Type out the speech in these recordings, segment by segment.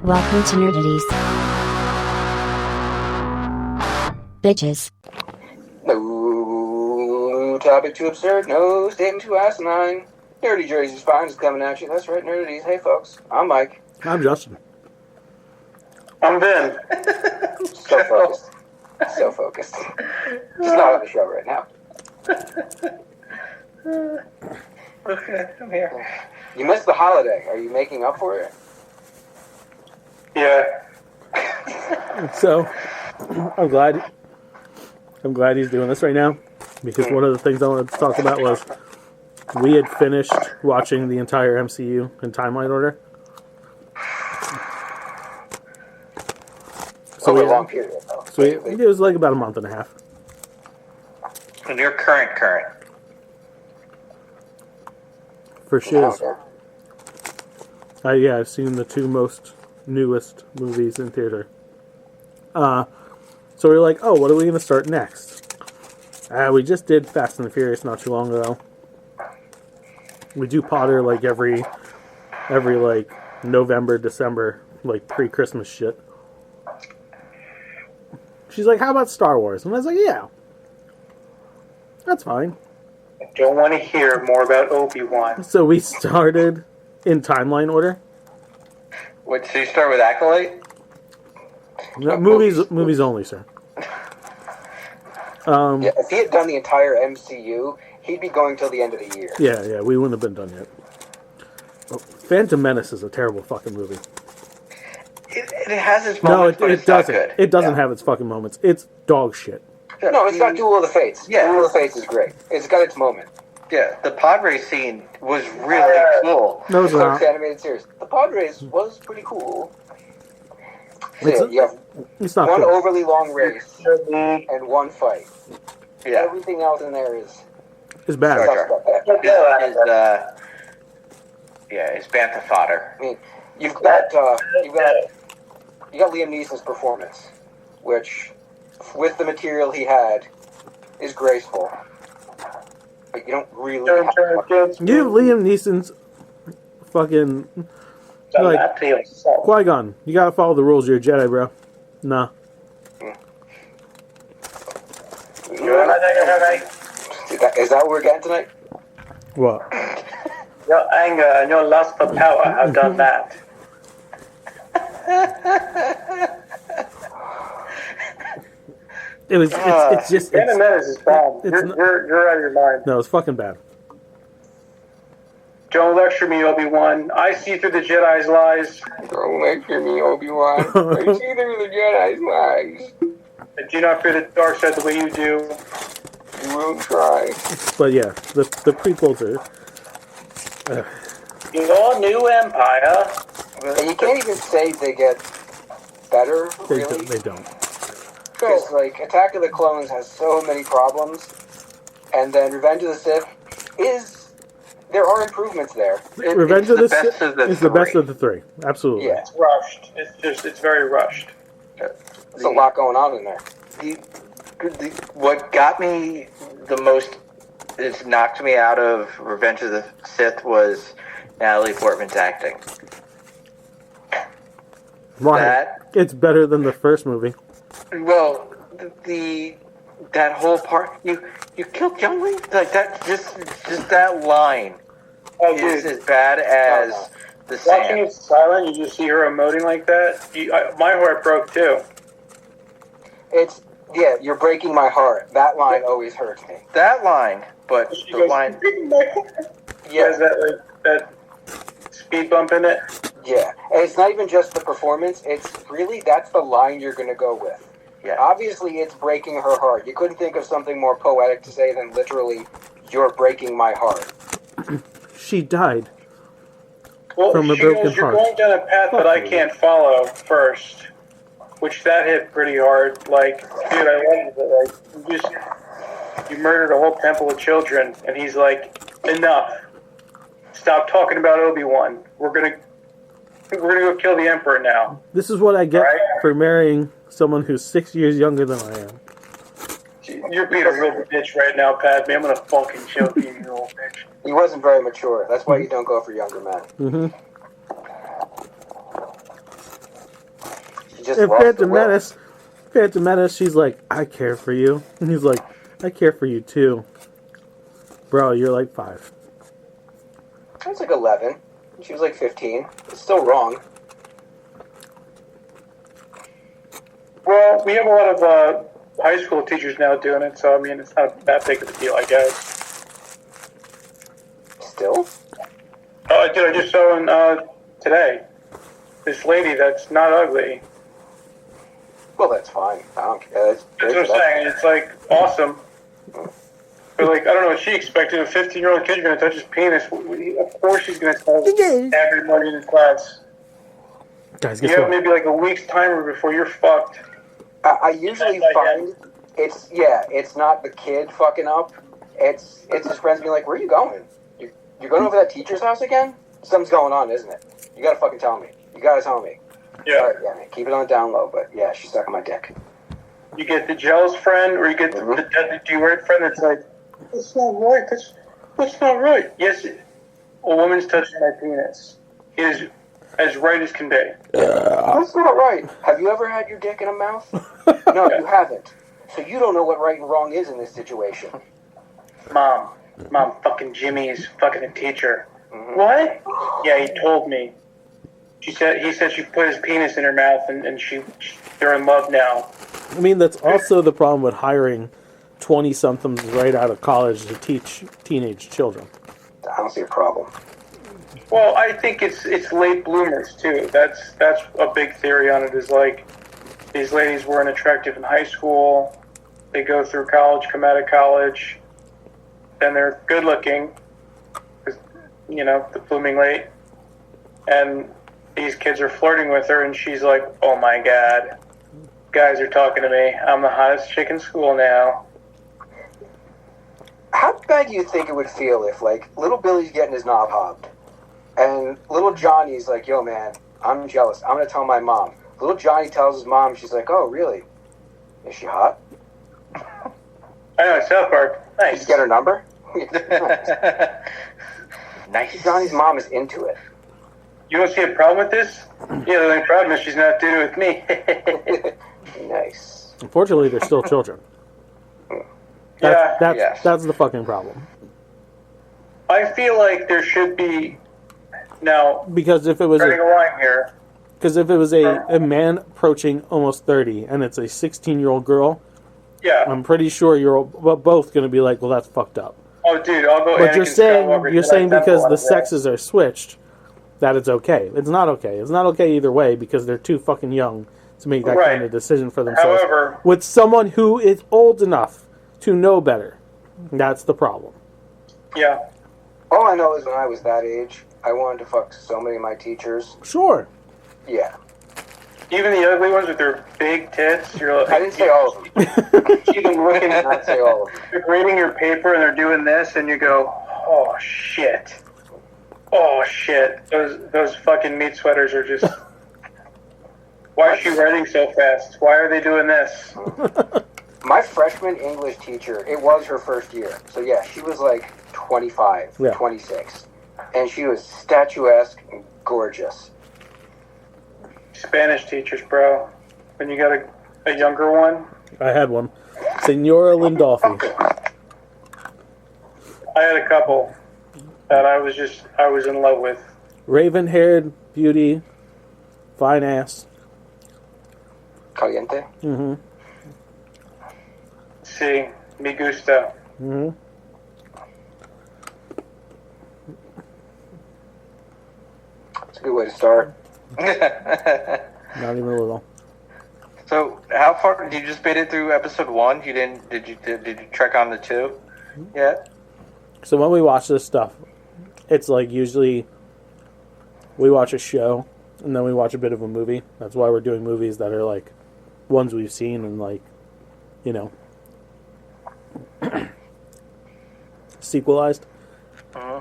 Welcome to Nerdities. Bitches. No topic too absurd, no statement too asinine. Nerdy Jersey's Fine is coming at you. That's right, Nerdities. Hey, folks. I'm Mike. I'm Justin. I'm Ben. So focused. So focused. Just not on the show right now. Okay, I'm here. You missed the holiday. Are you making up for it? Yeah. So, I'm glad he's doing this right now, because one of the things I wanted to talk about was we had finished watching the entire MCU in timeline order. So Over a long period, though. So it was like about a month and a half. And you're current. For shiz. Yeah, I've seen the two most newest movies in theater. So we're like, oh, what are we going to start next? We just did Fast and the Furious not too long ago. We do Potter like every like November, December, like pre-Christmas shit. She's like, how about Star Wars? And I was like, yeah. That's fine. I don't want to hear more about Obi-Wan. So we started in timeline order. What, so you start with Acolyte? No, movies only, sir. Yeah, if he had done the entire MCU, he'd be going till the end of the year. Yeah, we wouldn't have been done yet. Oh, Phantom Menace is a terrible fucking movie. It has its moments, but it's doesn't. not good. It doesn't have its fucking moments. It's dog shit. No, it's got Duel of the Fates. Yeah. Duel of the Fates is great. It's got its moment. Yeah, the pod race scene was really cool. No, it's not. Clerks animated series. The Padres was pretty cool. So It's you have It's not one good. overly long race and one fight. Yeah. Everything else in there is It's bad. suspect. It's bantha fodder. I mean, you got Liam Neeson's performance, which, with the material he had, is graceful. But you don't really have to. You have Liam Neeson's fucking like Qui-Gon. You gotta follow the rules. You're a Jedi, bro. Nah. Is that what we're getting tonight? What? Your anger and your lust for power have done that. It's just. Phantom Menace is bad. You're out of your mind. No, it's fucking bad. Don't lecture me, Obi-Wan. I see through the Jedi's lies. Don't lecture me, Obi-Wan. I see through the Jedi's lies. I do not fear the dark side the way you do. You will try. But yeah, the prequels are. Your new empire. And you can't even say they get better, really. They don't. Because, like, Attack of the Clones has so many problems, and then Revenge of the Sith there are improvements there. Revenge of the Sith is the best of the three. Absolutely. Yeah. It's rushed. It's very rushed. There's a lot going on in there. What got me the most, it's knocked me out of Revenge of the Sith, was Natalie Portman's acting. Why? It's better than the first movie. Well, that whole part, you killed Youngling? Like, that, just that line is as bad as the sand. Watching it silent, you just see her emoting like that. My heart broke too. You're breaking my heart. That line always hurts me. That line, but the line... Yeah, is that like that speed bump in it? Yeah, and it's not even just the performance. It's really, that's the line you're going to go with. Yeah. Obviously, it's breaking her heart. You couldn't think of something more poetic to say than literally, you're breaking my heart. She died. Well, from a broken you're heart. going down a path that I can't follow first, which that hit pretty hard. Like, dude, I loved it. Like, you murdered a whole temple of children, and he's like, enough. Stop talking about Obi-Wan. We're gonna go kill the Emperor now. This is what I get for marrying someone who's 6 years younger than I am. You're being a real bitch right now, Padme. I'm gonna fucking choke you, you little bitch. He wasn't very mature. That's why you don't go for younger men. Mm-hmm. just In lost the Phantom Menace, she's like, I care for you. And he's like, I care for you too. Bro, you're like 5. I was like 11. She was like 15. It's still wrong. Well, we have a lot of high school teachers now doing it, so I mean, it's not that big of a deal, I guess. Still? Oh, dude, I just saw in today this lady that's not ugly. Well, that's fine. I don't care. That's what I'm saying. It's like awesome. But like, I don't know what she expected. A 15-year-old kid going to touch his penis. Of course, she's going to tell everybody in his class. Guys, you have maybe like a week's timer before you're fucked. I usually find it's not the kid fucking up. It's his friends being like, "Where are you going? You're going over that teacher's house again? Something's going on, isn't it? You gotta fucking tell me. You gotta tell me." Yeah. All right, yeah, man, keep it on the down low. But yeah, she's sucking my dick. You get the jealous friend, or you get the do-right friend that's like, "That's not right. That's not right." Yes, a woman's touching my penis. It is as right as can be. That's not right. Have you ever had your dick in a mouth? No, you haven't. So you don't know what right and wrong is in this situation. Mom, fucking Jimmy is fucking a teacher. Mm-hmm. What? Yeah, he told me. He said she put his penis in her mouth and they're in love now. I mean, that's also the problem with hiring 20-somethings right out of college to teach teenage children. I don't see a problem. Well, I think it's late bloomers too. That's a big theory on it. Is like these ladies weren't attractive in high school. They go through college, come out of college, then they're good looking, because the blooming late, and these kids are flirting with her, and she's like, "Oh my god, guys are talking to me. I'm the hottest chick in school now." How bad do you think it would feel if, like, little Billy's getting his knob hopped, and little Johnny's like, "Yo, man, I'm jealous. I'm gonna tell my mom." Little Johnny tells his mom, she's like, "Oh, really? Is she hot?" I know, South Park. Nice. Did you get her number? Nice. Johnny's mom is into it. You don't see a problem with this? Yeah, the only problem is she's not doing it with me. Nice. Unfortunately, they're still children. That's the fucking problem. I feel like there should be now. Because if it was a line here. Because if it was a man approaching almost 30 and it's a 16-year-old girl, yeah, I'm pretty sure you're both going to be like, well, that's fucked up. Oh, dude, I'll go. But Anakin you're saying because the sexes are switched that it's okay. It's not okay. It's not okay either way because they're too fucking young to make that kind of decision for themselves. However, with someone who is old enough to know better, that's the problem. Yeah. All I know is when I was that age, I wanted to fuck so many of my teachers. Sure. Yeah. Even the ugly ones with their big tits. You're like, I didn't say all of them. See them looking. I didn't say all of them. You're grading your paper and they're doing this, and you go, "Oh shit! Oh shit! Those fucking meat sweaters are just. Why is she writing so fast? Why are they doing this?" My freshman English teacher, it was her first year. So yeah, she was like 25, 26. And she was statuesque and gorgeous. Spanish teachers, bro. When you got a younger one. I had one. Senora Lindolfi. I had a couple that I was in love with. Raven-haired beauty, fine ass. Caliente? Mm-hmm. Sí, me gusta. Mm-hmm. It's a good way to start. Not even a little. So, how far did you just made it through episode 1? You didn't? Did you trek on the 2 yet? So when we watch this stuff, it's like usually we watch a show and then we watch a bit of a movie. That's why we're doing movies that are like ones we've seen and like, sequelized. Uh-huh.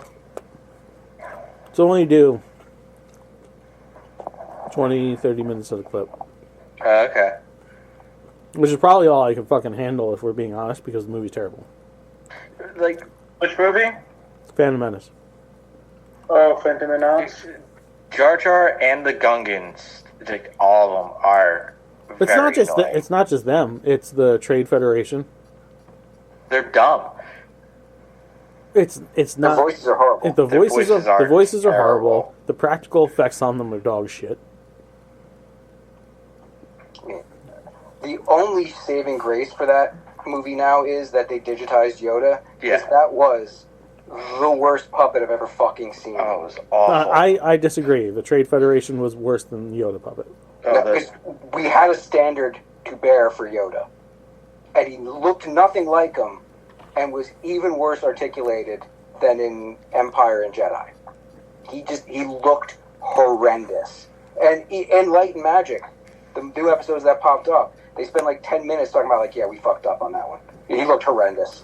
So only do 20-30 minutes of the clip. Okay. Which is probably all I can fucking handle if we're being honest, because the movie's terrible. Like, which movie? Phantom Menace. Oh, Phantom Menace. Jar Jar and the Gungans, like all of them are It's not just annoying. it's not just them. It's the Trade Federation. They're dumb. It's The not. voices are horrible. The voices are terrible. horrible. The practical effects on them are dog shit. The only saving grace for that movie now is that they digitized Yoda. Yeah. 'Cause that was the worst puppet I've ever fucking seen. Oh, it was awful. I disagree. The Trade Federation was worse than Yoda puppet. Oh, Because we had a standard to bear for Yoda. And he looked nothing like him and was even worse articulated than in Empire and Jedi. He looked horrendous. And in Light and Magic, the new episodes that popped up, they spent like 10 minutes talking about, like, yeah, we fucked up on that one. He looked horrendous.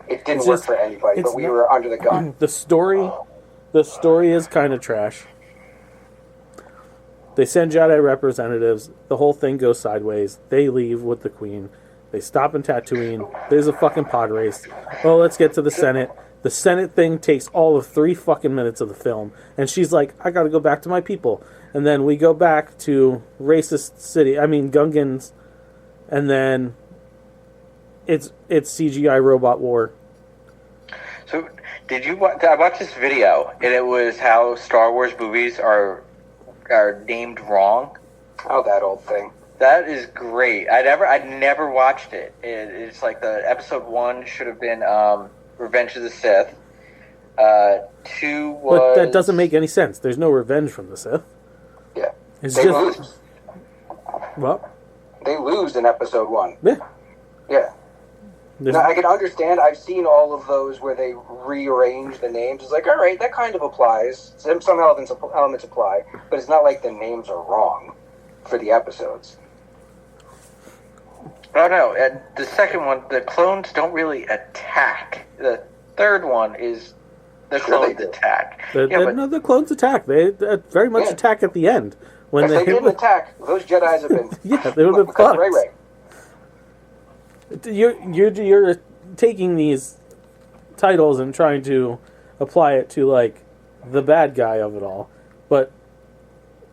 It didn't work for anybody, but we were under the gun. The story is kind of trash. They send Jedi representatives. The whole thing goes sideways. They leave with the Queen. They stop in Tatooine. There's a fucking pod race. Oh, let's get to the Senate. The Senate thing takes all of 3 fucking minutes of the film. And she's like, I gotta go back to my people. And then we go back to racist city. I mean, Gungans. And then it's CGI robot war. So, did you watch? I watched this video, and it was how Star Wars movies are named wrong. Oh, that old thing. That is great. I never watched it. It's like the episode 1 should have been Revenge of the Sith. 2 was. But that doesn't make any sense. There's no revenge from the Sith. Yeah. It's They just lose. well, They lose in episode 1. yeah. Yeah. There's, Now, I can understand. I've seen all of those where they rearrange the names. It's like, all right, that kind of applies. Some elements apply, but it's not like the names are wrong for the episodes. Oh no! The second one, the clones don't really attack. The third one is the Sure they clones do. attack. no, the clones attack. They very much Yeah. attack at the end when If they didn't hit. attack, those Jedi's have been Yeah, they would have been because of fucked. Ray. You're taking these titles and trying to apply it to like the bad guy of it all, but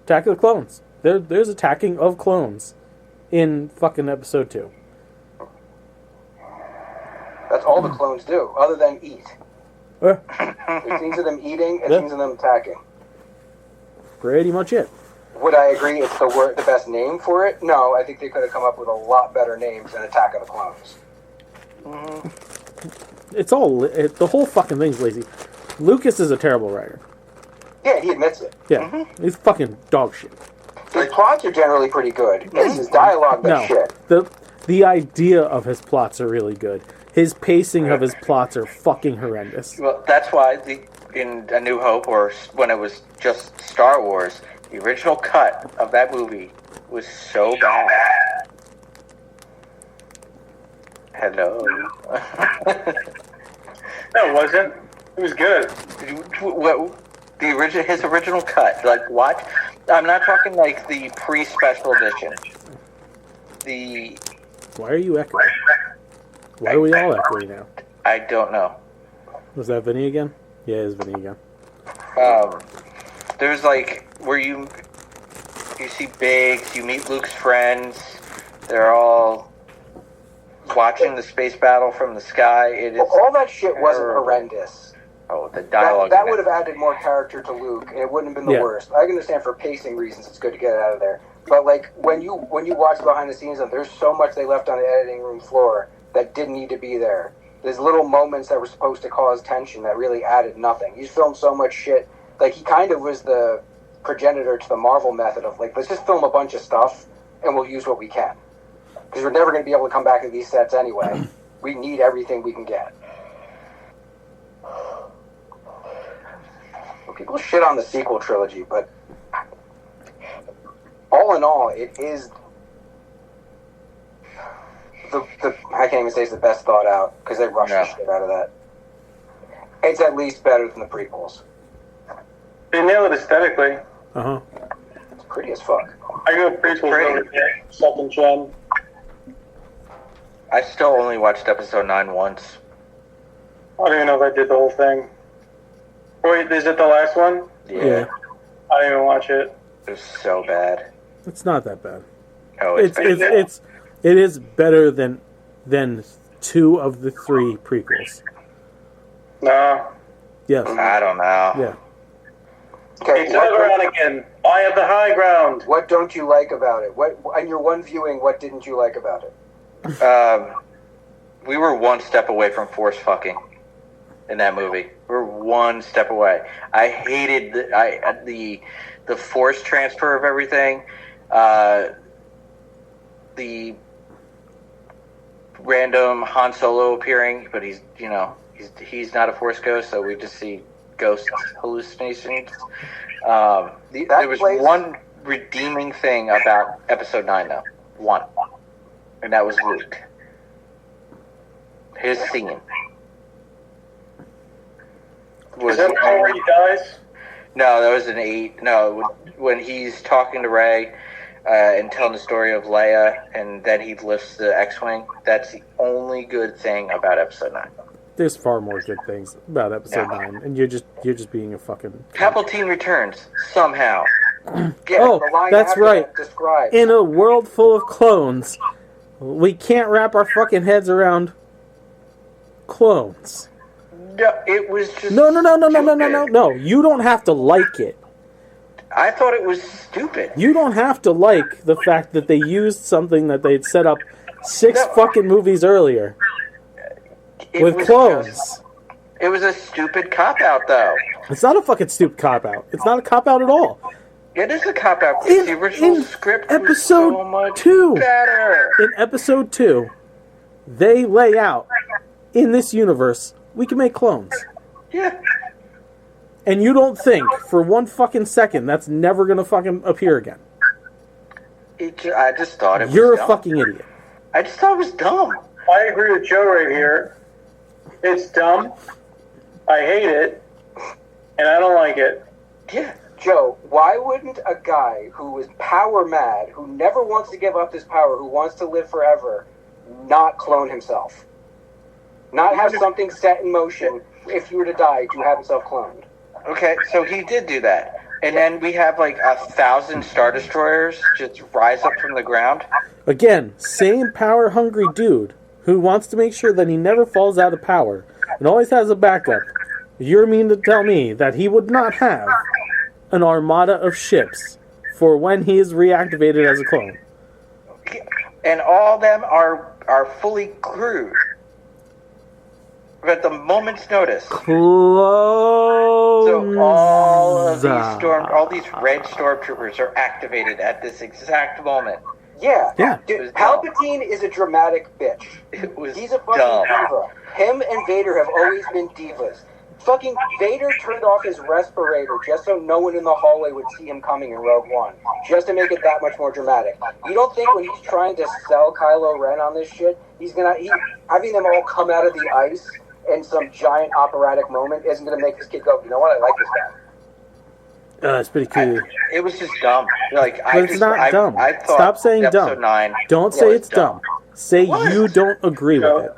Attack of the Clones. There's attacking of clones in fucking episode 2. That's all the clones do, other than eat. Uh, There's scenes of them eating and Yeah. scenes of them attacking. pretty much it. Would I agree it's the best name for it? No, I think they could have come up with a lot better names than Attack of the Clones. It's all the whole fucking thing's lazy. Lucas is a terrible writer. Yeah, he admits it. Yeah, he's fucking dog shit. His plots are generally pretty good. It's his dialogue that's No, shit. the idea of his plots are really good. His pacing of his plots are fucking horrendous. Well, that's why in A New Hope, or when it was just Star Wars, the original cut of that movie was so bad. Hello. No, it wasn't. It was good. His original cut. Like, watch. I'm not talking like the pre-special edition. Why are you echoing? Why are we all echoing now? I don't know. Was that Vinny again? Yeah, it's Vinny again. There's like where you see Biggs, you meet Luke's friends. They're all watching the space battle from the sky. It is All that shit wasn't terrible. horrendous. Oh, the dialogue. That would have added more character to Luke, and it wouldn't have been the Yeah. worst. I can understand for pacing reasons it's good to get it out of there. But like when you watch behind the scenes, there's so much they left on the editing room floor that didn't need to be there. There's little moments that were supposed to cause tension that really added nothing. He's filmed so much shit. Like he kind of was the progenitor to the Marvel method of like, let's just film a bunch of stuff and we'll use what we can. Because we're never going to be able to come back to these sets anyway. We need everything we can get. Well, people shit on the sequel trilogy, but all in all, it is the I can't even say it's the best thought out because they rushed the shit out of that. It's at least better than the prequels. They nail it aesthetically. Uh-huh. It's pretty as fuck. I go prequels over here, second gen. I still only watched episode 9 once. I don't even know if I did the whole thing. Wait, is it the last one? Yeah. I didn't even watch it. It was so bad. It's not that bad. Oh, it is better than 2 of the 3 prequels. No. Yes. I don't know. Yeah. Okay, It's over on again. I have the high ground. what don't you like about it? What, on your one viewing, what didn't you like about it? We were one step away from force fucking in that movie. We were one step away. I hated the force transfer of everything. The random Han Solo appearing, but he's not a force ghost, so we just see ghost hallucinations. There was one redeeming thing about Episode 9, though. One. And that was Luke. His scene. Is that where he dies? No, that was an 8. No, when he's talking to Rey and telling the story of Leia, and then he lifts the X-Wing. That's the only good thing about Episode 9. There's far more good things about Episode 9, and you're just being a fucking... Palpatine returns, somehow. Oh, that's right. In a world full of clones, we can't wrap our fucking heads around clones. No, it was just No. You don't have to like it. I thought it was stupid. You don't have to like the fact that they used something that they'd set up 6 fucking movies earlier with clones. It was a stupid cop-out, though. It's not a fucking stupid cop-out. It's not a cop-out at all. It is a cop-out. The original script was so much better. In Episode 2, they lay out, in this universe, we can make clones. Yeah. And you don't think, for one fucking second, that's never gonna fucking appear again. I just thought it was You're dumb. a fucking idiot. I just thought it was dumb. I agree with Joe right here. It's dumb. I hate it. And I don't like it. Yeah. Joe, why wouldn't a guy who is power mad, who never wants to give up his power, who wants to live forever, not clone himself? Not have something set in motion, if he were to die, to have himself cloned. Okay, so he did do that. And then we have like 1,000 Star Destroyers just rise up from the ground. Again, same power-hungry dude who wants to make sure that he never falls out of power and always has a backup. You're mean to tell me that he would not have an armada of ships for when he is reactivated as a clone. And all of them are fully crewed. At the moment's notice. Clones. So all these red stormtroopers are activated at this exact moment. Yeah. Dude, Palpatine is a dramatic bitch. He's a fucking diva. Him and Vader have always been divas. Fucking Vader turned off his respirator just so no one in the hallway would see him coming in Rogue One. Just to make it that much more dramatic. You don't think when he's trying to sell Kylo Ren on this shit, having them all come out of the ice in some giant operatic moment isn't going to make this kid go, you know what, I like this guy. It's pretty cool. It was just dumb. But it's not dumb. Stop saying dumb. 9 don't say it's dumb. Say what? You don't agree with it.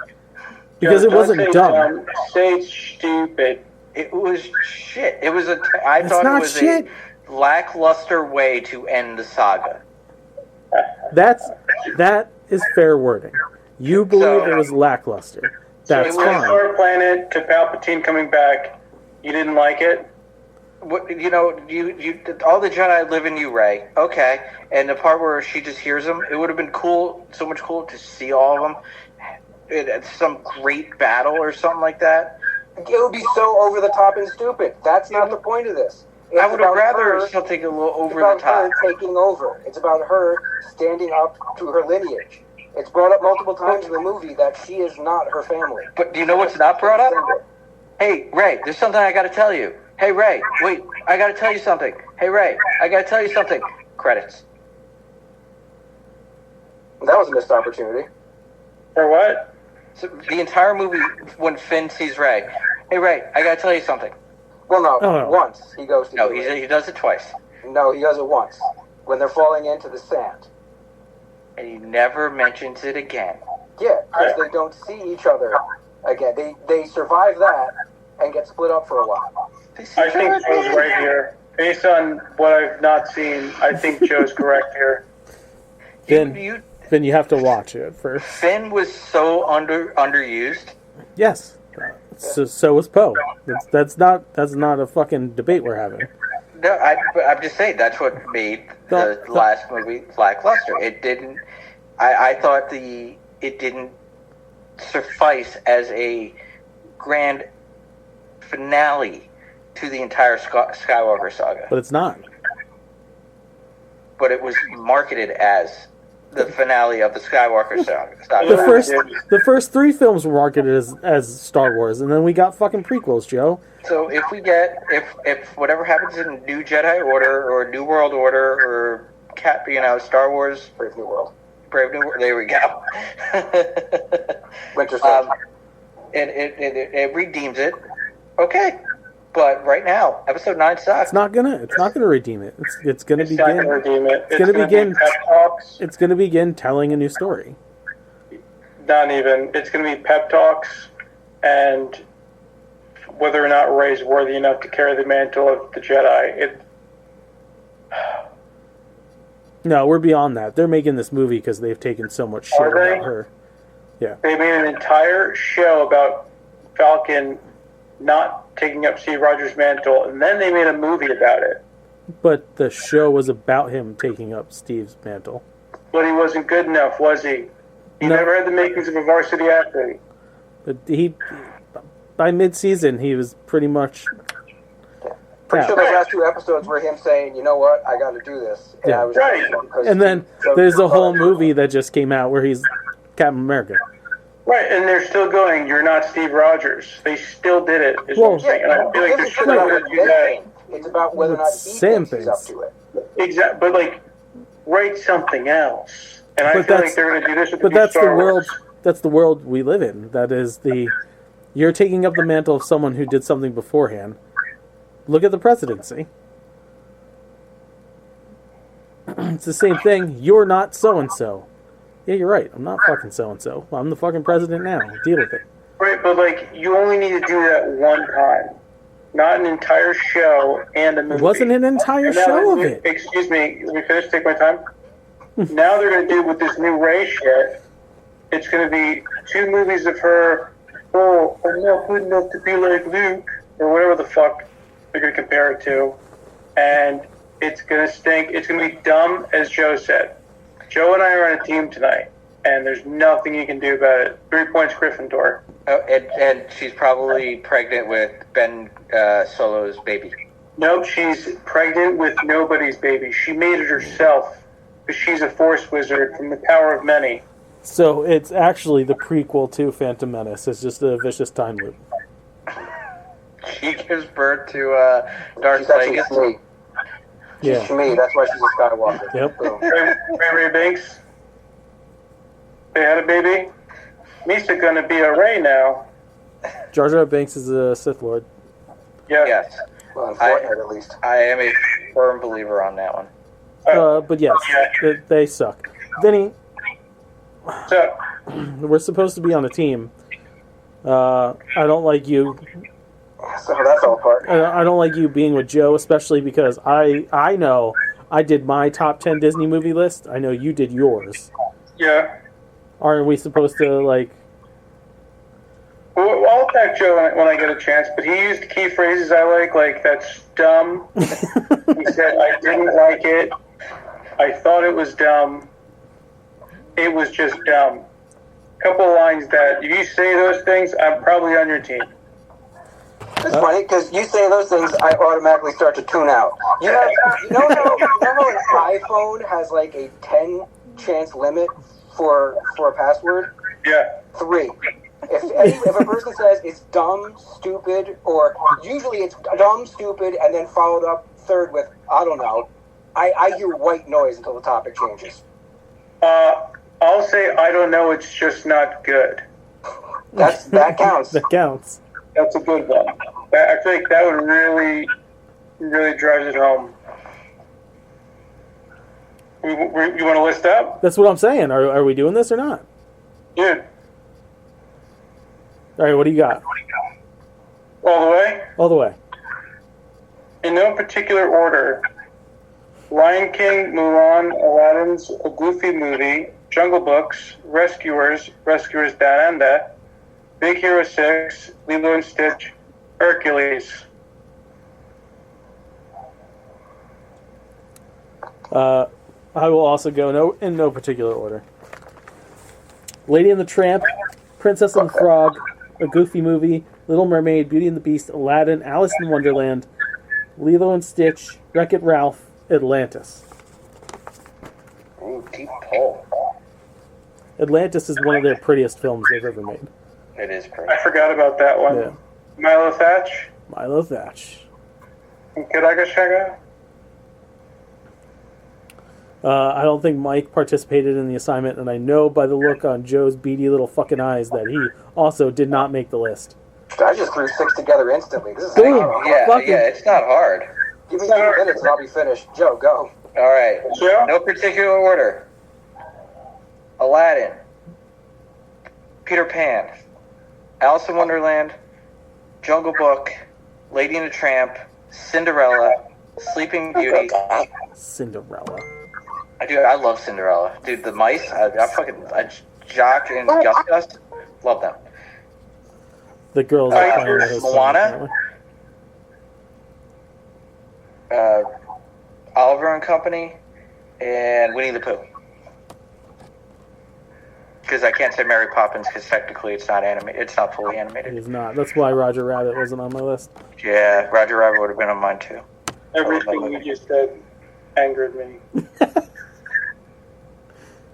Because it wasn't dumb. Say it's stupid. It was shit. It was I thought it was a lackluster way to end the saga. That is fair wording. You believe it was lackluster. That's so fine. Our planet to Palpatine coming back. You didn't like it? What, you all the Jedi live in you, Rey. Okay, and the part where she just hears them, it would have been cool, so much cooler to see all of them at some great battle or something like that. It would be so over the top and stupid. That's not the point of this. I would have rather something a little over the top. It's about her taking over. It's about her standing up to her lineage. It's brought up multiple times in the movie that she is not her family. But do you know what's not brought up? Hey, Rey, there's something I got to tell you. Hey, Rey, wait, I got to tell you something. Hey, Rey, I got to tell you something. Credits. That was a missed opportunity. For what? So the entire movie, when Finn sees Rey, hey, Rey, I got to tell you something. Well, no, once he goes to. No, he does it twice. No, he does it once when they're falling into the sand. And he never mentions it again. Yeah, because they don't see each other again. They survive that and get split up for a while. I think Joe's right here. Based on what I've not seen, I think Joe's correct here. Then You you have to watch it first. Finn was so underused. Yes. So was Poe. That's not a fucking debate we're having. No, I'm just saying that's what made the last movie lackluster. It didn't. I thought it didn't suffice as a grand finale to the entire Skywalker saga. But it's not. But it was marketed as the finale of the Skywalker saga. The first 3 films were marketed as Star Wars, and then we got fucking prequels, Joe. So if we get if whatever happens in New Jedi Order or New World Order or Star Wars Brave New World. There we go. Winter Soldier. And it redeems it. Okay. But right now, episode 9 sucks. It's not gonna redeem it. It's gonna begin. Not gonna redeem it. It's gonna begin. Pep talks. It's gonna begin telling a new story. Not even. It's gonna be pep talks, and whether or not Rey's worthy enough to carry the mantle of the Jedi. No, we're beyond that. They're making this movie because they've taken so much shit about her. Yeah. They made an entire show about Falcon not taking up Steve Rogers' mantle, and then they made a movie about it. But the show was about him taking up Steve's mantle. But he wasn't good enough, was he? He No. never had the makings of a varsity athlete. But by mid-season, he was pretty much... Pretty sure those last 2 episodes were him saying, "You know what? I got to do this." And Yeah. I was Right. And then there's a whole movie that just came out where he's Captain America. Right, and they're still going, "You're not Steve Rogers." They still did it, is Well, what I'm saying. And I feel like This they is should about have what do they that. think. It's about whether or not he Sam thinks he's up thinks. to it. Exactly, but write something else. And I But feel that's- like they're going to do this with But the new that's the Star world. Wars. That's the world we live in. That is you're taking up the mantle of someone who did something beforehand. Look at the presidency. It's the same thing. You're not so and so. Yeah, you're right. I'm not fucking so and so. I'm the fucking president now. Deal with it. Right, but you only need to do that one time. Not an entire show and a movie. It wasn't an entire And now show of let me- it. Excuse me, let me finish, take my time. Now they're going to do with this new Rey shit, it's going to be 2 movies of her, "Oh, I'm not good enough to be like Luke," or whatever the fuck they're going to compare it to. And it's going to stink. It's going to be dumb, as Joe said. Joe and I are on a team tonight, and there's nothing you can do about it. 3 points Gryffindor. Oh, and she's probably pregnant with Ben Solo's baby. Nope, she's pregnant with nobody's baby. She made it herself. Because she's a Force wizard from the power of many. So it's actually the prequel to Phantom Menace. It's just a vicious time loop. She gives birth to Darth She's actually Plagueis. Shmi. She's Yeah. Shmi. That's why she's a Skywalker. Yep. Boom. Ray Binks. They had a baby. Misa gonna be a Ray now. Jar Jar Binks is a Sith Lord. Yeah. Yes, Well, in Fortnite, at least. I am a firm believer on that one. But yes, they suck. Vinny, So, we're supposed to be on a team. I don't like you. So that fell apart. I don't like you being with Joe, especially because I know I did my top 10 Disney movie list. I know you did yours. yeah. Aren't we supposed to, like... Well, I'll attack Joe when I get a chance, but he used key phrases I like that's dumb. He said, I didn't like it. I thought it was dumb. It was just dumb. Couple of lines that, if you say those things, I'm probably on your team. It's funny because you say those things, I automatically start to tune out. You know how an iPhone has like a 10 chance limit for a password? Yeah. 3. If a person says it's dumb, stupid, or usually it's dumb, stupid, and then followed up third with I don't know, I hear white noise until the topic changes. I'll say I don't know. It's just not good. That counts. That counts. That's a good one. I think that would really, really drive it home. You want to list up? That's what I'm saying. Are we doing this or not? Dude, All right, what do you got? all the way? All the way. In no particular order. Lion King, Mulan, Aladdin's A Goofy Movie, Jungle Books, Rescuers Down Under, Big Hero 6, Lilo and Stitch, Hercules. I will also go in no particular order. Lady and the Tramp, Princess and the Frog, A Goofy Movie, Little Mermaid, Beauty and the Beast, Aladdin, Alice in Wonderland, Lilo and Stitch, Wreck-It Ralph, Atlantis. Ooh, deep pull. Atlantis is one of their prettiest films they've ever made. It is pretty. I forgot about that one. Yeah. Milo Thatch. Milo Thatch. Kiragashaga. I don't think Mike participated in the assignment, and I know by the look on Joe's beady little fucking eyes that he also did not make the list. I just threw 6 together instantly. This is Boom. Yeah, it's not hard. Give me 2 minutes and I'll be finished. Joe, go. All right. Joe? No particular order. Aladdin, Peter Pan, Alice in Wonderland, Jungle Book, Lady and the Tramp, Cinderella, Sleeping Beauty. Cinderella. I love Cinderella. Dude, the mice, Jock and Gus, love them. The girls are playing with his Moana, Oliver and Company, and Winnie the Pooh. Because I can't say Mary Poppins because technically it's not fully It animated. is not. That's why Roger Rabbit wasn't on my list. Yeah, Roger Rabbit would have been on mine too. Everything you just said angered me.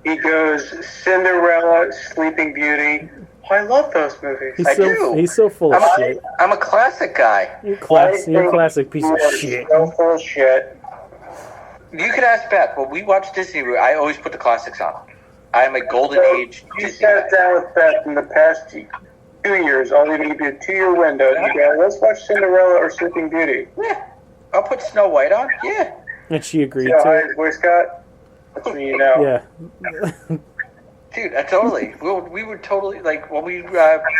He goes Cinderella, Sleeping Beauty. Oh, I love those movies. He's so full of shit. I'm a classic guy. You're a classic piece of shit. So full of shit. You could ask Beth. When we watch Disney, I always put the classics on. I am a golden age You Disney sat guy. down with Beth in the past 2 years. I'll even give you a 2-year window. You go, let's watch Cinderella or Sleeping Beauty. Yeah, I'll put Snow White on. Yeah. And she agreed See how high to his voice got? That's when you know. it. Yeah. Dude, totally. We would totally, like, when we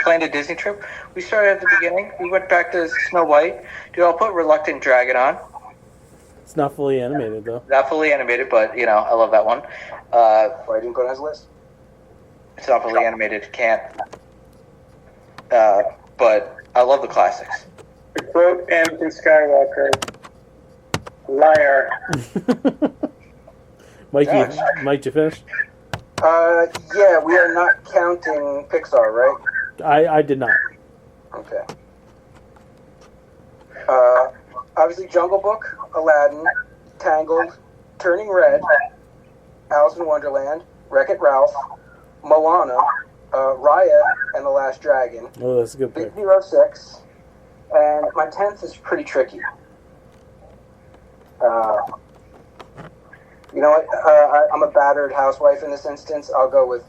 planned a Disney trip, we started at the beginning. We went back to Snow White. Dude, I'll put Reluctant Dragon on. It's not fully animated, though. Not fully animated, but, I love that one. Why didn't put it on his list? It's not fully animated. Can't. But I love the classics. To quote Anakin Skywalker, liar. Mike, you finished? Yeah, we are not counting Pixar, right? I did not. Okay. Obviously, Jungle Book, Aladdin, Tangled, Turning Red, Alice in Wonderland, Wreck-It Ralph, Moana, Raya and the Last Dragon, Oh, that's a good Big pick. Hero 6, and my 10th is pretty tricky. You know what? I'm a battered housewife in this instance. I'll go with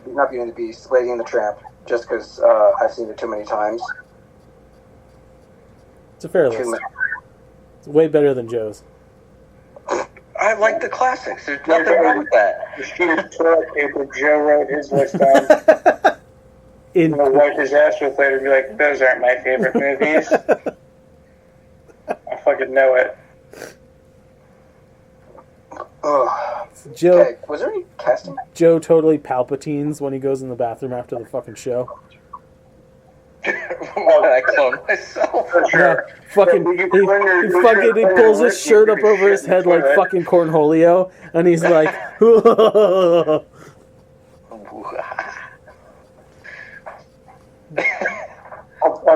not Beauty and the Beast, Lady and the Tramp, just because I've seen it too many times. It's a fair list. It's way better than Joe's. I like the classics. There's nothing wrong with that. The sheet of toilet paper Joe wrote his list on. In I'll wipe his ass with later and be like, those aren't my favorite movies. I fucking know it. Ugh. Joe, Okay, was there any casting? Joe totally Palpatines when he goes in the bathroom after the fucking show. Why did I clone myself? For sure. Yeah, fucking, he pulls his shirt up over his head like fucking Cornholio, and he's like, I'll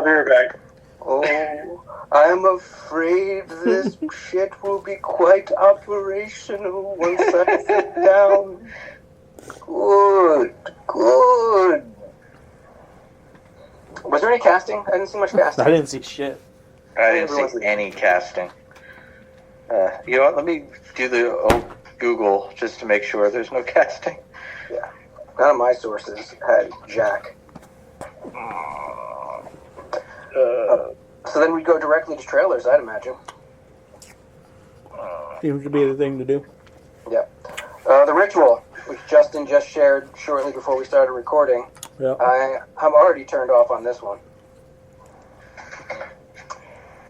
be right back. Oh, I'm afraid this shit will be quite operational once I sit down. Good. Was there any casting? I didn't see much casting. I didn't see shit. I didn't see any casting. You know what? Let me do the Google just to make sure there's no casting. Yeah. None of my sources had Jack. So then we'd go directly to trailers, I'd imagine. Seems to be the thing to do. Yeah. The Ritual, which Justin just shared shortly before we started recording. Yeah. I'm already turned off on this one.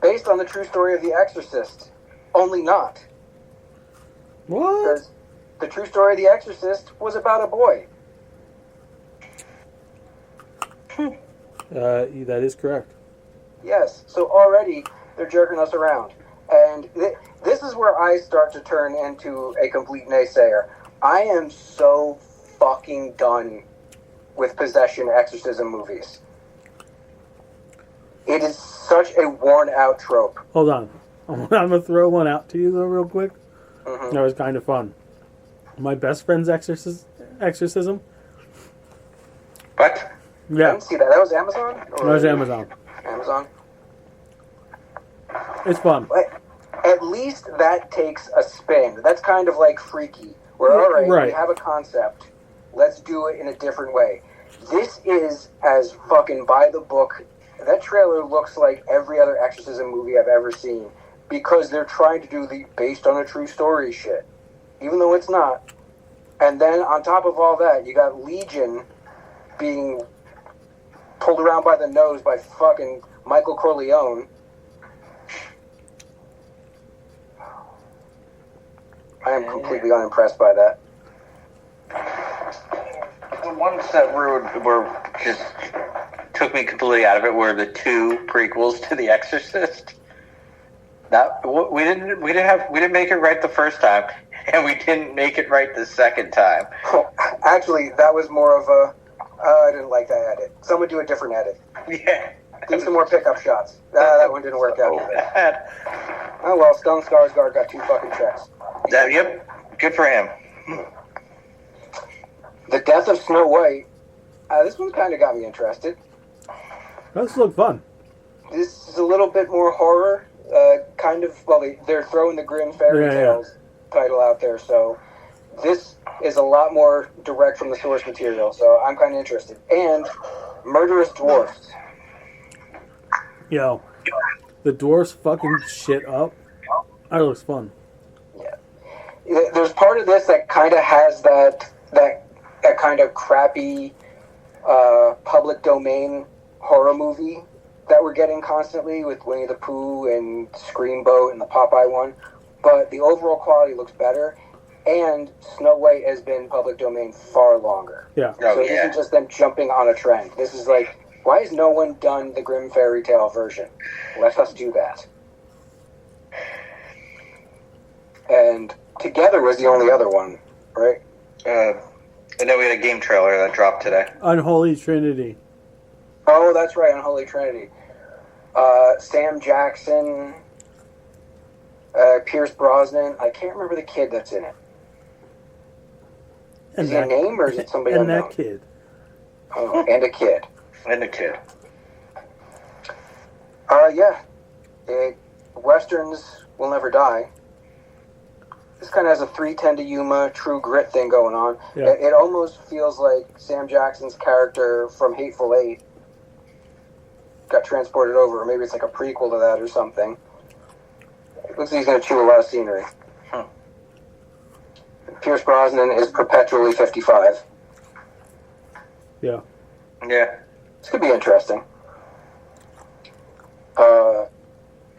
Based on the true story of The Exorcist, only not. What? Because the true story of The Exorcist was about a boy. That is correct. Yes, so already they're jerking us around. And this is where I start to turn into a complete naysayer. I am so fucking done with possession exorcism movies. It is such a worn-out trope. Hold on. I'm going to throw one out to you, though, real quick. Mm-hmm. That was kind of fun. My best friend's exorcism. What? I Yeah, didn't see that. That was Amazon? that was Amazon. Amazon. It's fun. But at least that takes a spin. That's kind of like Freaky. Where, all right, Right. we have a concept. Let's do it in a different way. This is as fucking by the book. That trailer looks like every other exorcism movie I've ever seen because they're trying to do the based on a true story shit, even though it's not. And then on top of all that, you got Legion being pulled around by the nose by fucking Michael Corleone. I am completely unimpressed by that. The ones that were just took me completely out of it were the two prequels to The Exorcist. We didn't make it right the first time, and we didn't make it right the second time. Actually, that was more of a I didn't like that edit. Someone do a different edit. Yeah, Do some more pickup shots. That one didn't work out. bad. Oh well, Stone Skarsgård got 2 fucking checks. Yep, good for him. The Death of Snow White. This one kind of got me interested. Those look fun. This is a little bit more horror. Kind of, well, they're throwing the Grimm Fairy Tales title out there, so this is a lot more direct from the source material, so I'm kind of interested. And Murderous Dwarfs. Yo, the dwarfs fucking shit up. That looks fun. Yeah. There's part of this that kind of has that kind of crappy public domain horror movie that we're getting constantly with Winnie the Pooh and Screamboat and the Popeye one, but the overall quality looks better, and Snow White has been public domain far longer. Yeah. So it isn't just them jumping on a trend. This is like, why has no one done the Grimm Fairy Tale version? Let us do that. And Together was the only other one, right? And then we had a game trailer that dropped today. Unholy Trinity. Oh, that's right, Unholy Trinity. Sam Jackson, Pierce Brosnan. I can't remember the kid that's in it. Is he a name or is it somebody and unknown? that kid. Oh, and a kid. And a kid. Yeah. Westerns will never die. This kind of has a 3:10 to Yuma, True Grit thing going on. Yeah. It almost feels like Sam Jackson's character from Hateful Eight got transported over, or maybe it's like a prequel to that or something. It looks like he's going to chew a lot of scenery. Pierce Brosnan is perpetually 55. Yeah. Yeah. This could be interesting.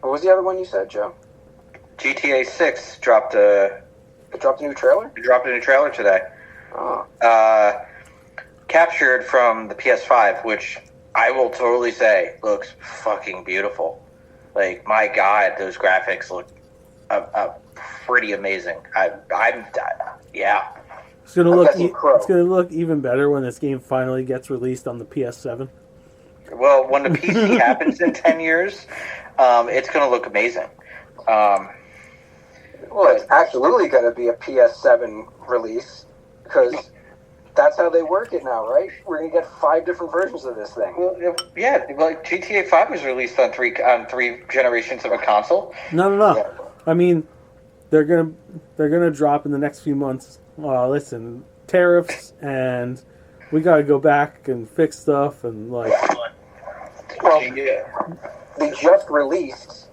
What was the other one you said, Joe? GTA 6 dropped a It dropped a new trailer? trailer today. Oh. Captured from the PS5, which I will totally say looks fucking beautiful. Like, my God, those graphics look pretty amazing. Yeah. It's gonna look. guessing Crow. It's gonna look even better when this game finally gets released on the PS7. Well, when the PC happens in 10 years, it's going to look amazing. Well, it's absolutely going to be a PS7 release, because that's how they work it now, right? We're going to get 5 different versions of this thing. Well, yeah, like GTA 5 was released on three generations of a console. No. Yeah. I mean, they're gonna drop in the next few months. Listen, tariffs, and we gotta go back and fix stuff, and like. Well, Yeah. they just released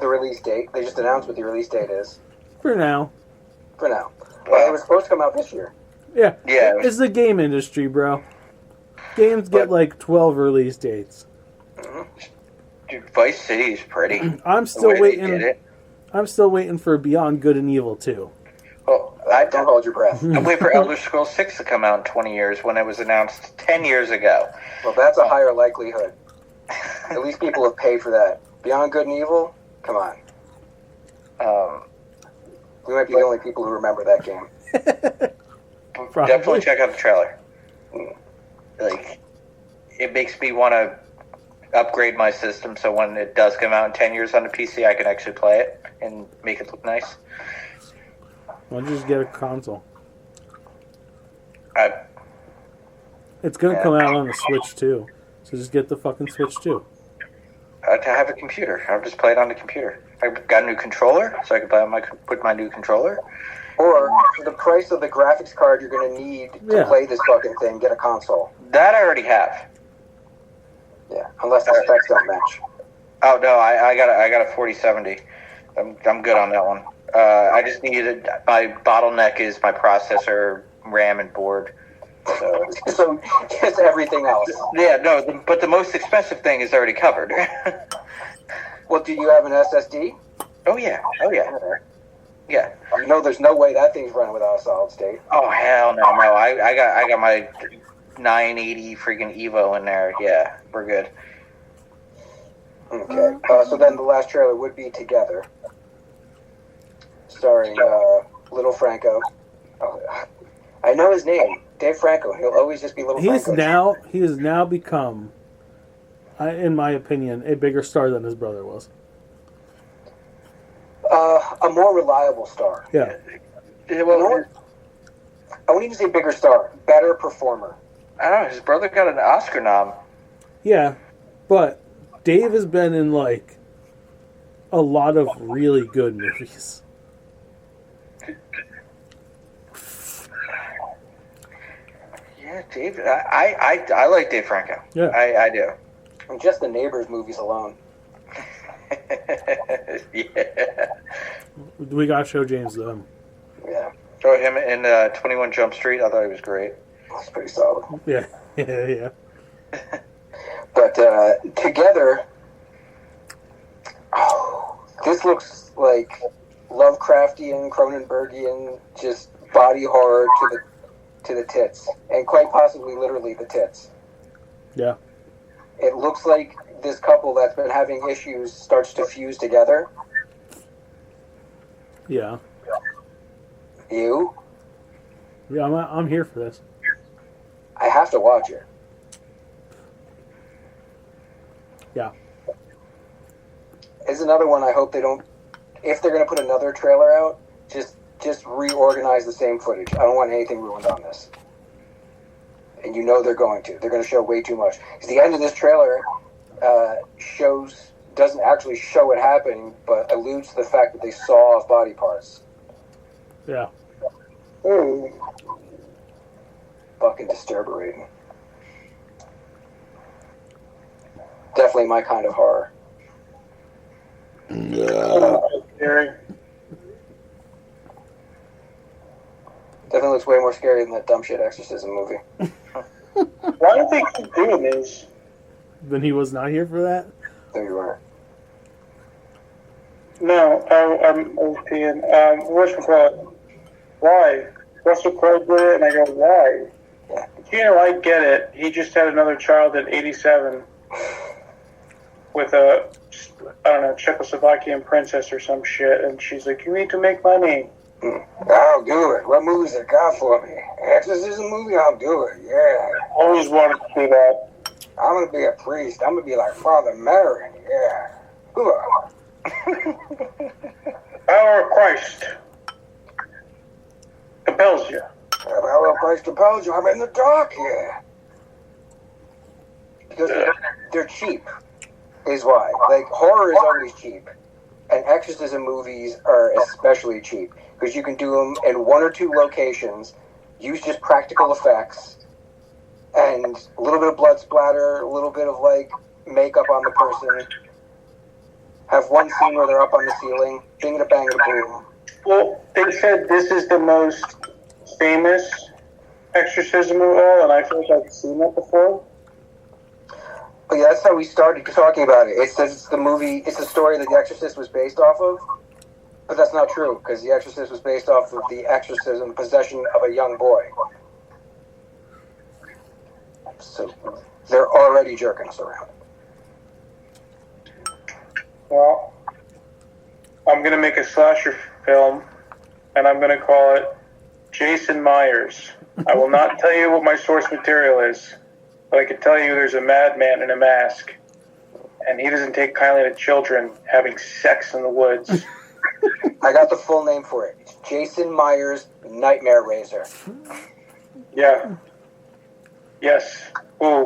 the release date. They just announced what the release date is For now. for now. Well, it was supposed to come out this year. Yeah. Yeah. It's the game industry, bro. Games get like 12 release dates. Dude, Vice City is pretty. I'm The still way they did waiting. it. I'm still waiting for Beyond Good and Evil 2. Don't hold your breath. I'm waiting for Elder Scrolls 6 to come out in 20 years when it was announced 10 years ago. Well, that's a higher likelihood. At least people have paid for that. Beyond Good and Evil? Come on. We might be the only people who remember that game. Definitely check out the trailer. Like, it makes me want to upgrade my system so when it does come out in 10 years on the PC, I can actually play it and make it look nice. Why don't you just get a console? It's going to come out on the Switch, too. So just get the fucking Switch, too. To have a computer. I'll just play it on the computer. I've got a new controller, so I can play on with my new controller. Or, for the price of the graphics card you're going to need to play this fucking thing, get a console. That I already have. Yeah, unless the specs don't match. Oh, no, I got a 4070. I'm good on that one. I just needed... My bottleneck is my processor, RAM, and board. So just everything else. Yeah, no, but the most expensive thing is already covered. Well, do you have an SSD? Oh yeah. Yeah. You know, there's no way that thing's running without a solid state. Oh hell no. I got my 980 freaking Evo in there. Yeah, we're good. Okay. So then the last trailer would be Together, starring Little Franco. Oh, I know his name, Dave Franco. He'll always just be Little Franco. He has now become, in my opinion, a bigger star than his brother was. A more reliable star. Yeah. Well, I wouldn't even say bigger star. Better performer. I don't know. His brother got an Oscar nom. Yeah, but Dave has been in, like, a lot of really good movies. Yeah, Dave. I like Dave Franco. Yeah. I do. And just the Neighbors movies alone. Yeah. We gotta show James them. Yeah. Show him in 21 Jump Street. I thought he was great. That's pretty solid. Yeah. Yeah. But Together, this looks like Lovecraftian, Cronenbergian, just body horror to the tits, and quite possibly literally the tits. Yeah. It looks like this couple that's been having issues starts to fuse together. Yeah. You? Yeah, I'm here for this. I have to watch it. Yeah. It's another one I hope they don't... If they're going to put another trailer out, just reorganize the same footage. I don't want anything ruined on this. And you know they're going to. They're going to show way too much. Because the end of this trailer doesn't actually show it happening, but alludes to the fact that they saw off body parts. Yeah. Fucking disturbing. Definitely my kind of horror. Scary. Definitely looks way more scary than that dumb shit Exorcism movie. Why do they keep doing this? Then he was not here for that? There you are. No, I'm OPing. Whatchamacallit? Why? Russell Crowe did it, and I go, why? Yeah. I get it. He just had another child at 87 with a, I don't know, Czechoslovakian princess or some shit, and she's like, you need to make money. I'll do it. What movies it got for me? Exorcism movie? I'll do it. Yeah. Always wanted to do that. I'm going to be a priest. I'm going to be like Father Merrin. Yeah. Power of Christ compels you. The power of Christ compels you. I'm in the dark here. Because they're cheap, is why. Like, horror is always cheap. And exorcism movies are especially cheap. Because you can do them in one or two locations, use just practical effects, and a little bit of blood splatter, a little bit of, like, makeup on the person. Have one scene where they're up on the ceiling, bing a bang a boom. Well, they said this is the most famous exorcism of all, and I feel like I've seen that before. But yeah, that's how we started talking about it. It says it's the movie, it's the story that The Exorcist was based off of. But that's not true, because The Exorcist was based off of the exorcism, possession of a young boy. So they're already jerking us around. Well, I'm going to make a slasher film, and I'm going to call it Jason Myers. I will not tell you what my source material is, but I can tell you there's a madman in a mask, and he doesn't take kindly to children having sex in the woods. I got the full name for it. It's Jason Myers Nightmare Razor. Yeah. Yes. Ooh.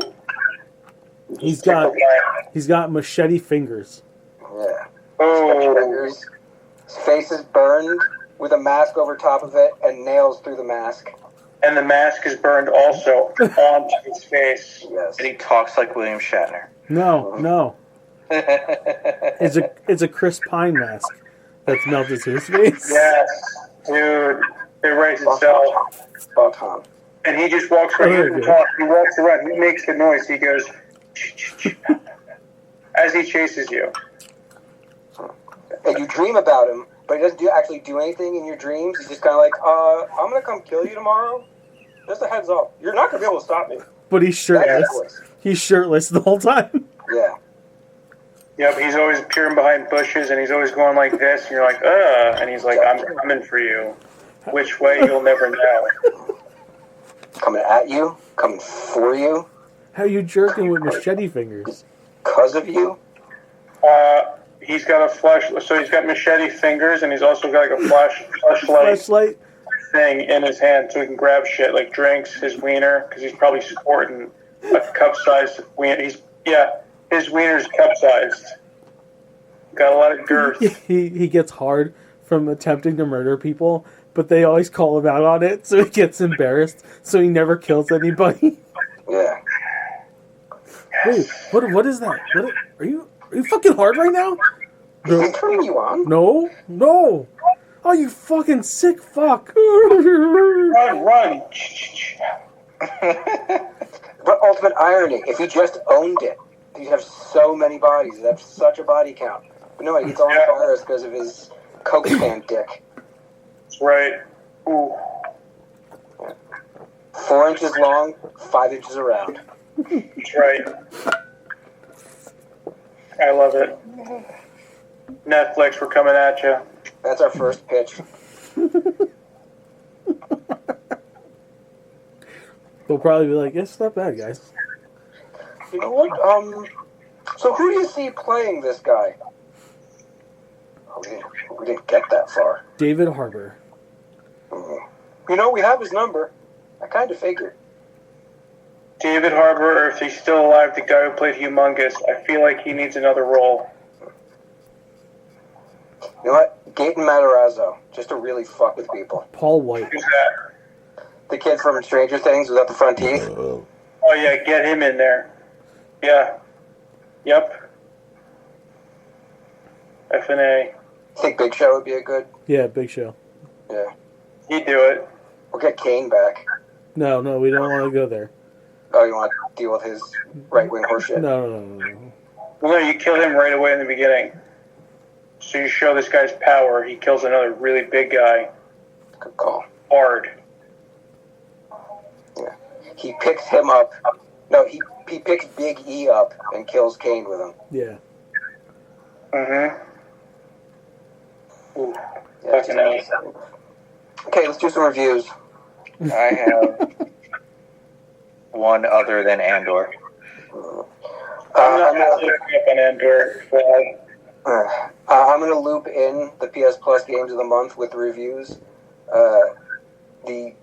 He's got machete fingers. Yeah. Oh. His face is burned with a mask over top of it and nails through the mask. And the mask is burned also onto his face. Yes. And he talks like William Shatner. No. It's a Chris Pine mask that's melted to his face. Yes, dude. It writes itself. Spot on. And he just walks around. He doesn't talk. He walks around. He makes the noise. He goes as he chases you. And you dream about him, but he doesn't actually do anything in your dreams. He's just kind of like, I'm going to come kill you tomorrow. Just a heads up. You're not going to be able to stop me. But he's shirtless. He's shirtless the whole time. Yeah. Yep, he's always peering behind bushes, and he's always going like this, and you're like, and he's like, I'm coming for you. Which way, you'll never know. Coming at you? Coming for you? How you jerking with machete fingers? Because of you? He's got so he's got machete fingers, and he's also got like a flashlight thing in his hand, so he can grab shit like drinks, his wiener, because he's probably sporting a cup-sized wiener. His wiener's cup-sized. Got a lot of girth. He gets hard from attempting to murder people, but they always call him out on it, so he gets embarrassed, so he never kills anybody. Yeah. Wait, what is that? Are you fucking hard right now? Is he turning you on? No. Oh, you fucking sick fuck. Run. But ultimate irony, if he just owned it, he'd have so many bodies. He'd have such a body count. But no, he's all embarrassed because of his Coke can dick. That's right. Ooh. 4 inches long, 5 inches around. That's right. I love it. Netflix, we're coming at you. That's our first pitch. They'll probably be like, it's not bad, guys. You know what? So who do you see playing this guy? Oh, we didn't get that far. David Harbour. You know, we have his number. I kind of figured. David Harbour, or if he's still alive, the guy who played Humongous, I feel like he needs another role. You know what? Gaten Matarazzo, just to really fuck with people. Paul White. Who's that? The kid from Stranger Things without the front teeth. Oh yeah, get him in there. Yeah. Yep. F&A. I think Big Show would be a good... Yeah, Big Show. Yeah. He'd do it. We'll get Kane back. No, we don't want to go there. Oh, you want to deal with his right-wing horseshit? No. Well, no, you kill him right away in the beginning. So you show this guy's power, he kills another really big guy. Good call. Hard. Yeah. He picks him up. No, he picks Big E up and kills Kane with him. Yeah. Mm-hmm. Ooh. Yeah, Fucking nice. Okay, let's do some reviews. I have one other than Andor. I'm not looking up on Andor. I'm going to loop in the PS Plus games of the month with the reviews. The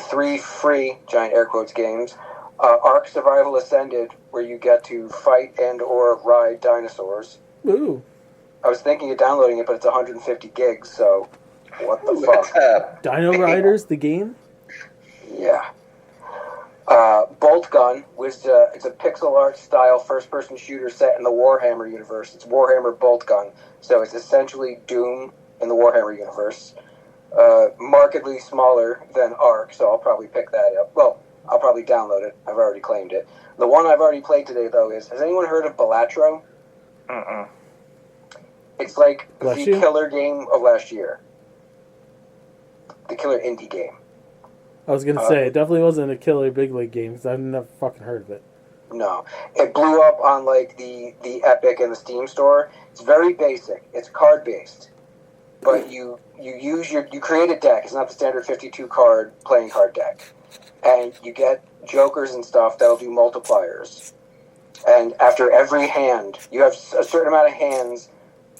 3 free, giant air quotes, games. Ark Survival Ascended, where you get to fight and or ride dinosaurs. Ooh. I was thinking of downloading it, but it's 150 gigs, so what the fuck? Dino Riders, the game? Yeah. Bolt Gun, which it's a pixel art style first-person shooter set in the Warhammer universe. It's Warhammer Bolt Gun, so it's essentially Doom in the Warhammer universe. Markedly smaller than Ark, so I'll probably pick that up. Well, I'll probably download it. I've already claimed it. The one I've already played today, though, is... Has anyone heard of Balatro? Mm-mm. It's like Bless the you. killer game of last year. The killer indie game. I was gonna say, it definitely wasn't a killer big league game, because I've never fucking heard of it. No. It blew up on, like, the Epic and the Steam store. It's very basic. It's card-based. But you create a deck. It's not the standard 52-card playing card deck. And you get jokers and stuff that'll do multipliers. And after every hand, you have a certain amount of hands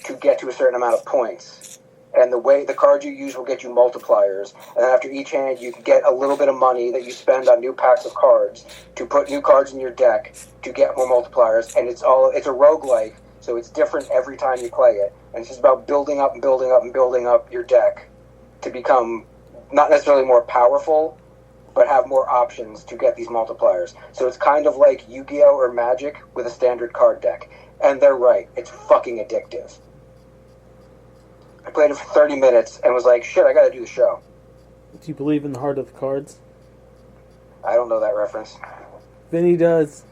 to get to a certain amount of points. And the cards you use will get you multipliers. And then after each hand, you can get a little bit of money that you spend on new packs of cards to put new cards in your deck to get more multipliers. And it's a roguelike, so it's different every time you play it. And it's just about building up and building up and building up your deck to become not necessarily more powerful, but have more options to get these multipliers. So it's kind of like Yu-Gi-Oh! Or Magic with a standard card deck. And they're right. It's fucking addictive. I played it for 30 minutes and was like, shit, I gotta do the show. Do you believe in the heart of the cards? I don't know that reference. Vinny does.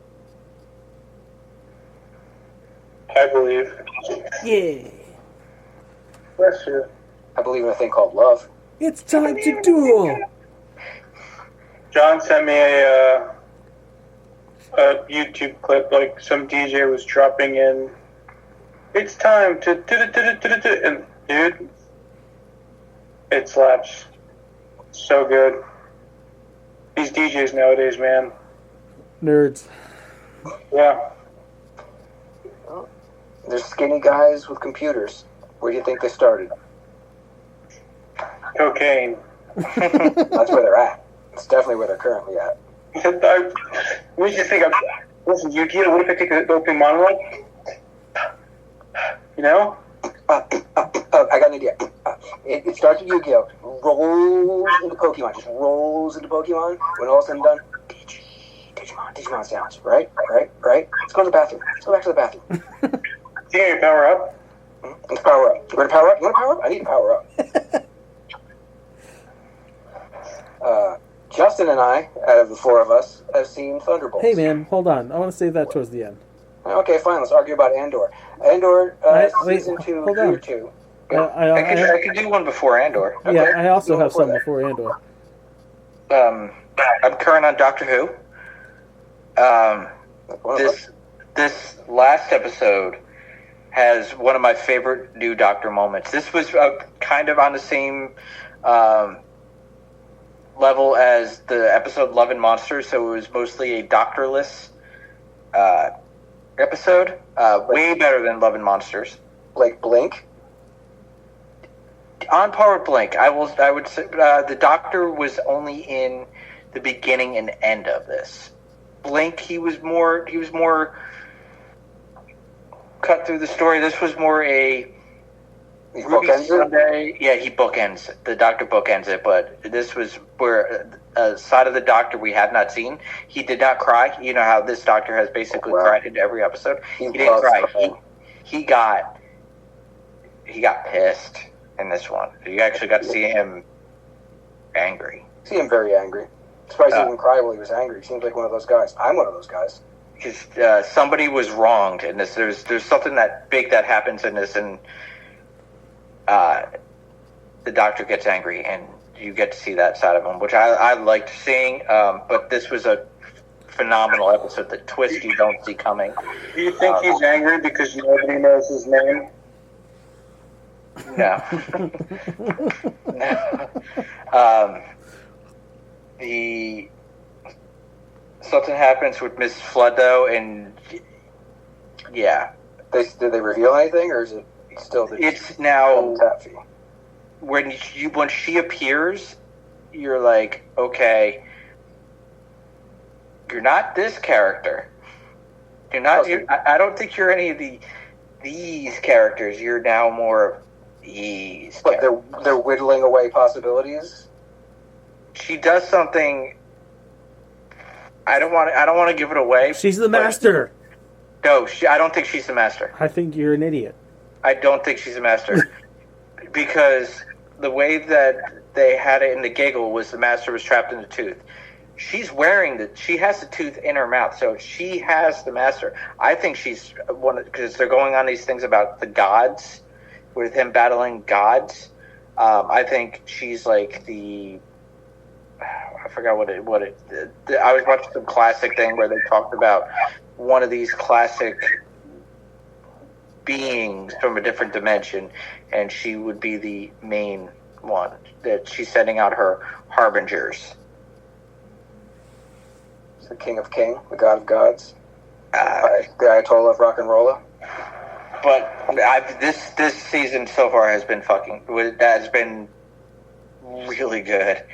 I believe. Yeah. Bless you. I believe in a thing called love. It's time to duel. John sent me a YouTube clip, like some DJ was dropping in. It's time to and dude, it slaps. So good. These DJs nowadays, man. Nerds. Yeah. They're skinny guys with computers. Where do you think they started? Cocaine. That's where they're at. It's definitely where they're currently at. We just think, listen, Yu-Gi-Oh! What if I take the opening monologue? You know? I got an idea. It starts with Yu-Gi-Oh! Rolls into Pokemon. Just rolls into Pokemon. When all said and done, Digimon sounds. Right? Let's go to the bathroom. Let's go back to the bathroom. You got your power up? Let's power up. We're gonna power up? You wanna power up? I need to power up. Justin and I, out of the four of us, have seen Thunderbolts. Hey man, hold on. I want to save that towards the end. Okay, fine. Let's argue about Andor. Andor, season 2, hold on. year 2. I could do one before Andor. Okay. Yeah, I also have some that. before Andor. I'm current on Doctor Who. This last episode has one of my favorite new Doctor moments. This was kind of on the same level as the episode Love and Monsters, so it was mostly a doctorless episode. Way better than Love and Monsters. Like Blink? On par with Blink. I would say the Doctor was only in the beginning and end of this. Blink, he was more cut through the story. This was more a Ruby Sunday. Yeah, he bookends it. The Doctor bookends it, but this was where a side of the Doctor we had not seen. He did not cry. You know how this Doctor has basically cried into every episode. He didn't cry. He got pissed in this one. You actually got to see him angry. See him very angry. Surprised he didn't cry while he was angry. He seems like one of those guys. I'm one of those guys. Because somebody was wronged in this. There's something that big that happens in this, and the Doctor gets angry, and you get to see that side of him, which I liked seeing. But this was a phenomenal episode. The twist you don't see coming. Do you think he's angry because nobody knows his name? No. No. Something happens with Miss Flood though, and yeah. Did they reveal anything, or is it still the? It's now when she appears, you're like, okay, you're not this character. You're not. I don't think you're any of these characters. You're now more of these. But they're whittling away possibilities. She does something. I don't want to give it away. She's the master. No, I don't think she's the master. I think you're an idiot. I don't think she's a master. Because the way that they had it in the giggle was the master was trapped in the tooth. She's she has the tooth in her mouth, so she has the master. I think she's because they're going on these things about the gods with him battling gods. I think she's like I forgot what it. I was watching some classic thing where they talked about one of these classic beings from a different dimension, and she would be the main one that she's sending out her harbingers. It's the King of King, the God of Gods, the Ayatollah of Rock and Rolla. But this season so far has been really good.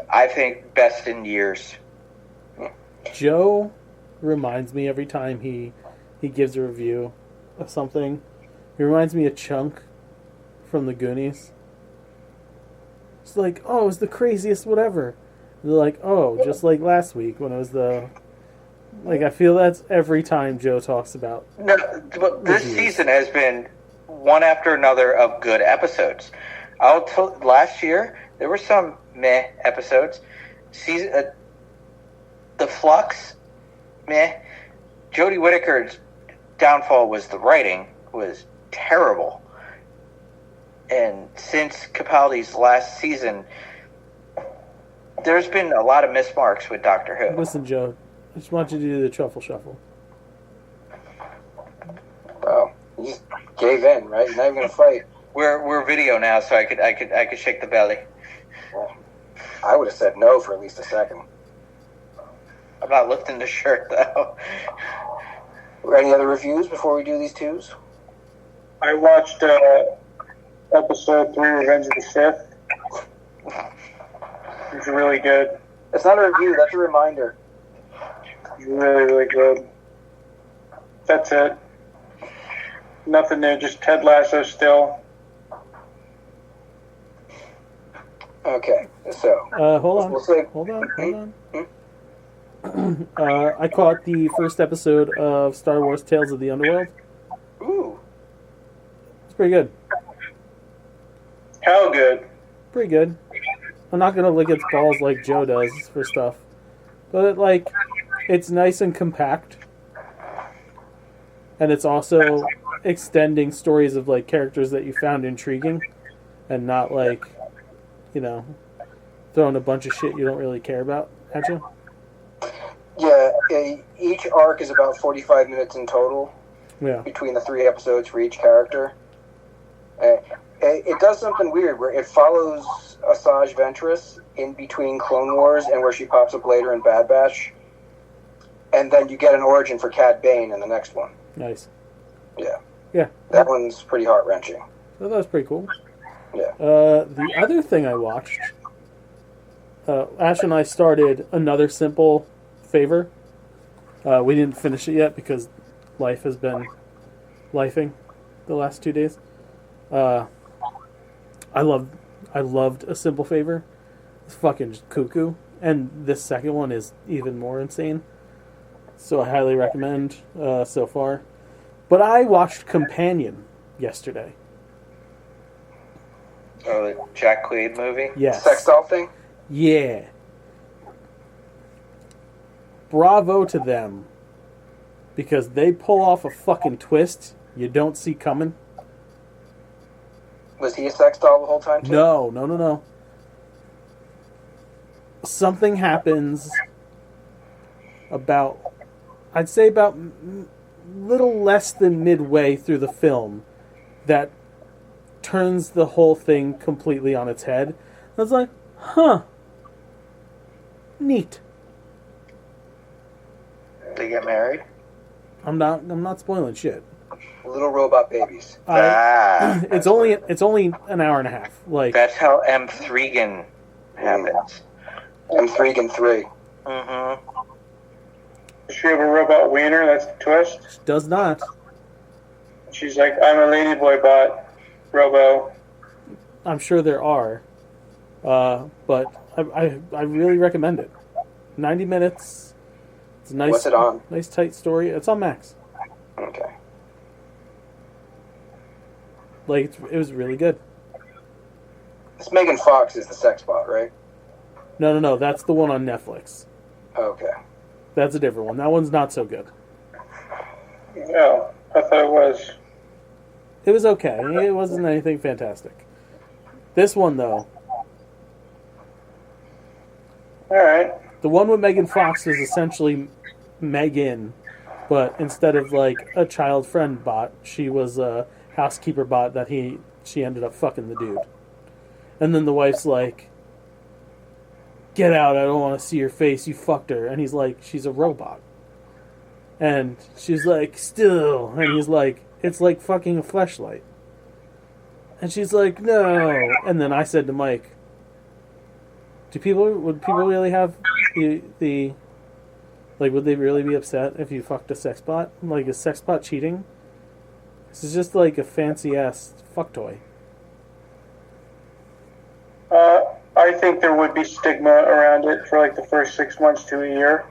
I think best in years. Joe reminds me every time he gives a review of something. He reminds me of Chunk from the Goonies. It's like, oh, it was the craziest whatever. And they're like, oh, just like last week when it was the... Like, I feel that's every time Joe talks about... No, but this season has been one after another of good episodes. Last year, there were some meh episodes. The Flux, meh. Jodie Whittaker's downfall was the writing was terrible. And since Capaldi's last season, there's been a lot of mismarks with Doctor Who. Listen, Joe, I just want you to do the truffle shuffle. Wow, you just gave in, right? You're not even gonna fight. We're video now, so I could shake the belly. Well, I would have said no for at least a second. I'm not lifting the shirt though. Any other reviews before we do these twos? I watched episode 3, Revenge of the Sith. It's really good. It's not a review, that's a reminder. It's really, really good. That's it. Nothing new, just Ted Lasso still. Okay, so... Hold on. I caught the first episode of Star Wars Tales of the Underworld. Ooh. It's pretty good. How good? Pretty good. I'm not gonna lick its balls like Joe does for stuff. But, it's nice and compact. And it's also extending stories of, characters that you found intriguing. And not, throwing a bunch of shit you don't really care about at you. Yeah, each arc is about 45 minutes in total. Yeah. Between the 3 episodes for each character. It does something weird where it follows Asajj Ventress in between Clone Wars and where she pops up later in Bad Batch. And then you get an origin for Cad Bane in the next one. Nice. Yeah. Yeah. That one's pretty heart-wrenching. So that was pretty cool. Yeah. The other thing I watched, Ash and I started Another Simple Favor. We didn't finish it yet because life has been lifing the last 2 days. I loved A Simple Favor. It's fucking cuckoo. And this second one is even more insane. So I highly recommend so far. But I watched Companion yesterday. Oh, the Jack Quaid movie? Yes. Sex doll thing? Yeah. Bravo to them. Because they pull off a fucking twist you don't see coming. Was he a sex doll the whole time, too? No. Something happens about, I'd say about little less than midway through the film that turns the whole thing completely on its head. I was like, huh. Neat. They get married? I'm not spoiling shit. Little robot babies. It's only an hour and a half. That's how M3gan happens. M3gan 3. Mm-hmm. Does she have a robot wiener? That's the twist? Does not. She's like, I'm a ladyboy bot. Robo. I'm sure there are. But I really recommend it. 90 minutes. It's a nice. What's it on? Nice tight story. It's on Max. Okay. It was really good. This Megan Fox is the sex bot, right? No. That's the one on Netflix. Okay. That's a different one. That one's not so good. No, I thought it was. It was okay. It wasn't anything fantastic. This one, though. Alright. The one with Megan Fox was essentially Megan, but instead of like a child friend bot, she was a housekeeper bot that she ended up fucking the dude. And then the wife's like, "Get out, I don't want to see your face, you fucked her." And he's like, "She's a robot." And she's like, "Still." And he's like, "It's like fucking a fleshlight." And she's like, "No." And then I said to Mike, would people really have the like, would they really be upset if you fucked a sex bot? Like, is sex bot cheating? This is just like a fancy ass fuck toy. I think there would be stigma around it for like the first 6 months to a year.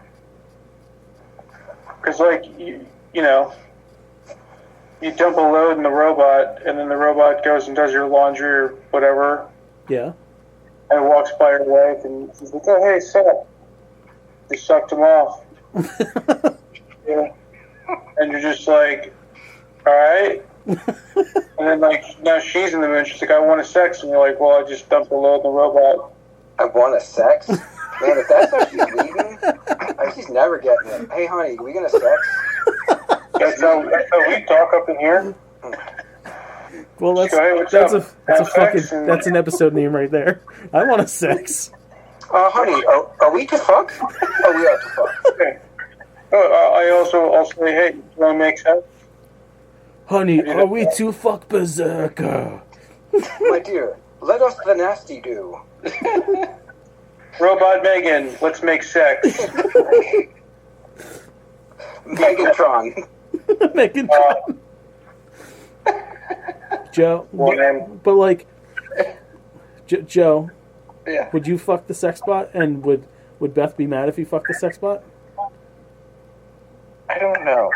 Because, like, you know, you dump a load in the robot, and then the robot goes and does your laundry or whatever. Yeah. And walks by your wife, and she's like, "Oh, hey, sup?" You sucked him off. Yeah. And you're just like, "Alright." And then, like, now she's in the mood. She's like, "I want a sex." And you're like, "Well, I just dumped a load in the robot." I want a sex? Man, if that's how she's leaving, she's never getting it. "Hey, honey, are we gonna sex?" That's how we talk up in here. Well, that's an episode name right there. I want a sex. Honey, are we to fuck? Oh, we are to fuck. Okay. I'll say, "Hey, do you want to make sex?" Honey, are we to fuck berserker? My dear, let us the nasty do. Robot Megan, let's make sex. Megatron. Megatron. Joe, but like, Joe, Yeah. would you fuck the sex bot, and would Beth be mad if you fucked the sex bot? I don't know.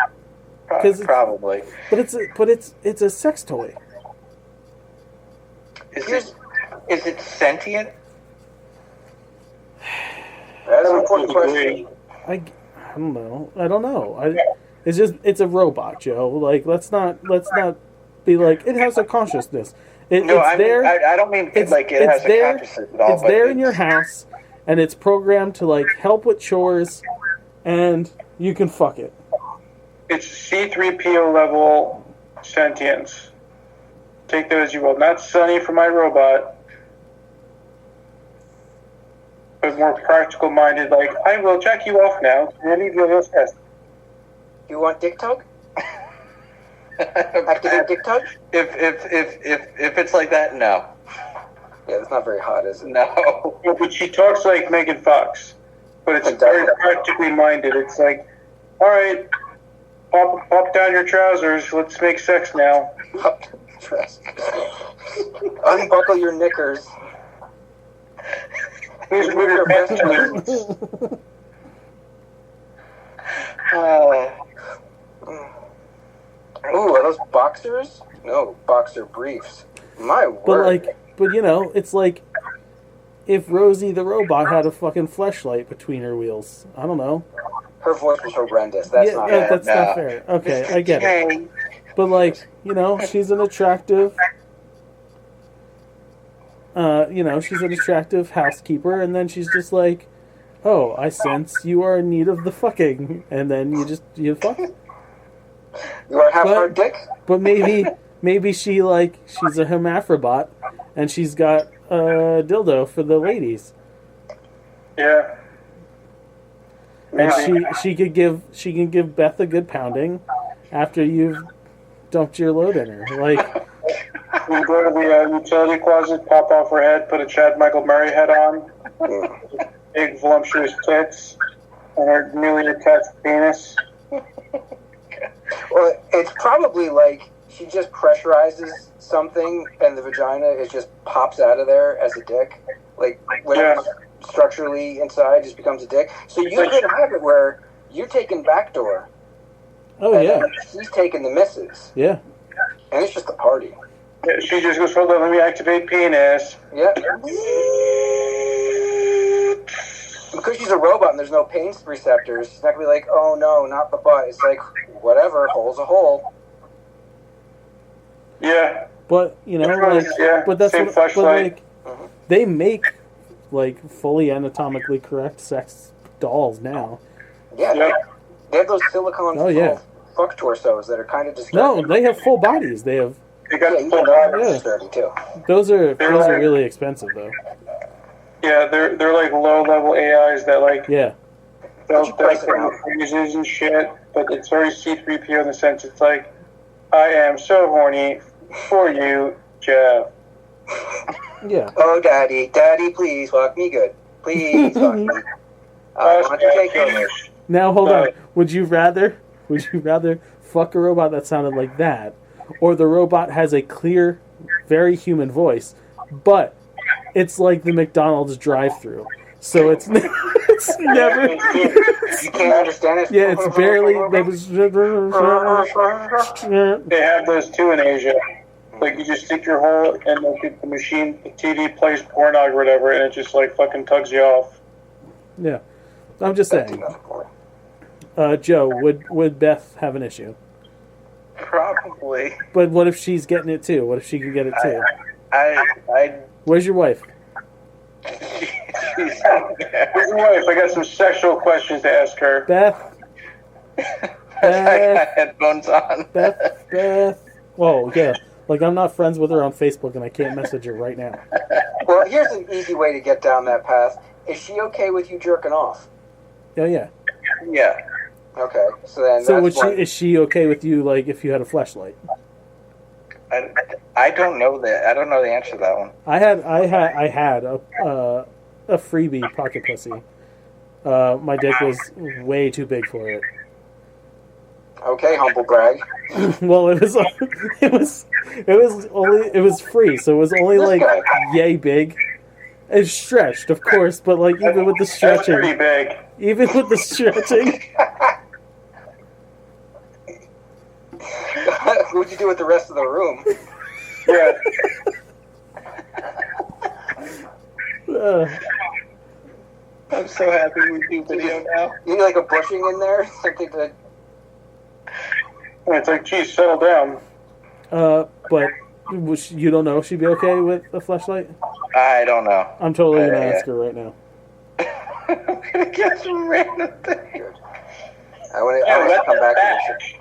Probably. But it's a sex toy. Is it sentient? That's an important question. I don't know. It's a robot, Joe. Like, let's not be like, it has a consciousness. I don't mean it has a consciousness at all. It's there in your house, and it's programmed to like help with chores, and you can fuck it. It's C-3PO level sentience. Take that as you will. Not Sonny for my robot, but more practical minded. Like, "I will jack you off now. Really, real test." You want dick tug? Activate dick tug? If it's like that, no. Yeah, that's not very hot, is it? No. But she talks like Megan Fox, but it's very practically minded. It's like, "All right, pop down your trousers. Let's make sex now." Unbuckle your knickers. Please move your pants. Ooh, are those boxers? No, boxer briefs. My word. But you know, it's like if Rosie the robot had a fucking fleshlight between her wheels. I don't know. Her voice was horrendous. That's not fair. That's not fair. Okay, I get it. But like, you know, she's an attractive housekeeper, and then she's just like, "Oh, I sense you are in need of the fucking," and then you fuck. You want to have her dick? But maybe she's a hermaphrodite, and she's got a dildo for the ladies. Yeah. And she can give Beth a good pounding after you've dumped your load in her. Like, we go to the utility closet, pop off her head, put a Chad Michael Murray head on, big voluptuous tits, and her newly attached penis. Well, it's probably like she just pressurizes something, and the vagina just pops out of there as a dick. Like, whatever's structurally inside just becomes a dick. So you could have it where you're taking backdoor. Oh, yeah. She's taking the misses. Yeah. And it's just a party. Yeah, she just goes, "Hold on, let me activate penis." Yeah. Because she's a robot and there's no pain receptors, she's not going to be like, "Oh no, not the butt." It's like, whatever, hole's a hole. Yeah. But you know, Everyone's- like, yeah, but that's same what. But fleshlight. like, they make like fully anatomically correct sex dolls now. Yeah, Yep. they have those silicone Oh, yeah. fuck torsos that are kind of No, disturbing. they have full bodies. They have They got Yeah, the even full that body. is Yeah. disturbing too. those are They're those are like- really expensive though. Yeah, they're like low level AIs that like Yeah, they'll you price it put out? phrases and shit, but it's very C3PO in the sense it's like, I am so horny for you, Jeff. yeah. Oh, daddy, please fuck me good. Please fuck me. I want to take over. Now hold on. No. Would you rather fuck a robot that sounded like that, or the robot has a clear, very human voice, but it's like the McDonald's drive-through, so it's it's never. You can't understand it. Yeah, it's barely. They have those too in Asia. Like you just stick your hole and the machine, the TV plays pornog or whatever, and it just like fucking tugs you off. Yeah, I'm just That'd do saying. nothing for me. Joe, would Beth have an issue? Probably. But what if she's getting it too? What if she can get it too? I Where's your wife? Here's your wife. I got some sexual questions to ask her. Beth. I got headphones on. Beth. Whoa, yeah. Like, I'm not friends with her on Facebook, and I can't message her right now. Well, here's an easy way to get down that path. Is she okay with you jerking off? Oh, yeah. Yeah. Okay, so then So that's one. is she okay with you, like, if you had a fleshlight? I don't know that. I don't know the answer to that one. I had a freebie pocket pussy. My dick was way too big for it. Okay, humble brag. Well, it was free, so it was only This like guy. yay big. It's stretched, of course, but like even with the That's pretty stretching, big. even with the stretching, What'd you do with the rest of the room? Yeah. I'm so happy we do video now. You need like a bushing in there? Something to... And it's like, geez, settle down. but you don't know if she'd be okay with a fleshlight? I don't know. I'm totally gonna Yeah. ask her right now. I'm gonna get some random thing. I want to come back to this.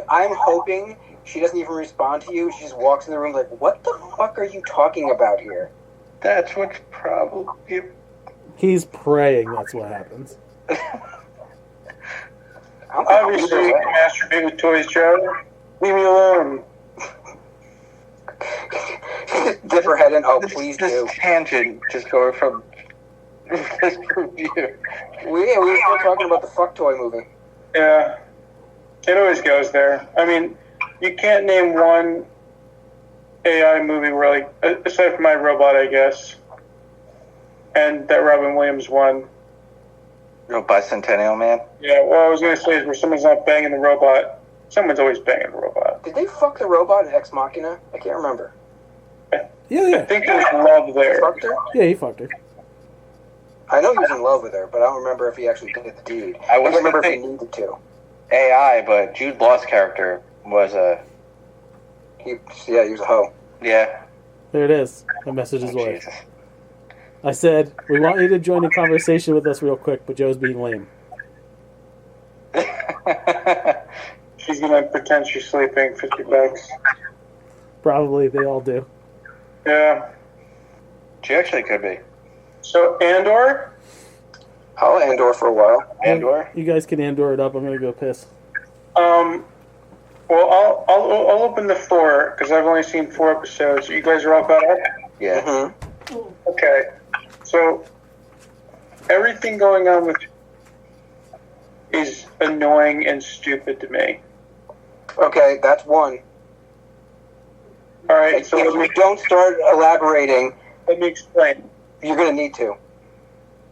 I'm hoping she doesn't even respond to you. She just walks in the room like, what the fuck are you talking about here? That's what's probably. He's praying that's what happens. Obviously, you can masturbate with toys, Joe. Leave me alone. Dip her head in. Oh, please this do. tangent just going from this review. We were still talking about the fuck toy movie. Yeah. It always goes there. I mean, you can't name one AI movie where, like, aside from My Robot, I guess, and that Robin Williams one. No, Bicentennial Man. Yeah, what I was going to say is where someone's not banging the robot. Someone's always banging the robot. Did they fuck the robot in Ex Machina? I can't remember. Yeah, I yeah, think there's love there. Fucked her? yeah. He fucked her. I know he was in love with her, but I don't remember if he actually did the deed. I I was can't remember if he thinking- needed to. AI, but Jude Law's character was a He was a hoe. yeah. There it is. I messaged his wife. Jesus. I said, we want you to join the conversation with us real quick, but Joe's being lame. She's going to pretend she's sleeping. $50. Probably, they all do. Yeah. She actually could be. So, Andor? I'll Andor for a while. Andor. You guys can Andor it up. I'm gonna go piss. Well, I'll open the 4 because I've only seen 4 episodes. You guys are all caught up? Yeah. Mm-hmm. Okay. So, everything going on with is annoying and stupid to me. Okay, that's one. All right, so If you don't start elaborating, let me explain. you're going to need to.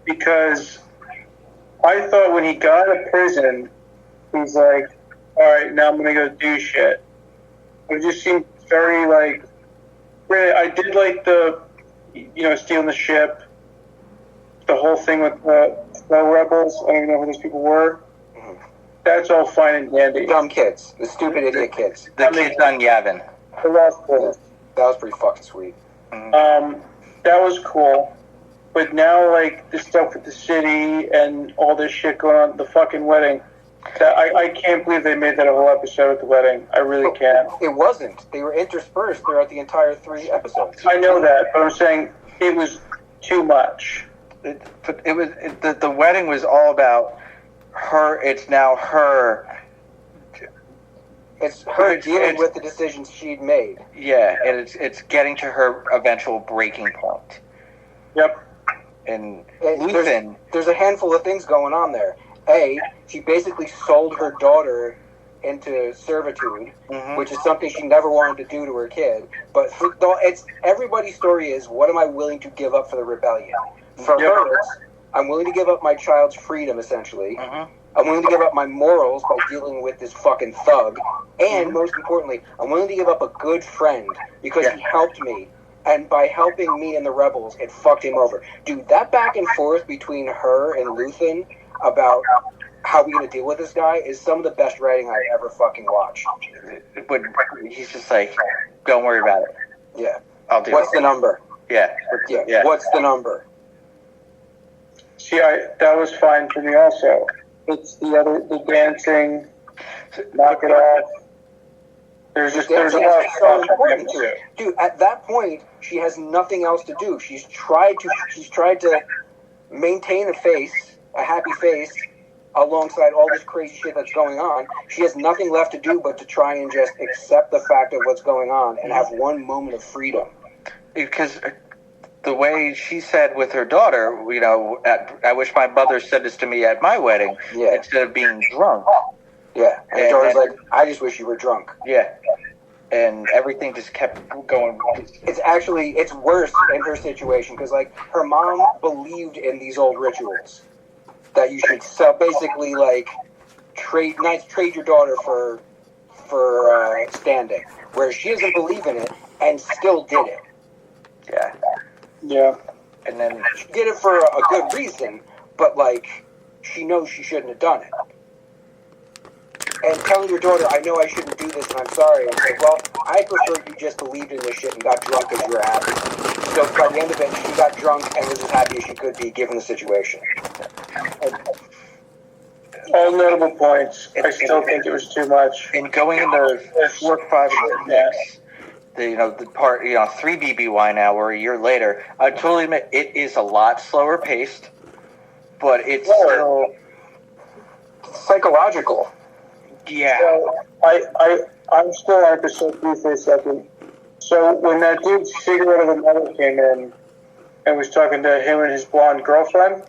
Because I thought when he got out of prison, he's like, all right, now I'm going to go do shit. It just seemed very, like, really, I did like the, stealing the ship, the whole thing with the Snow Rebels. I don't even know who those people were. That's all fine and dandy. Dumb kids. The stupid idiot kids. The kids on Yavin. The Lost Boys. That was pretty fucking sweet. That was cool. But now, like, the stuff with the city and all this shit going on, the fucking wedding, I can't believe they made that a whole episode at the wedding. I really can't. It wasn't. They were interspersed throughout the entire 3 episodes. I know that, but I'm saying it was too much. The wedding was all about her. It's now her. It's her dealing with the decisions she'd made. Yeah, and it's getting to her eventual breaking point. Yep. And Luthen, there's a handful of things going on there. A, she basically sold her daughter into servitude, which is something she never wanted to do to her kid. But it's everybody's story is, what am I willing to give up for the rebellion? For her, it's, I'm willing to give up my child's freedom, essentially. I'm willing to give up my morals by dealing with this fucking thug. And most importantly, I'm willing to give up a good friend because he helped me. And by helping me and the rebels, it fucked him over. Dude, that back and forth between her and Luthen about how we going to deal with this guy is some of the best writing I've ever fucking watched. But he's just like, don't worry about it. Yeah. I'll do What's the number? Yeah. What's the number? See, that was fine for me also. It's the dancing, knock it off. There's a lot of so important to it. Dude, at that point, she has nothing else to do. She's tried to maintain a happy face, alongside all this crazy shit that's going on. She has nothing left to do but to try and just accept the fact of what's going on and have one moment of freedom. Because the way she said with her daughter, I wish my mother said this to me at my wedding instead of being drunk. Yeah, and her daughter's like, I just wish you were drunk. Yeah, and everything just kept going. It's worse in her situation because, like, her mom believed in these old rituals that you should basically, like, trade your daughter for standing, whereas she doesn't believe in it and still did it. Yeah. And then she did it for a good reason, but, like, she knows she shouldn't have done it. And telling your daughter, I know I shouldn't do this and I'm sorry. And say, well, I prefer you just believed in this shit and got drunk because you were happy. So by the end of it, she got drunk and was as happy as she could be given the situation. All notable points. I still think it was too much. And going into 4, 5, and 6, the part, 3 BBY now, we're a year later, I totally admit it is a lot slower paced, but it's still psychological. Yeah. So I'm still on episode 3 for a second. So when that dude's cigarette of a mother came in and was talking to him and his blonde girlfriend.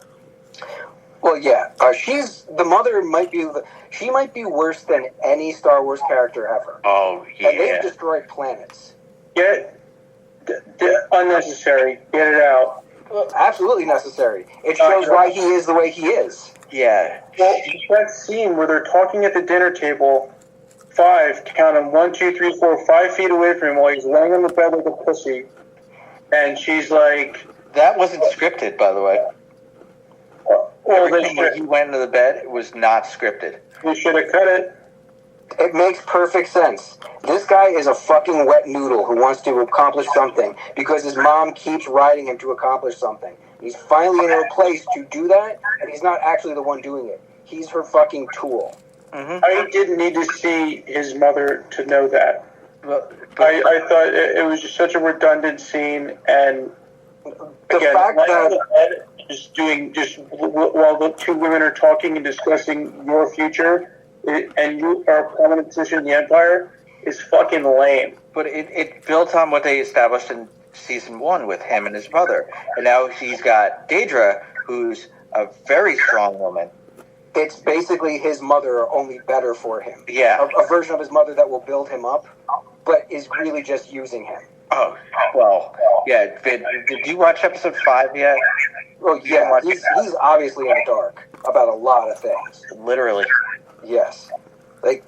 Well, yeah, the mother might be worse than any Star Wars character ever. Oh, yeah. And they've destroyed planets. Unnecessary. Get it out. Well, absolutely necessary. It shows why he is the way he is. Yeah. Well, that scene where they're talking at the dinner table, 5, count them, 1, 2, 3, 4, 5 feet away from him while he's laying on the bed like a pussy. And she's like... That wasn't scripted, by the way. Everything when he went into the bed was not scripted. You should have cut it. It makes perfect sense. This guy is a fucking wet noodle who wants to accomplish something because his mom keeps riding him to accomplish something. He's finally in a place to do that, and he's not actually the one doing it. He's her fucking tool. Mm-hmm. I didn't need to see his mother to know that. I thought it was just such a redundant scene, and again, fact that while the two women are talking and discussing your future, and you are a prominent position in the Empire, is fucking lame. But it built on what they established in season 1 with him and his mother. And now he's got Daedra, who's a very strong woman. It's basically his mother, only better for him. Yeah. A version of his mother that will build him up, but is really just using him. Oh, well, yeah. Did you watch episode 5 yet? Oh, yeah. He's obviously in the dark about a lot of things. Literally. Yes. Like,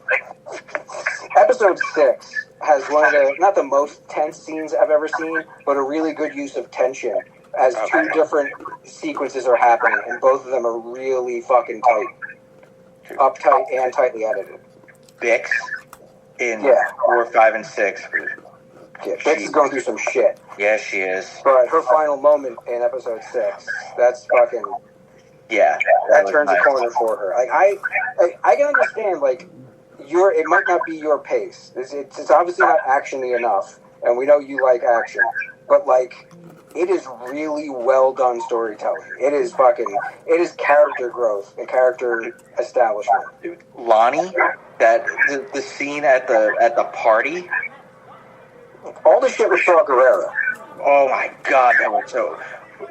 episode 6 has one of the, not the most tense scenes I've ever seen, but a really good use of tension as 2 different sequences are happening, and both of them are really fucking tight. uptight and tightly edited. Bix in Yeah. 4, 5, and 6. Yeah, Bix is going through some shit. Yeah, she is. But her final moment in episode 6, that's fucking... Yeah. That turns a corner for her. Like, I can understand, like, it might not be your pace. It's obviously not actiony enough, and we know you like action. But, like, it is really well done storytelling. It is character growth and character establishment. Dude, Lonnie, the scene at the party. All the shit with Saw Gerrera. Oh my god, that was so.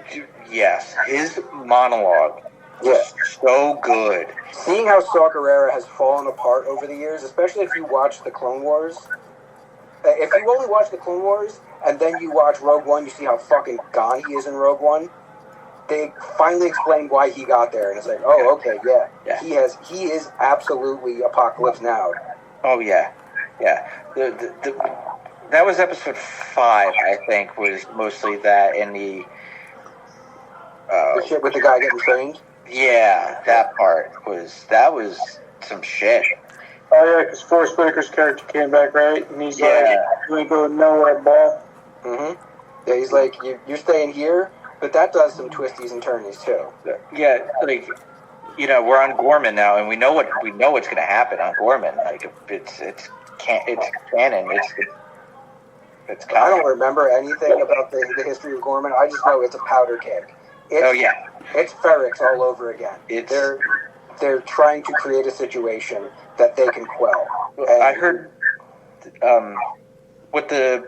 Dude, yes, his monologue. Yeah. So good. Seeing how Saw Gerrera has fallen apart over the years, especially if you watch the Clone Wars. If you only watch the Clone Wars and then you watch Rogue One, you see how fucking gone he is in Rogue One. They finally explained why he got there, and it's like, oh, okay, yeah. He is absolutely Apocalypse Now. Oh yeah. That was episode 5, I think, was mostly that in the shit with the guy getting trained. Yeah, that was some shit. Oh yeah, because Forrest Whitaker's character came back, right? And he's like, "You ain't going nowhere, boy." Mm-hmm. Yeah, he's like, "You're staying here," but that does some twisties and turnies too. Yeah, like, we're on Gorman now, and we know what's going to happen on Gorman. Like, it's canon. It's I don't remember anything about the history of Gorman. I just know it's a powder keg. It's Ferrex all over again. They're trying to create a situation that they can quell. And I heard what the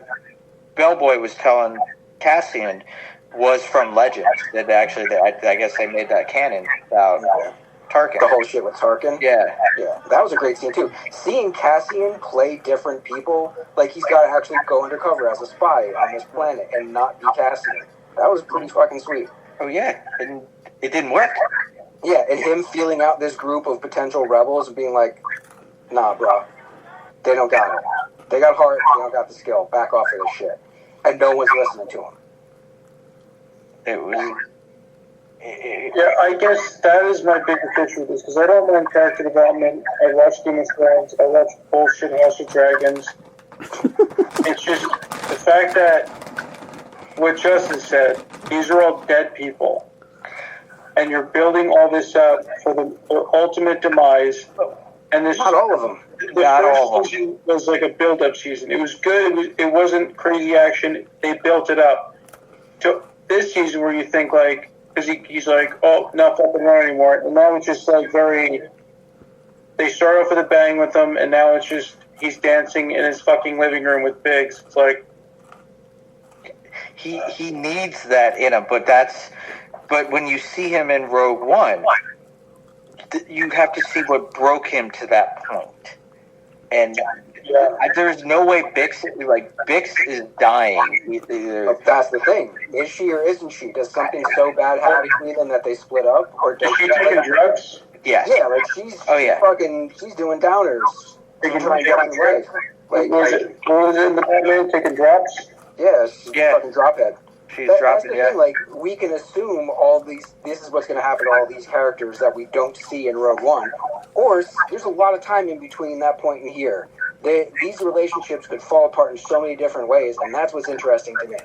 bellboy was telling Cassian was from Legends. That actually, I guess they made that canon about Tarkin. The whole shit with Tarkin. Yeah, that was a great scene too. Seeing Cassian play different people, like he's got to actually go undercover as a spy on this planet and not be Cassian. That was pretty fucking sweet. Oh yeah, and it didn't work. Yeah, and him feeling out this group of potential rebels and being like, nah, bro, they don't got it. They got heart, they don't got the skill. Back off of this shit. And no one's listening to him. It was... Yeah, I guess that is my biggest issue with this, because I don't mind character development. I watch Game of Thrones. I watch bullshit House of Dragons. It's just the fact that what Justin said, these are all dead people. And you're building all this up for the ultimate demise. And this not all of them. The first season was like a build-up season. It was good. It wasn't crazy action. They built it up. To this season where you think like, because he's like, oh, not fucking run anymore. And now it's just like they start off with a bang with him, and now it's just, he's dancing in his fucking living room with Biggs. It's like... He needs that in him, but when you see him in Rogue One, you have to see what broke him to that point. And there's no way Bix is dying. That's the thing. Is she or isn't she? Does something so bad happen between them that they split up? Or is she taking drugs? Yeah. Yeah, like she's doing downers. She's trying to get in life. Like, was it in the Batman taking drugs? Yeah, she's fucking drophead. She's that's the thing, like, we can assume this is what's going to happen to all these characters that we don't see in Rogue One. Or, there's a lot of time in between that point and here. These relationships could fall apart in so many different ways, and that's what's interesting to me.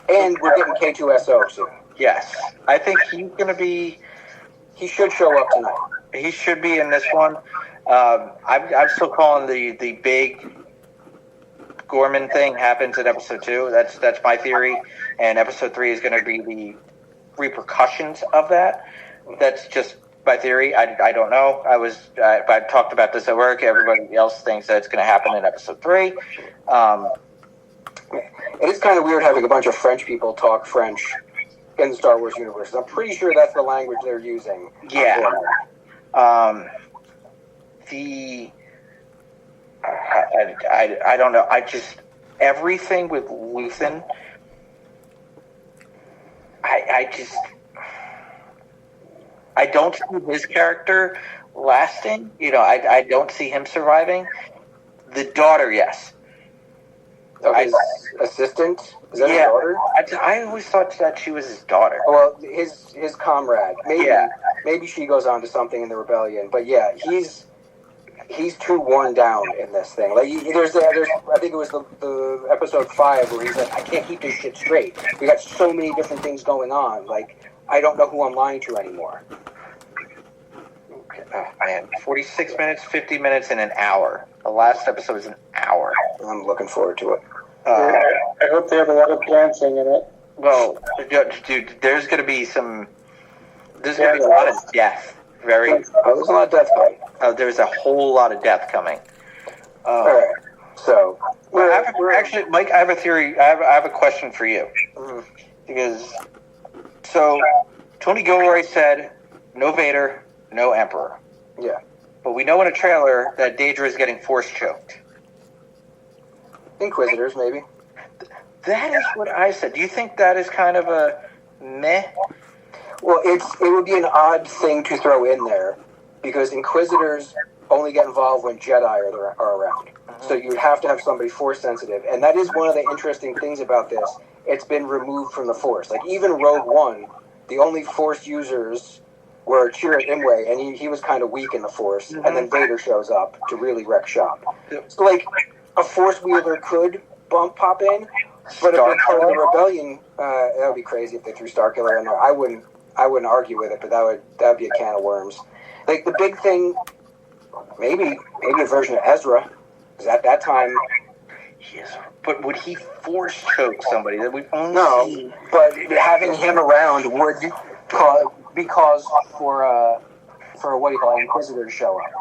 And we're getting K2SO soon. Yes. I think he's going to be... He should show up tonight. He should be in this one. I'm still calling the big... Gorman thing happens in episode 2. That's my theory, and episode 3 is going to be the repercussions of that. That's just my theory. I don't know. I talked about this at work. Everybody else thinks that it's going to happen in episode 3. It is kind of weird having a bunch of French people talk French in the Star Wars universe. I'm pretty sure that's the language they're using. Yeah. I don't know. Everything with Luthen, I don't see his character lasting. I don't see him surviving. The daughter, yes. Oh, his assistant? Is that his daughter? I always thought that she was his daughter. Well, his comrade. Maybe she goes on to something in the rebellion. But yeah, he's too worn down in this thing. Like there's I think it was the episode 5 where he's like, I can't keep this shit straight. We got so many different things going on. Like I don't know who I'm lying to anymore. Man, 46 minutes, 50 minutes, and an hour. The last episode is an hour. I'm looking forward to it. I hope they have a lot of dancing in it. Well, dude, there's going to be a lot of death. There's a lot of death coming. There's a whole lot of death coming. All right. So, actually, Mike, I have a theory. I have a question for you. Mm-hmm. Because, Tony Gilroy said, no Vader, no Emperor. Yeah. But we know in a trailer that Daedra is getting force choked. Inquisitors, maybe. That is what I said. Do you think that is kind of a meh? Well, it would be an odd thing to throw in there because Inquisitors only get involved when Jedi are around. Mm-hmm. So you'd have to have somebody force sensitive, and that is one of the interesting things about this. It's been removed from the Force. Like even Rogue One, the only Force users were Chirrut Imwe, and he was kind of weak in the Force, mm-hmm. and then Vader shows up to really wreck shop. So like a Force wielder could pop in, but if it's part of the rebellion, that would be crazy if they threw Starkiller in there. I wouldn't argue with it, but that would be a can of worms. Like the big thing, maybe a version of Ezra, because at that time. Yes, but would he force choke somebody that we've only seen? No, but having him around would be cause for what do you call it, Inquisitor to show up.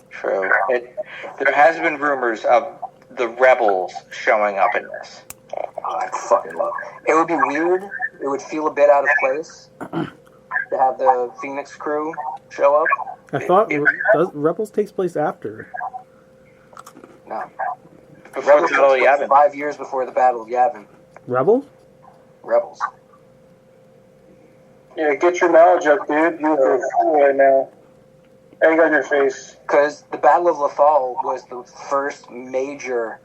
True. There has been rumors of the rebels showing up in this. Oh, I fucking love it. It would be weird. It would feel a bit out of place to have the Phoenix crew show up. I thought Rebels takes place after. No. Before the Battle of Yavin. 5 years before the Battle of Yavin. Rebels? Rebels. Yeah, get your knowledge up, dude. You're a fool right now. Egg on your face. Because the Battle of Lothal was the first major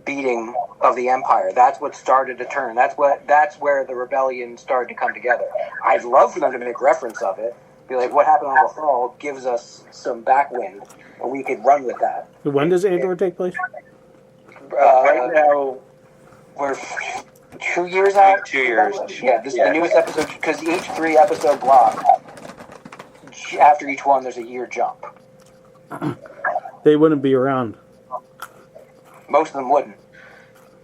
beating of the Empire. That's what started to turn. That's where the rebellion started to come together. I'd love for them to make reference of it. Be like, what happened on Lothal gives us some backwind, and we could run with that. When does Andor take place? Right now, we're 2 years out. 2 years. Yeah, this is the newest episode because each 3-episode block. After each one, there's a year jump. They wouldn't be around. Most of them wouldn't.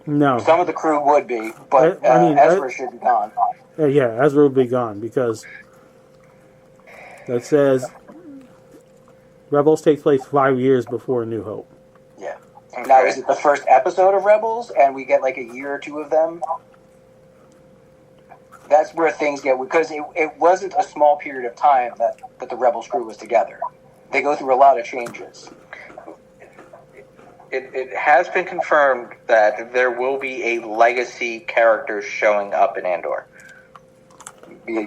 No. Some of the crew would be, but Ezra should be gone. Yeah, Ezra would be gone because that says Rebels takes place 5 years before New Hope. Yeah. Now, is it the first episode of Rebels, and we get like a year or two of them? That's where things get... Because it wasn't a small period of time that the Rebels crew was together. They go through a lot of changes. It has been confirmed that there will be a legacy character showing up in Andor.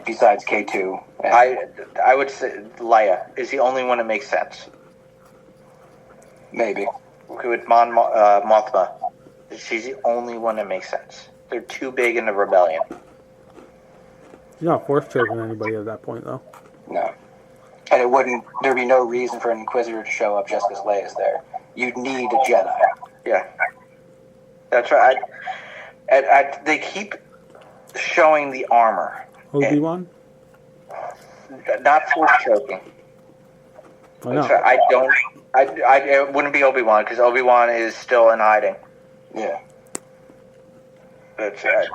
Besides K2. I would say Leia is the only one that makes sense. Maybe. With Mothma. She's the only one that makes sense. They're too big in the rebellion. She's not force choking anybody at that point, though. No. And there'd be no reason for an Inquisitor to show up just because Leia's there. You'd need a Jedi. Yeah. That's right. They keep showing the armor. Obi-Wan? Not force choking. I know. It wouldn't be Obi-Wan because Obi-Wan is still in hiding. Yeah. That's right.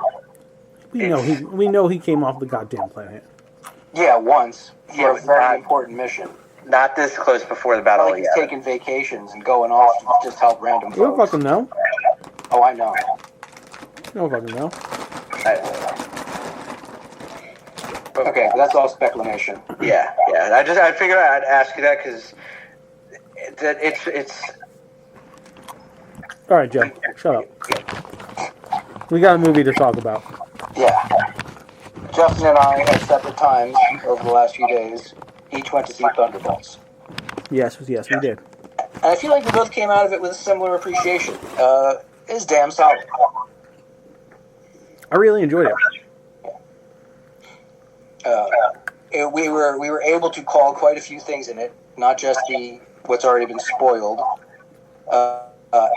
We know he came off the goddamn planet. Yeah, once. For a very important mission. Not this close before the battle. He's taking vacations and going off to just help random folks. You don't fucking know. Oh, I know. You don't fucking know. Okay, but that's all speculation. Yeah. I figured I'd ask you that because it's. All right, Joe. Shut up. We got a movie to talk about. Yeah. Justin and I, at separate times over the last few days, each went to see Thunderbolts. Yes, we did. And I feel like we both came out of it with a similar appreciation. is damn solid. I really enjoyed it. We were able to call quite a few things in it, not just the what's already been spoiled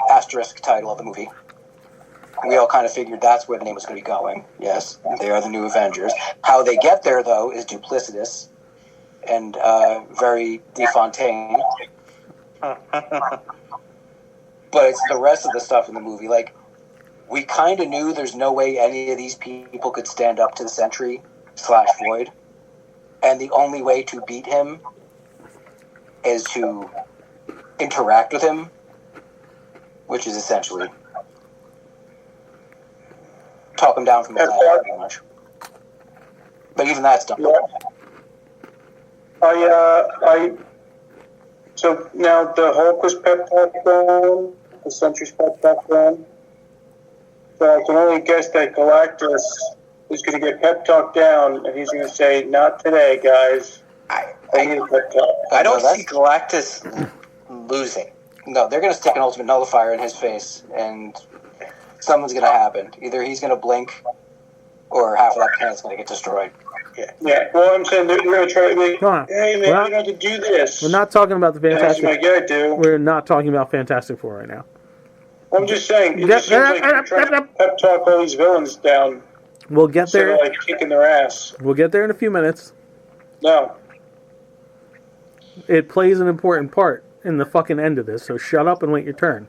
asterisk title of the movie. We all kind of figured that's where the name was going to be going. Yes, they are the new Avengers. How they get there, though, is duplicitous and very DeFontaine. But it's the rest of the stuff in the movie. Like, we kind of knew there's no way any of these people could stand up to the Sentry / Floyd. And the only way to beat him is to interact with him, which is essentially talk him down from his side, pretty much. But even that's done. So now the Hulk was pep talked on, the Sentry's pep talked on. So I can only guess that Galactus is going to get pep talked down, and he's going to say, "Not today, guys." I need a pep talk. I don't see Galactus losing. No, they're going to stick an ultimate nullifier in his face, and something's going to happen. Either he's going to blink, or half of that planet's going to get destroyed. Yeah. Well, I'm saying they're going to try to be, Come on. hey, man, you have to do this. We're not talking about the Fantastic. That's what I do. We're not talking about Fantastic Four right now. I'm just saying, it just seems like you're trying to pep talk all these villains down. We'll get there. Instead of, like, kicking their ass. We'll get there in a few minutes. No. It plays an important part in the fucking end of this, so shut up and wait your turn.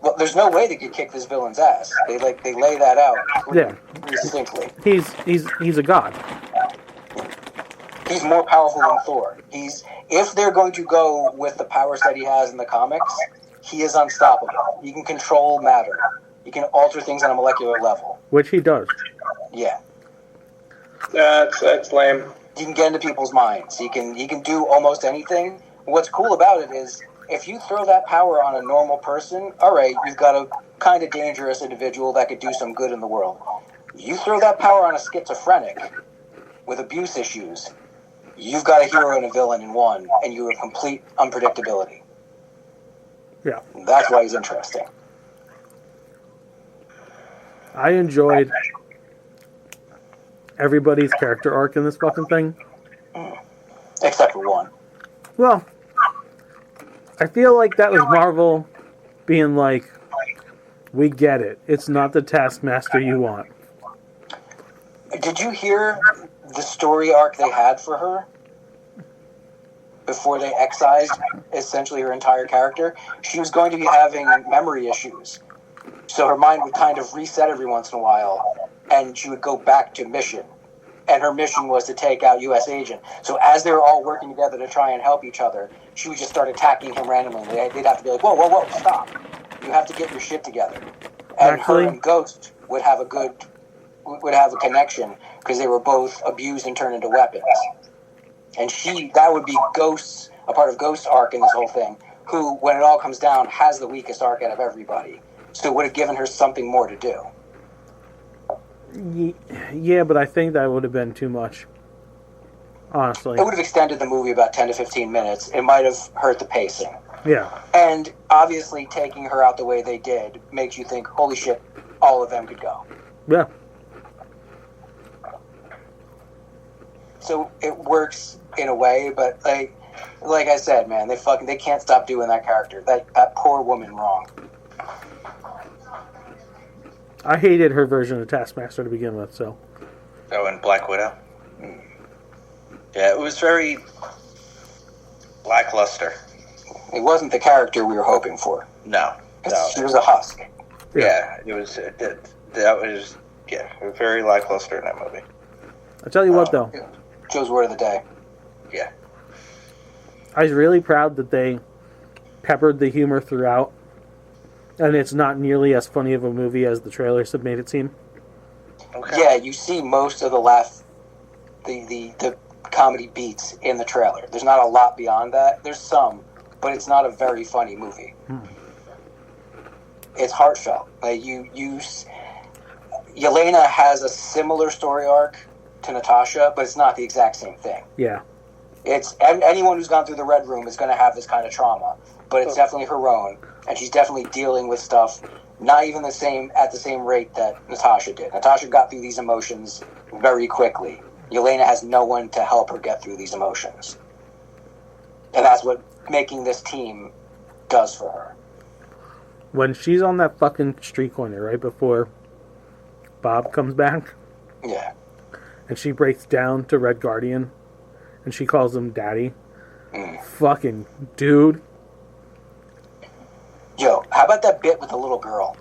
Well, there's no way they could kick this villain's ass. They lay that out distinctly. He's a god. He's more powerful than Thor. If they're going to go with the powers that he has in the comics, he is unstoppable. He can control matter. He can alter things on a molecular level. Which he does. Yeah. That's lame. He can get into people's minds. He can do almost anything. What's cool about it is, if you throw that power on a normal person, all right, you've got a kind of dangerous individual that could do some good in the world. You throw that power on a schizophrenic with abuse issues, you've got a hero and a villain in one, and you have complete unpredictability. Yeah. That's why he's interesting. I enjoyed everybody's character arc in this fucking thing. Except for one. Well, I feel like that was Marvel being like, we get it. It's not the Taskmaster you want. Did you hear the story arc they had for her? Before they excised essentially her entire character? She was going to be having memory issues. So her mind would kind of reset every once in a while, and she would go back to mission. And her mission was to take out U.S. Agent. So as they were all working together to try and help each other, she would just start attacking him randomly. They'd have to be like, whoa, stop. You have to get your shit together. And Actually, her and Ghost would have a connection, because they were both abused and turned into weapons. And that would be a part of Ghost's arc in this whole thing, who, when it all comes down, has the weakest arc out of everybody. So it would have given her something more to do. Yeah, but I think that would have been too much. Honestly. It would have extended the movie about 10 to 15 minutes. It might have hurt the pacing. Yeah. And obviously taking her out the way they did makes you think, holy shit, all of them could go. Yeah. So it works in a way, but like I said, man, they can't stop doing that character. That poor woman wrong. I hated her version of Taskmaster to begin with, so. Oh, and Black Widow? Yeah, it was very lackluster. It wasn't the character we were hoping for. No. She was a husk. Yeah, it was. That was very lackluster in that movie. I'll tell you what, though. Joe's word of the day. Yeah. I was really proud that they peppered the humor throughout, and it's not nearly as funny of a movie as the trailers have made it seem. Okay. Yeah, you see most of the comedy beats in the trailer. There's not a lot beyond that. There's some, but it's not a very funny movie. It's heartfelt. Yelena has a similar story arc to Natasha, but it's not the exact same thing. Yeah. And anyone who's gone through the Red Room is going to have this kind of trauma, but it's definitely her own, and she's definitely dealing with stuff not even at the same rate that Natasha did. Natasha got through these emotions very quickly. Yelena has no one to help her get through these emotions, and that's what making this team does for her. When she's on that fucking street corner right before Bob comes back, Yeah. and she breaks down to Red Guardian, and she calls him Daddy. Fucking dude. Yo, how about that bit with the little girl?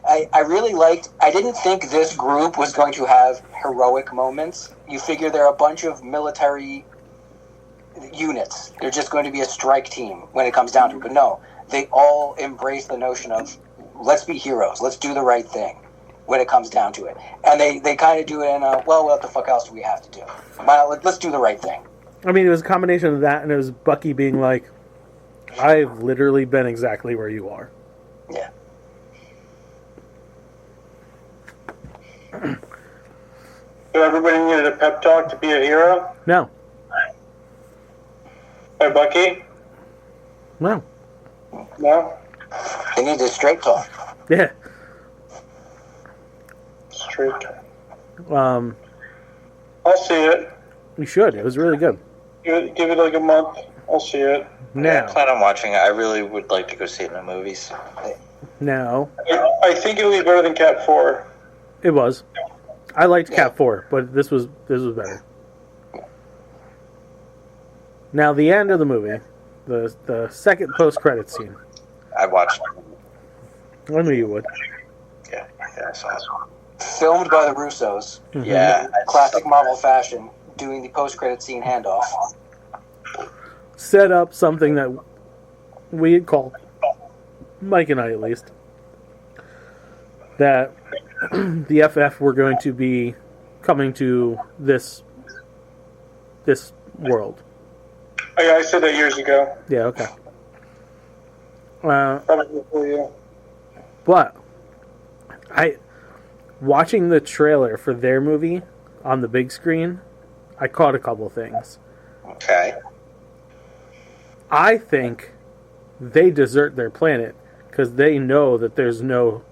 I really liked... I didn't think this group was going to have heroic moments. You figure they're a bunch of military units. They're just going to be a strike team when it comes down to it. But no, they all embrace the notion of, let's be heroes. Let's do the right thing when it comes down to it. And they kind of do it in a, well, what the fuck else do we have to do? Well, let's do the right thing. I mean, it was a combination of that, and it was Bucky being like, I've literally been exactly where you are. Yeah. So everybody needed a pep talk to be a hero? No. By Bucky? No. No? They need a straight talk. Yeah. Straight. I'll see it. You should. It was really good. Give it like a month. I'll see it. Now. I plan on watching it. I really would like to go see it in the movies. Now. I think it'll be better than Cat 4. It was. I liked Cat 4, but this was better. Now, the end of the movie, the second post-credit scene. I watched it. I knew you would. Yeah, I saw it. Filmed by the Russos. Yeah. Classic Marvel fashion, doing the post-credit scene handoff. Set up something that we had called, Mike and I at least, that the FF were going to be coming to this world. I said that years ago. Yeah, okay. Probably before you. But watching the trailer for their movie on the big screen, I caught a couple things. Okay. I think they desert their planet because they know that there's no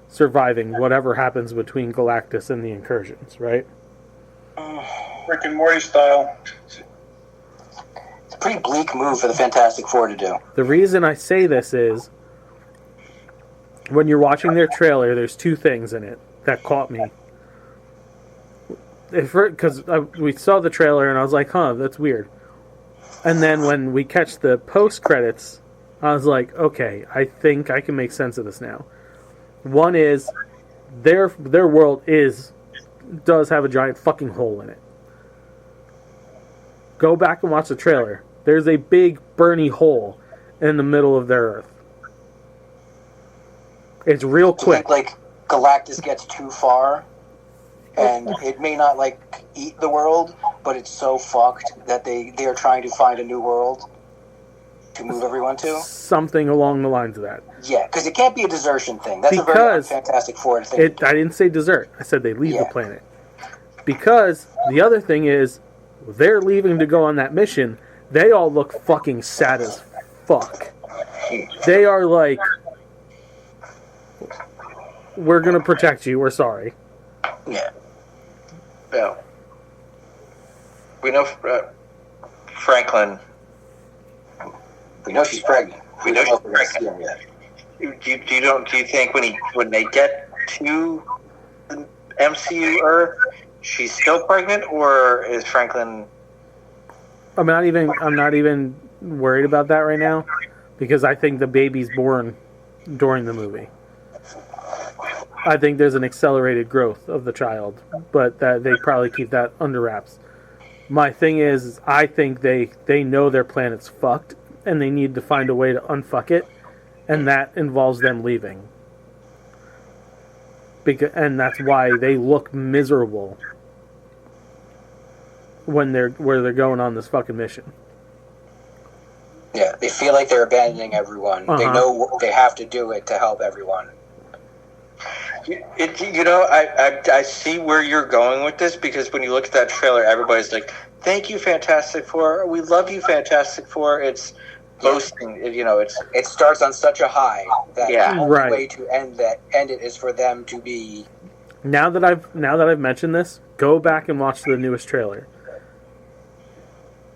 surviving whatever happens between Galactus and the incursions, right? Rick and Morty style. It's a pretty bleak move for the Fantastic Four to do. The reason I say this is when you're watching their trailer, there's two things in it that caught me. Because we saw the trailer and I was like, huh, that's weird. And then when we catch the post-credits, I was like, okay, I think I can make sense of this now. One is, their world does have a giant fucking hole in it. Go back and watch the trailer. There's a big, burny hole in the middle of their Earth. It's real quick. Do you think, Galactus gets too far, and it may not, eat the world, but it's so fucked that they are trying to find a new world to move everyone to? Something along the lines of that. Yeah, because it can't be a desertion thing. That's a very Fantastic Four thing. I didn't say desert. I said they leave the planet. Because the other thing is, they're leaving to go on that mission. They all look fucking sad as fuck. They are like, we're going to protect you. We're sorry. Yeah. Yeah. We know Franklin. We know she's pregnant. We know she's pregnant. Do you think when they get to the MCU Earth, she's still pregnant, or is Franklin? I'm not even worried about that right now, because I think the baby's born during the movie. I think there's an accelerated growth of the child, but that they probably keep that under wraps. My thing is, I think they know their planet's fucked, and they need to find a way to unfuck it, and that involves them leaving. And that's why they look miserable when they're going on this fucking mission. Yeah, they feel like they're abandoning everyone. They know they have to do it to help everyone. I see where you're going with this, because when you look at that trailer, everybody's like, "Thank you, Fantastic Four. We love you, Fantastic Four." It's boasting. It starts on such a high that Yeah. the only Right. way to end it is for them to be. Now that I've mentioned this, go back and watch the newest trailer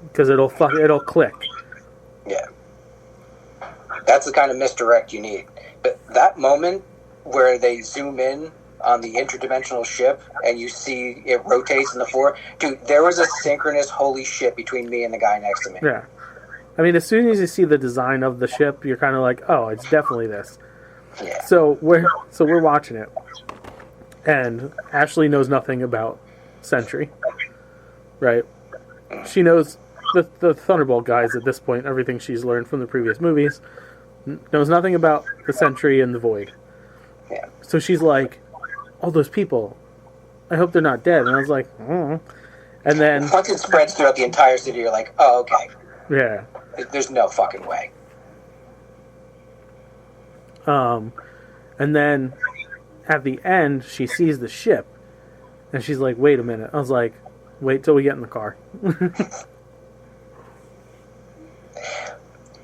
because it'll click. Yeah. That's the kind of misdirect you need. But that moment where they zoom in on the interdimensional ship and you see it rotates in the floor, dude, there was a synchronous holy shit between me and the guy next to me. Yeah. I mean, as soon as you see the design of the ship, you're kind of like, oh, it's definitely this. Yeah. So we're watching it, and Ashley knows nothing about Sentry, right? She knows the Thunderbolt guys at this point. Everything she's learned from the previous movies, knows nothing about the Sentry and the Void. Yeah. So she's like, all those people, I hope they're not dead. And I was like, and then Once it spreads throughout the entire city, you're like, oh, okay. yeah. There's no fucking way. And then at the end, she sees the ship, and she's like, wait a minute. I was like, wait till we get in the car.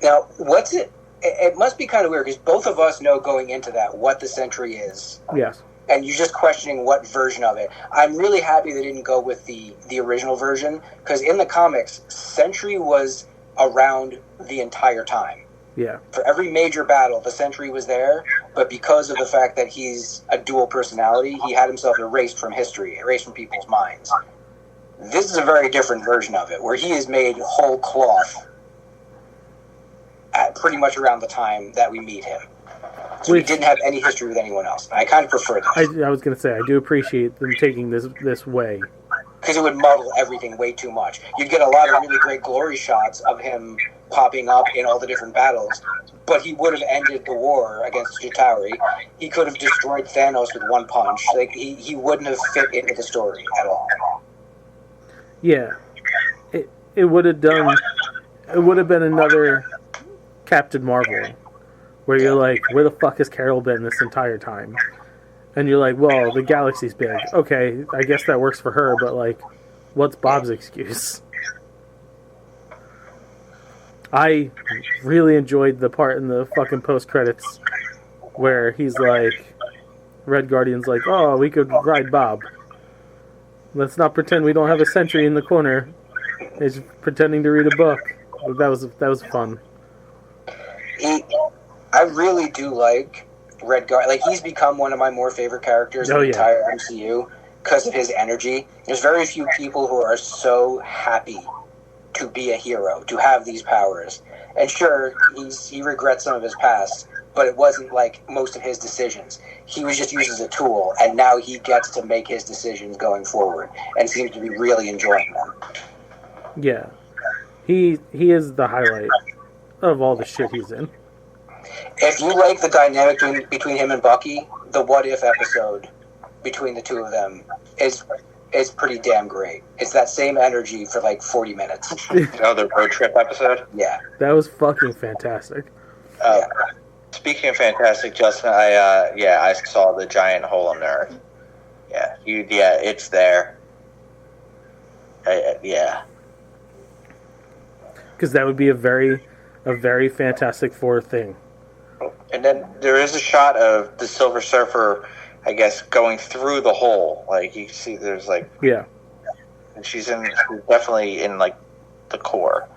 Now, what's it? It must be kind of weird because both of us know going into that what the Sentry is. Yes. And you're just questioning what version of it. I'm really happy they didn't go with the original version, because in the comics, Sentry was around the entire time. Yeah. For every major battle, the Sentry was there, but because of the fact that he's a dual personality, he had himself erased from history, erased from people's minds. This is a very different version of it, where he is made whole cloth at pretty much around the time that we meet him. So he didn't have any history with anyone else. I kind of prefer that. I was going to say, I do appreciate them taking this way. Because it would muddle everything way too much. You'd get a lot of really great glory shots of him popping up in all the different battles, but he would have ended the war against Chitauri. He could have destroyed Thanos with one punch. Like he wouldn't have fit into the story at all. Yeah. It would have been another Captain Marvel, where you're like, where the fuck has Carol been this entire time? And you're like, well, the galaxy's big. Okay, I guess that works for her, but like, what's Bob's excuse? I really enjoyed the part in the fucking post-credits where he's like, Red Guardian's like, oh, we could ride Bob. Let's not pretend we don't have a Sentry in the corner. He's pretending to read a book. That was fun. I really do like Red Guard. Like, he's become one of my more favorite characters in the entire MCU because of his energy. There's very few people who are so happy to be a hero, to have these powers. And sure, he regrets some of his past, but it wasn't like most of his decisions. He was just used as a tool, and now he gets to make his decisions going forward, and seems to be really enjoying them. Yeah. He is the highlight of all the shit he's in. If you like the dynamic between him and Bucky, the What If episode between the two of them is pretty damn great. It's that same energy for like 40 minutes. Oh, the road trip episode? Yeah. That was fucking fantastic. Yeah. Speaking of fantastic, Justin, I saw the giant hole in the earth. Yeah, it's there. Yeah. Because that would be a very Fantastic Four thing. And then there is a shot of the Silver Surfer, I guess, going through the hole. Like, you can see there's like... Yeah. And she's definitely in, like, the core.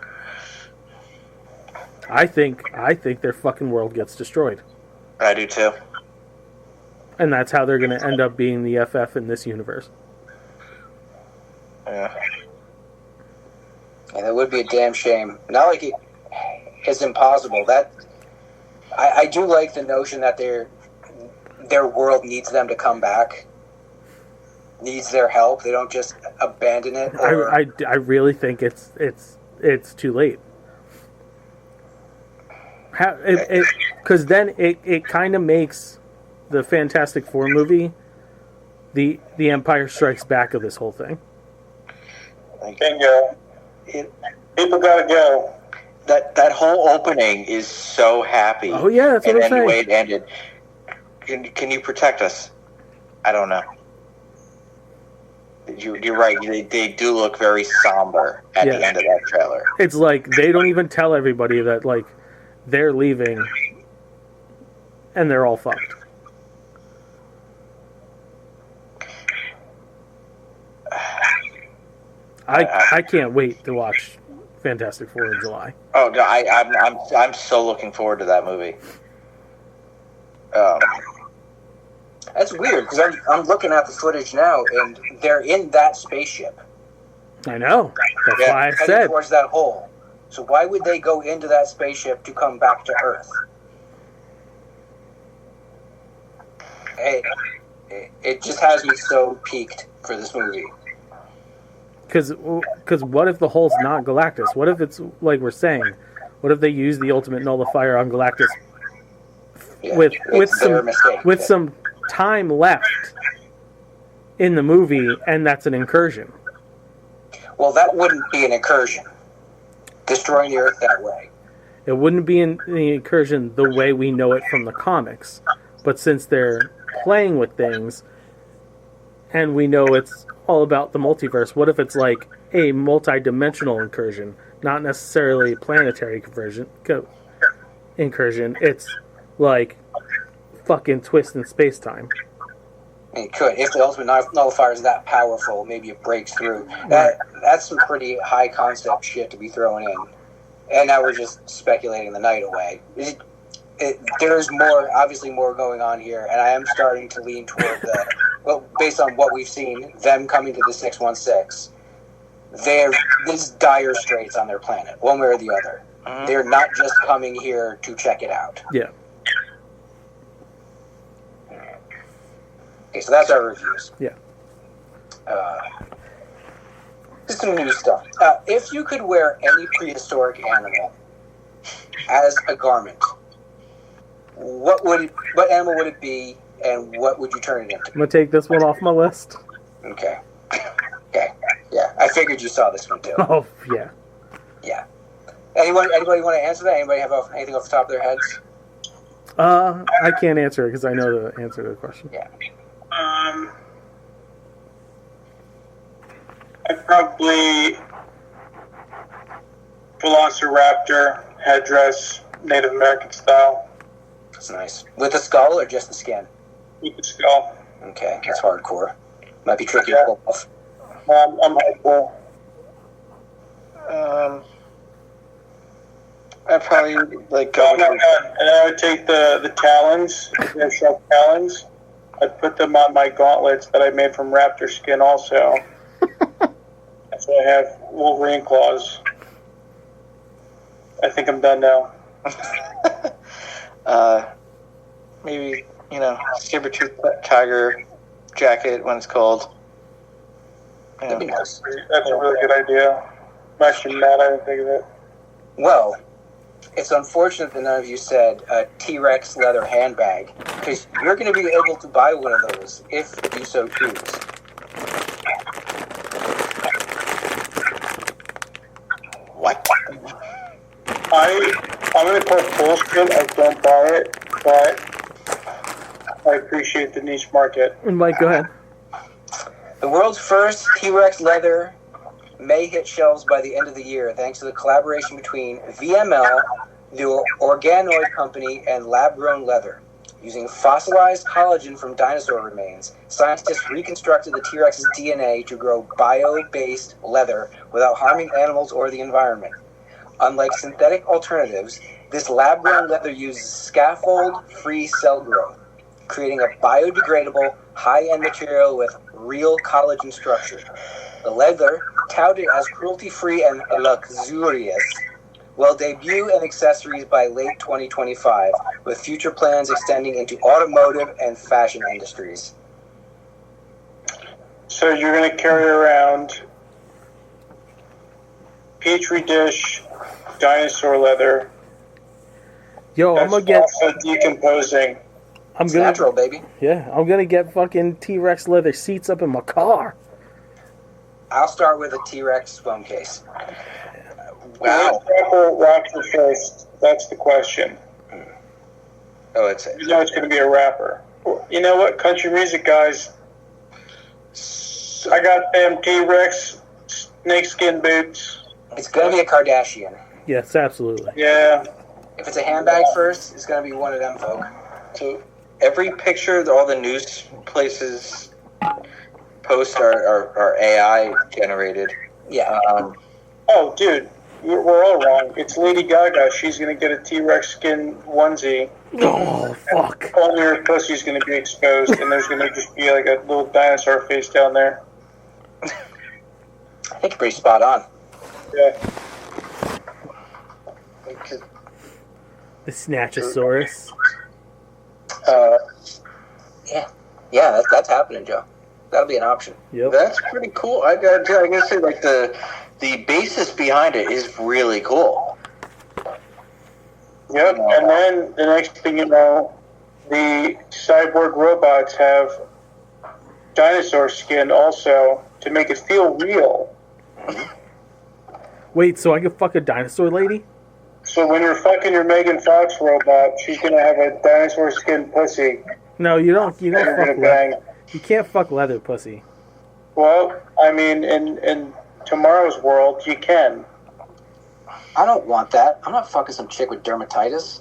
I think their fucking world gets destroyed. I do, too. And that's how they're going to end up being the FF in this universe. Yeah. And it would be a damn shame. Not like it's impossible. That I do like the notion that their world needs them to come back, needs their help. They don't just abandon it. I really think it's too late. Because then it kind of makes the Fantastic Four movie the Empire Strikes Back of this whole thing. Bingo. People gotta go. That whole opening is so happy. Oh yeah, that's what I'm saying. And the way it ended. Can you protect us? I don't know. You're right. They do look very somber at the end of that trailer. It's like they don't even tell everybody that like they're leaving, and they're all fucked. I can't wait to watch Fantastic Four in July. Oh no, I'm so looking forward to that movie. That's weird because I'm looking at the footage now, and they're in that spaceship. I know. That's why I heading said towards that hole. So why would they go into that spaceship to come back to Earth? It just has me so peaked for this movie. because what if the hole's not Galactus? What if it's like we're saying? What if they use the ultimate nullifier on Galactus with some time left in the movie, and that's an incursion? Well, that wouldn't be an incursion. Destroying the Earth that way. It wouldn't be the incursion the way we know it from the comics. But since they're playing with things, and we know it's all about the multiverse, what if it's like a multi-dimensional incursion, not necessarily planetary incursion? It's like fucking twist in space-time. It could. If the ultimate nullifier is that powerful, maybe it breaks through. That's some pretty high concept shit to be throwing in. And now we're just speculating the night away. There's obviously more going on here, and I am starting to lean toward based on what we've seen, them coming to the 616. There's dire straits on their planet, one way or the other. They're not just coming here to check it out. Yeah. Okay, so that's our reviews. Yeah. Just some new stuff. If you could wear any prehistoric animal as a garment, what animal would it be, and what would you turn it into? I'm gonna take this one off my list. Okay. Yeah, I figured you saw this one too. Oh yeah. Yeah. Anybody want to answer that? Anybody have anything off the top of their heads? I can't answer it because I know the answer to the question. Yeah. I'd probably Velociraptor headdress, Native American style. That's nice. With the skull or just the skin? With the skull. Okay, that's hardcore. Might be tricky to pull off. I'm hopeful. I'd probably like And I would take the talons, the sharp talons. I'd put them on my gauntlets that I made from raptor skin also. So I have Wolverine claws. I think I'm done now. Maybe, saber-tooth tiger jacket when it's cold. That'd be nice. That's a really good idea. I'm actually mad I didn't think of it. Well, it's unfortunate that none of you said a T-Rex leather handbag, because you're going to be able to buy one of those if you so choose. What? I'm going to call bullshit. I don't buy it, but I appreciate the niche market. Mike, go ahead. The world's first T-Rex leather may hit shelves by the end of the year thanks to the collaboration between VML, the organoid company, and lab-grown leather. Using fossilized collagen from dinosaur remains, scientists reconstructed the T-Rex's DNA to grow bio-based leather without harming animals or the environment. Unlike synthetic alternatives, this lab-grown leather uses scaffold-free cell growth, creating a biodegradable, high-end material with real collagen structure. The leather, touted as cruelty-free and luxurious, will debut in accessories by late 2025, with future plans extending into automotive and fashion industries. So you're going to carry around Petri dish dinosaur leather. Yo, I'm gonna get also decomposing. It's natural, baby. Yeah, I'm gonna get fucking T-Rex leather seats up in my car. I'll start with a T-Rex phone case. Wow. Rapper first. That's the question. Oh, it's You know it's going to be a rapper. You know what? Country music guys, I got them T-Rex snakeskin boots. It's gonna be a Kardashian. Yes, absolutely. Yeah. If it's a handbag first, it's gonna be one of them folk. So every picture all the news places post are AI generated. Yeah. Oh, dude, we're all wrong. It's Lady Gaga. She's gonna get a T-Rex skin onesie. Oh, fuck. Only her pussy's gonna be exposed, and there's gonna just be like a little dinosaur face down there. I think you're pretty spot on. Yeah. The Snatchosaurus. Yeah, that's happening, Joe. That'll be an option. Yep. That's pretty cool. I gotta say, like the basis behind it is really cool. Yep. And then the next thing you know, the cyborg robots have dinosaur skin also to make it feel real. Wait, so I could fuck a dinosaur lady? So when you're fucking your Megan Fox robot, she's gonna have a dinosaur skin pussy. No, you don't. You don't You're fuck gonna leather. bang. You can't fuck leather pussy. Well, I mean, in tomorrow's world, you can. I don't want that. I'm not fucking some chick with dermatitis.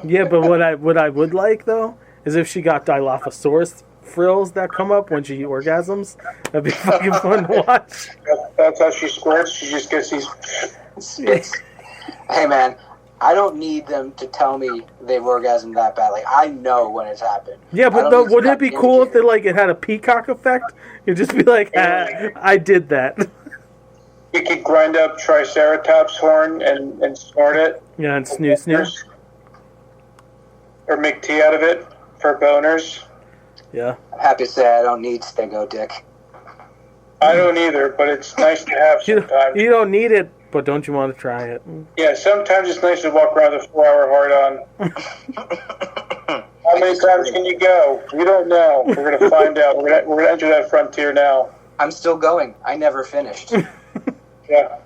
Yeah, but what I would like though is if she got Dilophosaurus frills that come up when she orgasms. That'd be fucking fun to watch. That's how she squirts. She just gets these. Hey, man, I don't need them to tell me they've orgasmed that bad. Like, I know when it's happened. Yeah, but though, wouldn't it be cool if it had a peacock effect? You'd just be like, I did that. You could grind up Triceratops horn and snort it. Yeah, and snoo. Or make tea out of it for boners. Yeah. I'm happy to say I don't need Stego dick. I don't either, but it's nice to have sometimes. You don't need it, but don't you want to try it? Yeah, sometimes it's nice to walk around with a 4-hour hard-on. How many times can you go? We don't know. We're going to find out. We're going to enter that frontier now. I'm still going. I never finished. Yeah.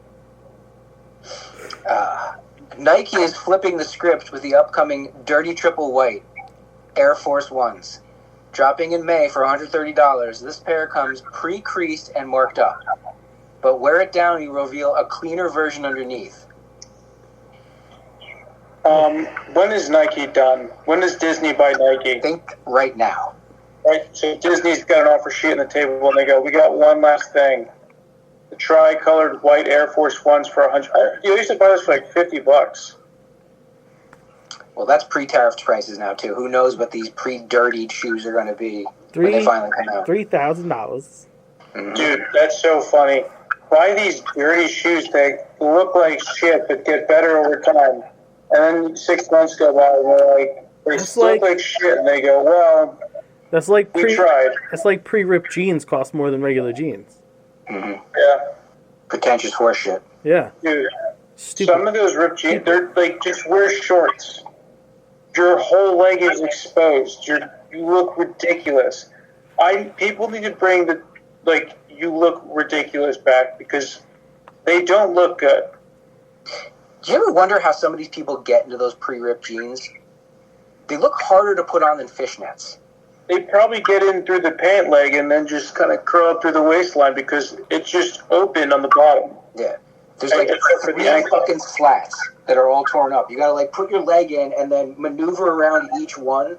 Nike is flipping the script with the upcoming Dirty Triple White Air Force Ones. Dropping in May for $130, this pair comes pre-creased and marked up. But wear it down, you reveal a cleaner version underneath. When is Nike done? When does Disney buy Nike? Think right now. Right, so Disney's got an offer sheet on the table, and they go, we got one last thing. The tri-colored white Air Force Ones for $100. You used to buy this for like $50. Well, that's pre-tariffed prices now, too. Who knows what these pre-dirtied shoes are going to be when they finally come out. $3,000. Dude, that's so funny. Buy these dirty shoes. They look like shit, but get better over time. And then 6 months go by, and they're like, they still look like shit, and they go, well, that's like we tried. That's like pre-ripped jeans cost more than regular jeans. Mm-hmm. Yeah. Pretentious horseshit. Yeah. Dude, Stupid. some of those ripped jeans, they're like, just wear shorts. Your whole leg is exposed. You look ridiculous. People need to bring the, like, you look ridiculous back because they don't look good. Do you ever wonder how some of these people get into those pre-ripped jeans? They look harder to put on than fishnets. They probably get in through the pant leg and then just kind of curl up through the waistline because it's just open on the bottom. Yeah. There's like 3 fucking slats that are all torn up. You gotta like put your leg in and then maneuver around each one.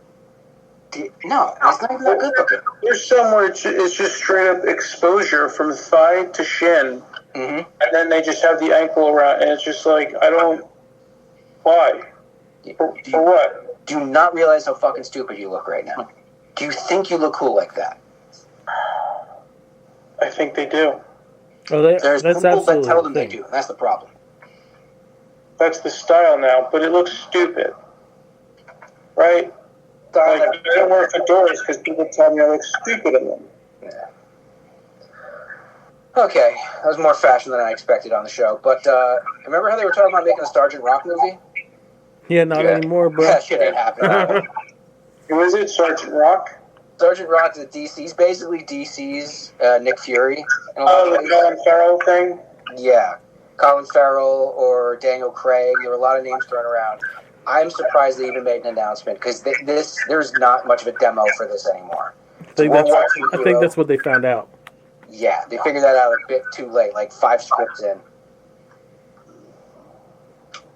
No, that's not even that good looking. There's somewhere it's just straight up exposure from thigh to shin. Mm-hmm. And then they just have the ankle around, and it's just like, I don't... Why? For what? Do you not realize how fucking stupid you look right now? Do you think you look cool like that? I think they do. Oh, there's people that tell them they do. That's the problem. That's the style now, but it looks stupid. Right? Like, I don't wear fedoras because people tell me I look stupid in them. Yeah. Okay, that was more fashion than I expected on the show. But remember how they were talking about making a Sergeant Rock movie? Yeah, not anymore, bro. That shit ain't happening. Who is it, Sergeant Rock? Sergeant Rock is DC's, basically DC's Nick Fury. Oh, the Colin Farrell thing? Yeah. Colin Farrell or Daniel Craig. There were a lot of names thrown around. I'm surprised they even made an announcement because there's not much of a demo for this anymore. I think that's what they found out. Yeah, they figured that out a bit too late, like 5 scripts in.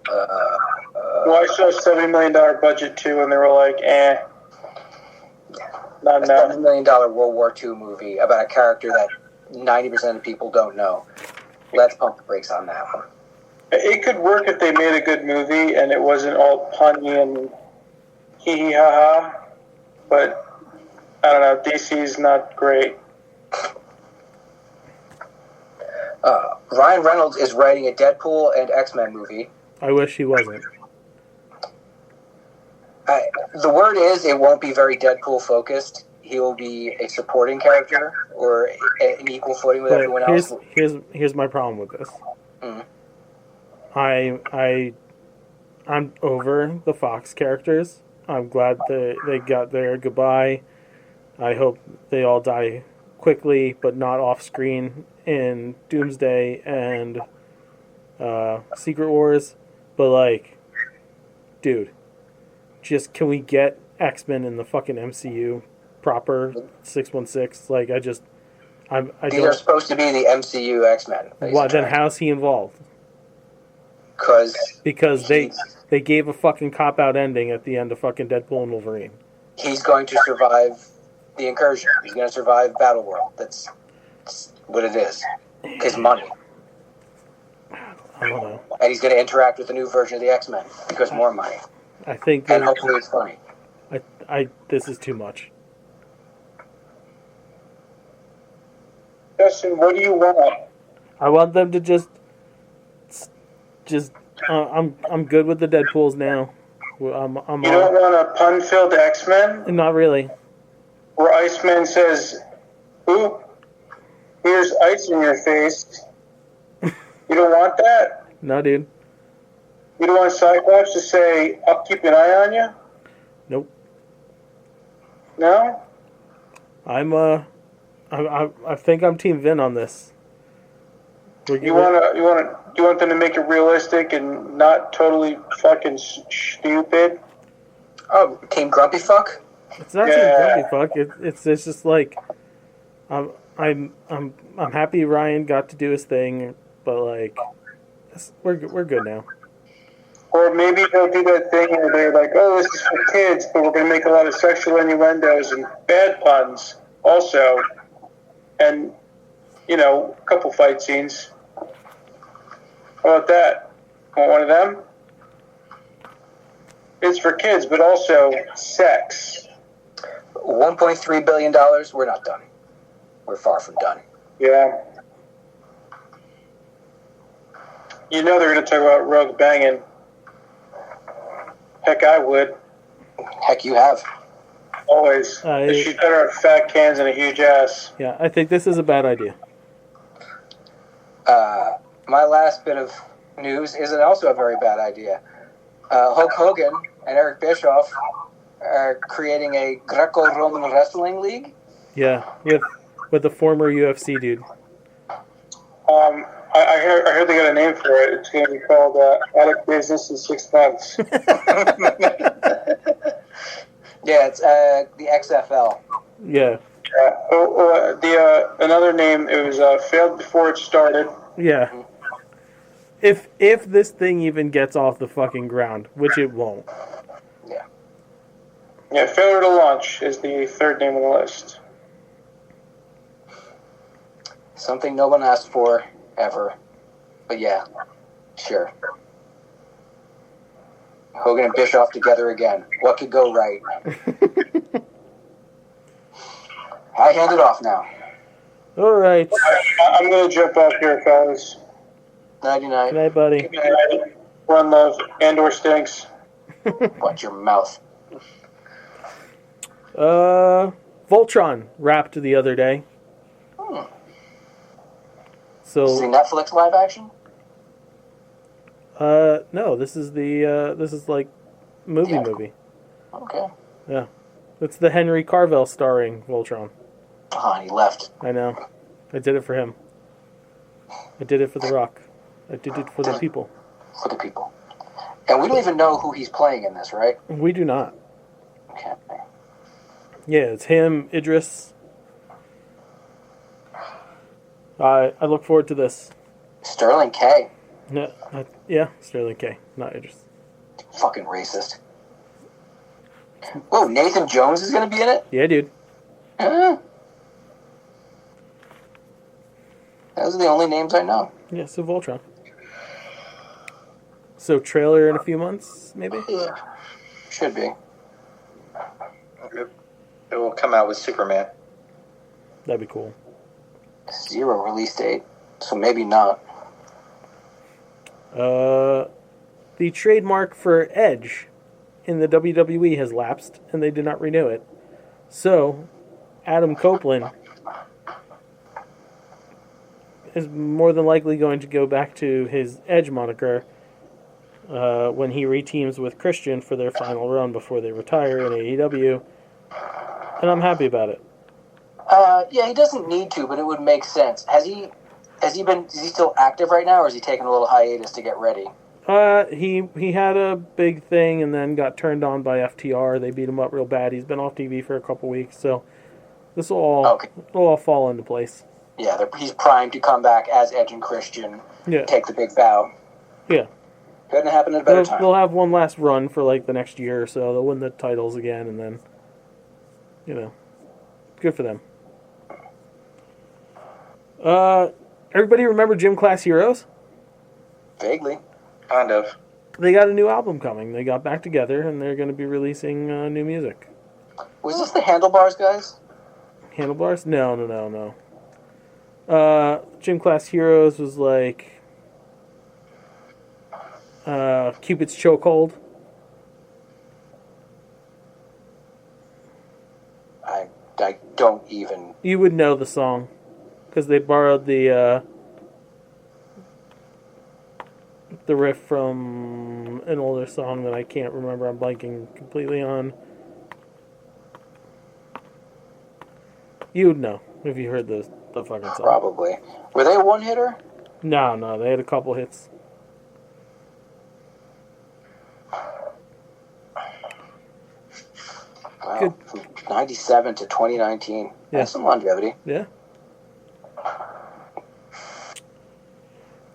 Well, I saw a $70 million budget too, and they were like, not a now. $7 million World War II movie about a character that 90% of people don't know. Let's pump the brakes on that one. It could work if they made a good movie and it wasn't all punny and hee hee ha ha, but I don't know, DC's not great. Ryan Reynolds is writing a Deadpool and X-Men movie. I wish he wasn't. The word is it won't be very Deadpool focused. He will be a supporting character or an equal footing with everyone else. Here's my problem with this. Mm. I'm over the Fox characters. I'm glad they got their goodbye. I hope they all die quickly, but not off screen in Doomsday and Secret Wars. But like, dude, just can we get X-Men in the fucking MCU proper 616? Like, these are supposed to be the MCU X-Men. Well, then how's he involved? Because they gave a fucking cop-out ending at the end of fucking Deadpool and Wolverine. He's going to survive the incursion. He's going to survive Battleworld. That's what it is. His money. I don't know. And he's going to interact with the new version of the X-Men because more money. I think... And hopefully it's funny. This is too much. Justin, what do you want? I want them to just I'm good with the Deadpools now. You don't want a pun-filled X-Men? Not really. Where Iceman says, "Oop, here's ice in your face." You don't want that? No, dude. You don't want Cyclops to say, "I'll keep an eye on you"? Nope. No? I think I'm Team Vin on this. You want them to make it realistic and not totally fucking stupid? Oh, Team Grumpy Fuck? It's not Team Grumpy Fuck. It's just like I'm happy Ryan got to do his thing, but like we're good now. Or maybe they'll do that thing where they're like, "Oh, this is for kids, but we're going to make a lot of sexual innuendos and bad puns also, and a couple fight scenes." How about that? Want one of them? It's for kids, but also sex. $1.3 billion. We're not done. We're far from done. Yeah. They're going to talk about Rogue banging. Heck, I would. Heck, you have. Always. She's better at fat cans and a huge ass. Yeah, I think this is a bad idea. My last bit of news is also a very bad idea. Hulk Hogan and Eric Bischoff are creating a Greco-Roman wrestling league. Yeah, with the former UFC dude. I heard they got a name for it. It's going to be called Out of Business in 6 months. Yeah, it's the XFL. Yeah. Another name, it was failed before it started. Yeah. Mm-hmm. If this thing even gets off the fucking ground, which it won't. Yeah. Yeah, failure to launch is the third name on the list. Something no one asked for ever. But yeah, sure. Hogan and Bischoff together again. What could go right? I hand it off now. All right. I'm going to jump off here, fellas. Nighty-night. Good night, buddy. Good night. One love. Andor stinks. Watch your mouth. Voltron wrapped the other day. So is it Netflix live action? No, this is like movie. Okay. Yeah. It's the Henry Carvell starring Voltron. He left. I know. I did it for him. I did it for The Rock. I did it for the people. For the people. And we don't even know who he's playing in this, right? We do not. Okay. Yeah, it's him, Idris. I look forward to this. Sterling K. No, yeah, Sterling K. Not interested. Fucking racist. Whoa, Nathan Jones is going to be in it? Yeah, dude. Those are the only names I know. Yeah, so Voltron. So trailer in a few months, maybe? Yeah. Should be. It will come out with Superman. That'd be cool. 0 release date, so maybe not. The trademark for Edge in the WWE has lapsed, and they did not renew it. So, Adam Copeland is more than likely going to go back to his Edge moniker when he reteams with Christian for their final run before they retire in AEW, and I'm happy about it. Yeah, he doesn't need to, but it would make sense. Is he still active right now, or is he taking a little hiatus to get ready? He had a big thing and then got turned on by FTR. They beat him up real bad. He's been off TV for a couple weeks, so this will all fall into place. Yeah, he's primed to come back as Edge and Christian. Yeah. Take the big bow. Yeah. Couldn't happen at a better time. They'll have one last run for like the next year or so. They'll win the titles again, and then, good for them. Everybody remember Gym Class Heroes? Vaguely. Kind of. They got a new album coming. They got back together, and they're going to be releasing new music. Was this the Handlebars guys? Handlebars? No. Gym Class Heroes was like Cupid's Chokehold. I don't even... You would know the song, because they borrowed the riff from an older song that I can't remember. I'm blanking completely on. You would know if you heard the fucking song. Probably. Were they a one-hitter? No, they had a couple hits. Wow. Good. From 97 to 2019. Yeah. That's some longevity. Yeah.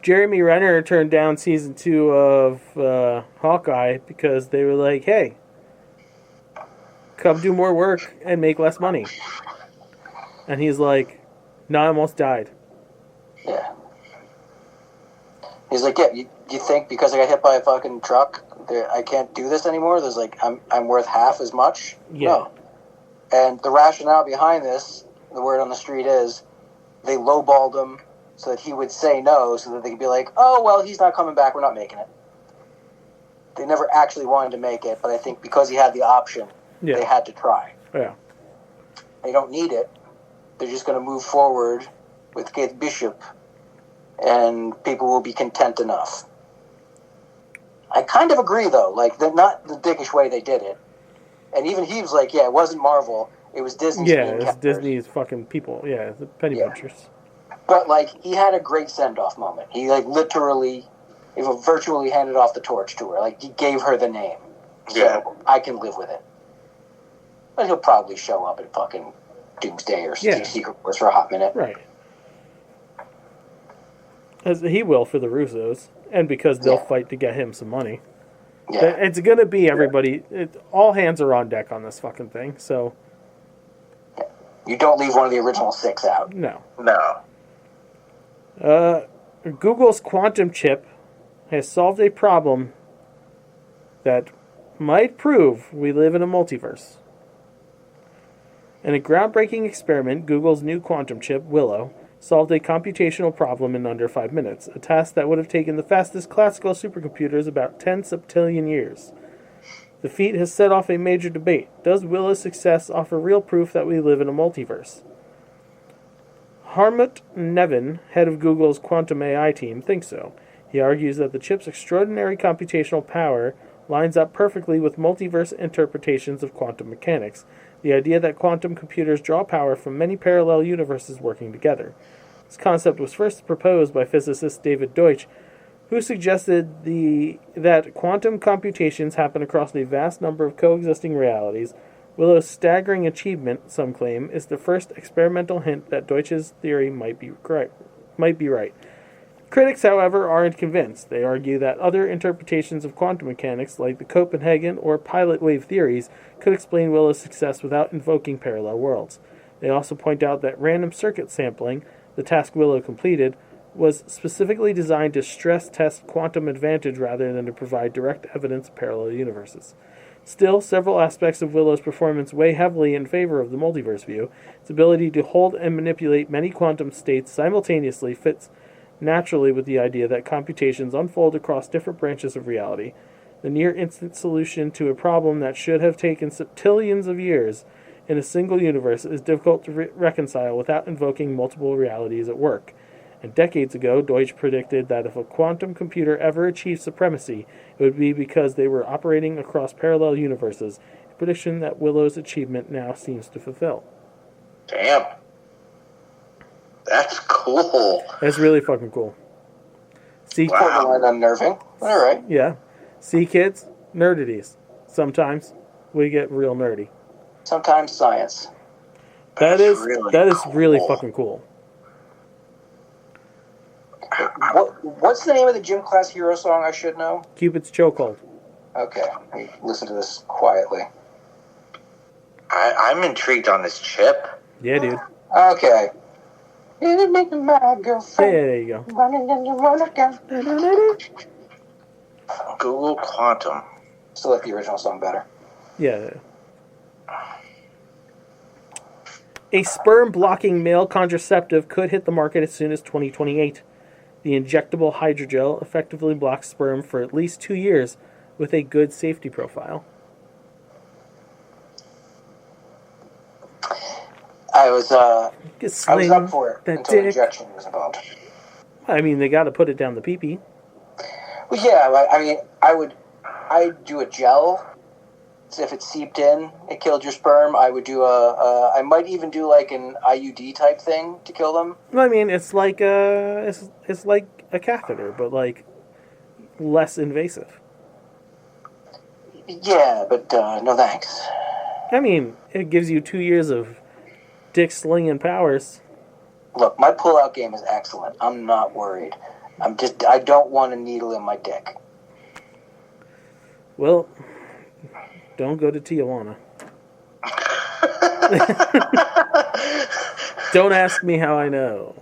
Jeremy Renner turned down season 2 of Hawkeye because they were like, hey, come do more work and make less money. And he's like, no, I almost died. Yeah. He's like, yeah, you think because I got hit by a fucking truck, I can't do this anymore? There's like, I'm worth half as much? Yeah. No. And the rationale behind this, the word on the street is, they lowballed him so that he would say no, so that they could be like, oh, well, he's not coming back, we're not making it. They never actually wanted to make it, but I think because he had the option, they had to try. Yeah. They don't need it. They're just going to move forward with Kate Bishop, and people will be content enough. I kind of agree, though. Like, not the dickish way they did it. And even he was like, yeah, it wasn't Marvel. It was Disney's Yeah, it's Disney's fucking people. Yeah, the Penny Pinchers. But, like, he had a great send-off moment. He, like, literally, virtually handed off the torch to her. Like, he gave her the name. So I can live with it. But he'll probably show up in fucking Doomsday or Secret Wars for a hot minute. Right. As he will for the Russos. And because they'll fight to get him some money. Yeah. It's going to be everybody. All hands are on deck on this fucking thing, so. You don't leave one of the original 6 out. No. Google's quantum chip has solved a problem that might prove we live in a multiverse. In a groundbreaking experiment, Google's new quantum chip, Willow, solved a computational problem in under 5 minutes, a task that would have taken the fastest classical supercomputers about 10 septillion years. The feat has set off a major debate. Does Willow's success offer real proof that we live in a multiverse? Harmut Nevin, head of Google's quantum AI team, thinks so. He argues that the chip's extraordinary computational power lines up perfectly with multiverse interpretations of quantum mechanics, the idea that quantum computers draw power from many parallel universes working together. This concept was first proposed by physicist David Deutsch, who suggested that quantum computations happen across a vast number of coexisting realities. Willow's staggering achievement, some claim, is the first experimental hint that Deutsch's theory might be might be right. Critics, however, aren't convinced. They argue that other interpretations of quantum mechanics, like the Copenhagen or pilot wave theories, could explain Willow's success without invoking parallel worlds. They also point out that random circuit sampling, the task Willow completed, was specifically designed to stress test quantum advantage rather than to provide direct evidence of parallel universes. Still, several aspects of Willow's performance weigh heavily in favor of the multiverse view. Its ability to hold and manipulate many quantum states simultaneously fits naturally with the idea that computations unfold across different branches of reality. The near-instant solution to a problem that should have taken septillions of years in a single universe is difficult to reconcile without invoking multiple realities at work. And decades ago, Deutsch predicted that if a quantum computer ever achieved supremacy, it would be because they were operating across parallel universes, a prediction that Willow's achievement now seems to fulfill. Damn. That's cool. That's really fucking cool. See, Borderline unnerving. All right. Yeah. See, kids? Nerdities. Sometimes we get real nerdy. Sometimes science. That is cool. really fucking cool. What's the name of the gym class hero song I should know? Cupid's Chokehold. Okay, let me listen to this quietly. I'm intrigued on this chip. Yeah, dude. Okay. It'll make my Yeah, girlfriend there you go. running in the run again. Google Quantum. Still like the original song better. Yeah. A sperm-blocking male contraceptive could hit the market as soon as 2028. The injectable hydrogel effectively blocks sperm for at least 2 years with a good safety profile. I was up Sling for it that until dick. injection was involved. I mean, they got to put it down the pee-pee. Well, yeah, I mean, I'd do a gel. So if it seeped in, it killed your sperm. I would do I might even do like an IUD type thing to kill them. I mean, it's like it's like a catheter, but like less invasive. Yeah, but no thanks. I mean, it gives you 2 years of dick slinging powers. Look, my pull-out game is excellent. I'm not worried. I don't want a needle in my dick. Well, don't go to Tijuana. Don't ask me how I know.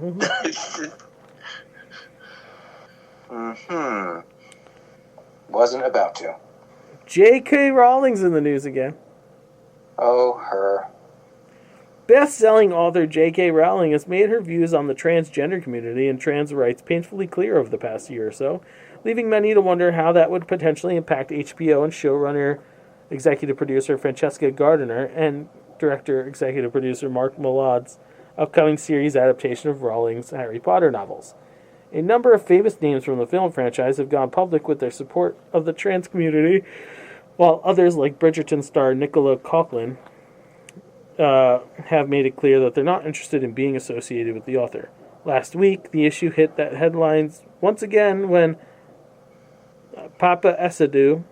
Wasn't about to. J.K. Rowling's in the news again. Oh, her. Best-selling author J.K. Rowling has made her views on the transgender community and trans rights painfully clear over the past year or so, leaving many to wonder how that would potentially impact HBO and showrunner, executive producer Francesca Gardiner and director, executive producer Mark Millard's upcoming series adaptation of Rowling's Harry Potter novels. A number of famous names from the film franchise have gone public with their support of the trans community, while others like Bridgerton star Nicola Coughlan have made it clear that they're not interested in being associated with the author. Last week, the issue hit that headlines once again when Papa Essedu,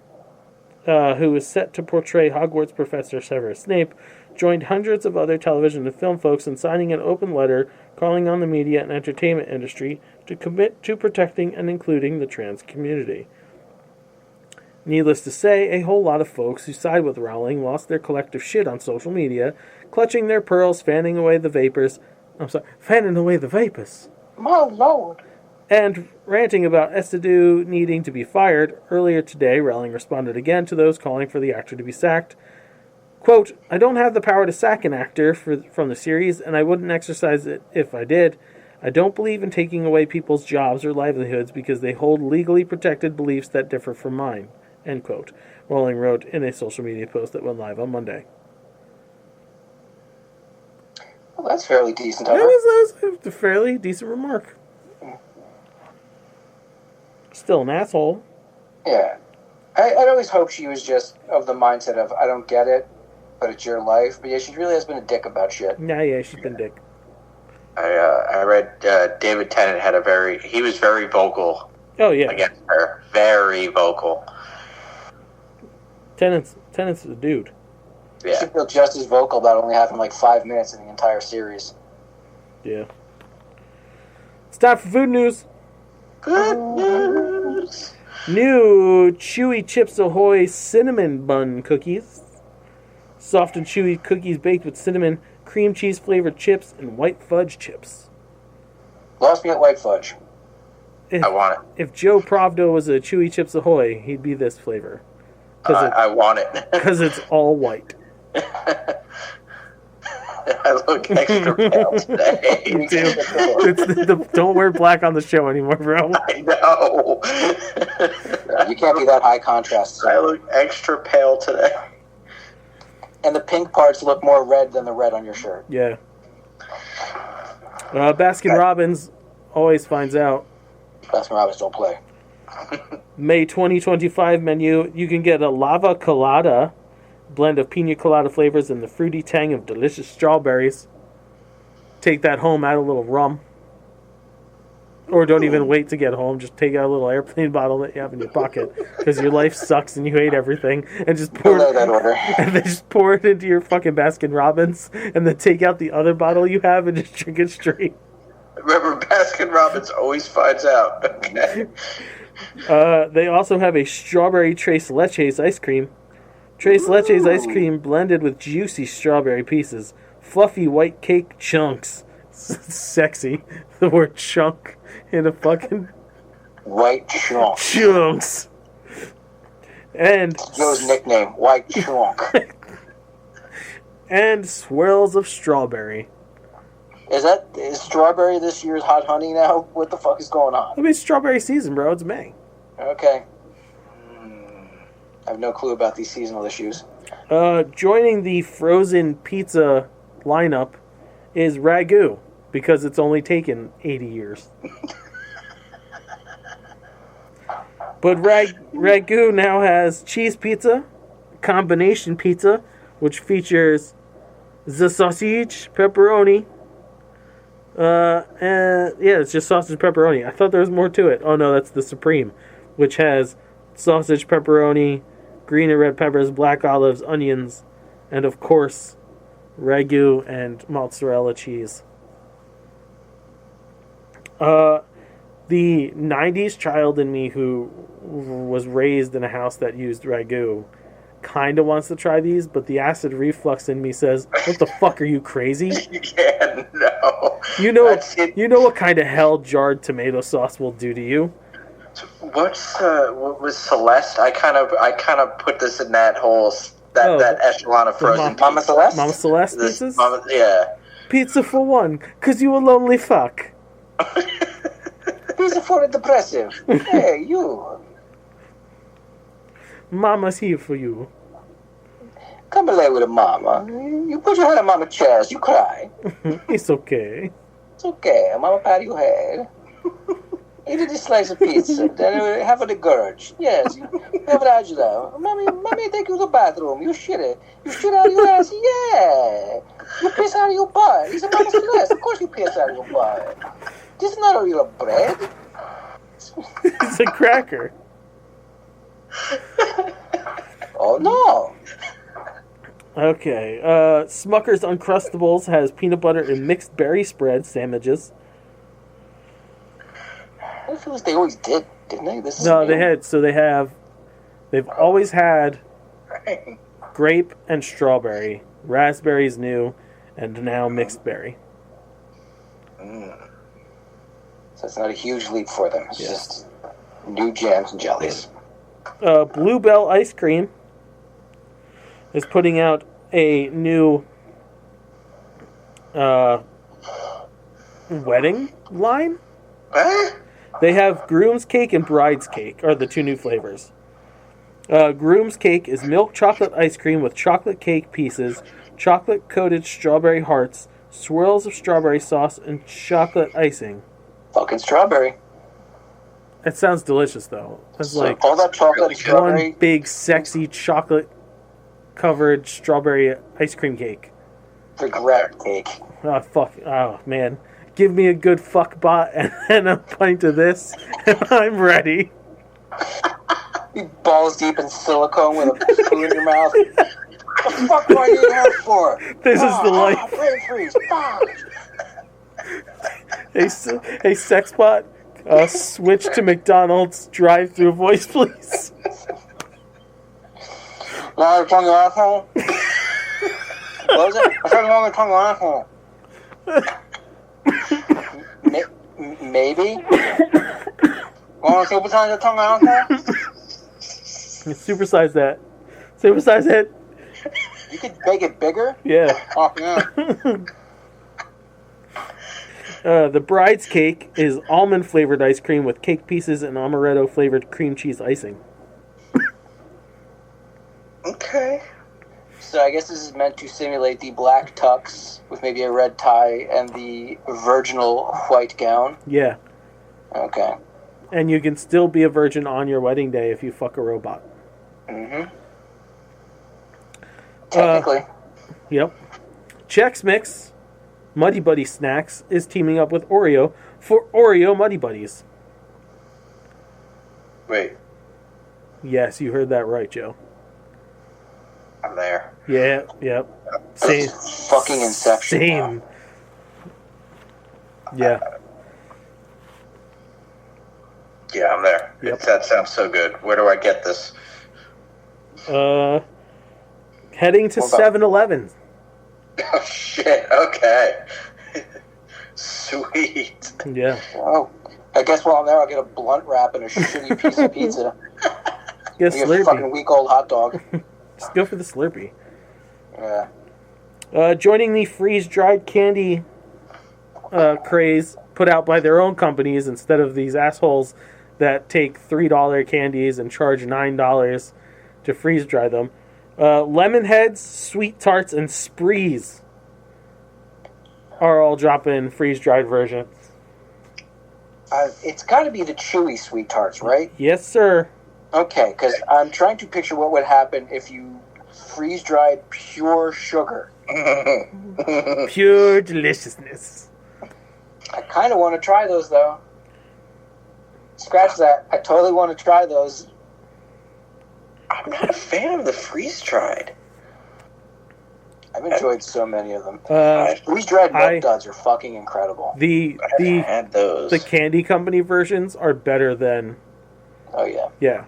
who is set to portray Hogwarts Professor Severus Snape, joined hundreds of other television and film folks in signing an open letter calling on the media and entertainment industry to commit to protecting and including the trans community. Needless to say, a whole lot of folks who side with Rowling lost their collective shit on social media, clutching their pearls, fanning away the vapors, My lord. and ranting about Essedu needing to be fired. Earlier today, Rowling responded again to those calling for the actor to be sacked. Quote, I don't have the power to sack an actor from the series, and I wouldn't exercise it if I did. I don't believe in taking away people's jobs or livelihoods because they hold legally protected beliefs that differ from mine. End quote. Rowling wrote in a social media post that went live on Monday. Well, that's fairly decent of her. That was a fairly decent remark. Still an asshole. Yeah. I'd always hoped she was just of the mindset of, I don't get it, but it's your life. But yeah, she really has been a dick about shit. Yeah, she's been dick. I read David Tennant he was very vocal. Oh, yeah. Against her. Very vocal. Tennant's a dude. Yeah. She feel just as vocal about only having like 5 minutes in the entire series. Yeah. It's time for food news. Good news. New Chewy Chips Ahoy cinnamon bun cookies. Soft and chewy cookies baked with cinnamon, cream cheese flavored chips, and white fudge chips. Lost me at white fudge. I want it. If Joe Pravdo was a Chewy Chips Ahoy, he'd be this flavor. I want it. Because it's all white. I look extra pale today. You do. Don't wear black on the show anymore, bro. I know. You can't be that high contrast. So. I look extra pale today. And the pink parts look more red than the red on your shirt. Yeah. Baskin Robbins always finds out. Baskin Robbins don't play. May 2025 menu, you can get a lava colada, blend of pina colada flavors and the fruity tang of delicious strawberries. Take that home, add a little rum. Or don't even wait to get home. Just take out a little airplane bottle that you have in your pocket because your life sucks and you hate everything, and just pour it. That order. And then just pour it into your fucking Baskin Robbins, and then take out the other bottle you have and just drink it straight. Remember, Baskin Robbins always finds out. Okay. They also have a strawberry Tres Leches ice cream. Tres Leches ice cream blended with juicy strawberry pieces, fluffy white cake chunks. Sexy. The word chunk in a fucking White chunk. chunks. And Joe's nickname, White chunk. and swirls of strawberry. Is strawberry this year's hot honey now? What the fuck is going on? I mean, strawberry season, bro. It's May. Okay. I have no clue about these seasonal issues. Joining the frozen pizza lineup is Ragu, because it's only taken 80 years. But Ragu now has cheese pizza, combination pizza, which features the sausage, pepperoni. And yeah, it's just sausage pepperoni. I thought there was more to it. Oh no, that's the Supreme, which has sausage, pepperoni, green and red peppers, black olives, onions, and of course, Ragu and mozzarella cheese. The 90s child in me who was raised in a house that used Ragu kind of wants to try these, but the acid reflux in me says, what the fuck, are you crazy? Yeah, no. You know what kind of hell jarred tomato sauce will do to you? What was Celeste? I kind of put this in that whole that echelon of frozen. Mama Celeste? Mama Celeste pizzas? Yeah. Pizza for one, 'cause you a lonely fuck. Pizza for the depressive. Hey, you. Mama's here for you. Come and lay with a mama. You put your head on mama's chest. You cry. It's okay. It's okay. Mama pat your head. Eat a slice of pizza. Then have a gorge. Yes. Have it out loud. Mommy, take you to the bathroom. You shit it. You shit out of your ass. Yeah. You piss out of your butt. He's a Mama Celeste. Of course you piss out of your butt. This is not a real bread. It's a cracker. Oh, no. Okay. Smucker's Uncrustables has peanut butter and mixed berry spread sandwiches. I feel like they always did, didn't they? This is No, new. they've always had grape and strawberry. Raspberry's new, and now mixed berry. So it's not a huge leap for them. It's just new jams and jellies. Bluebell Ice Cream is putting out a new wedding line. They have Groom's Cake and Bride's Cake are the two new flavors. Groom's Cake is milk chocolate ice cream with chocolate cake pieces, chocolate-coated strawberry hearts, swirls of strawberry sauce, and chocolate icing. Fucking strawberry. It sounds delicious, though. It's like all that chocolate and strawberry. one big, sexy, chocolate-covered strawberry ice cream cake. The grab cake. Oh, fuck. Oh, man. Give me a good fuck bot and a pint of this, and I'm ready. You balls deep in silicone with a spoon in your mouth. What the fuck do I need help for? This is the life. Brain freeze. Fuck. Hey, Sexbot, switch to McDonald's drive-through voice, please. Long tongue asshole. What was it? I said long tongue asshole. Maybe. Want to supersize your tongue asshole? Supersize that. Supersize it. You could make it bigger. Yeah. Oh yeah. The bride's cake is almond-flavored ice cream with cake pieces and amaretto-flavored cream cheese icing. Okay. So I guess this is meant to simulate the black tux with maybe a red tie and the virginal white gown. Yeah. Okay. And you can still be a virgin on your wedding day if you fuck a robot. Mm-hmm. Technically. Yep. Chex Mix Muddy Buddy Snacks is teaming up with Oreo for Oreo Muddy Buddies. Wait. Yes, you heard that right, Joe. I'm there. Yeah, yep. Same. Fucking Inception. Same. Now. Yeah. Yeah, I'm there. Yep. That sounds so good. Where do I get this? Heading to 7-Eleven. Oh, shit. Okay. Sweet. Yeah. Oh, I guess while I'm there, I'll get a blunt wrap and a shitty piece of pizza. Get a Slurpee. fucking week-old hot dog. Just go for the Slurpee. Yeah. Joining the freeze-dried candy craze put out by their own companies instead of these assholes that take $3 candies and charge $9 to freeze-dry them. Lemon Heads, Sweet Tarts, and Sprees are all dropping freeze-dried versions. It's got to be the chewy Sweet Tarts, right? Yes, sir. Okay, because I'm trying to picture what would happen if you freeze-dried pure sugar. Pure deliciousness. I kind of want to try those, though. Scratch that. I totally want to try those. I'm not a fan of the freeze-dried. I've enjoyed so many of them. Freeze-dried milk duds are fucking incredible. The had those. The candy company versions are better than... Oh, yeah. Yeah.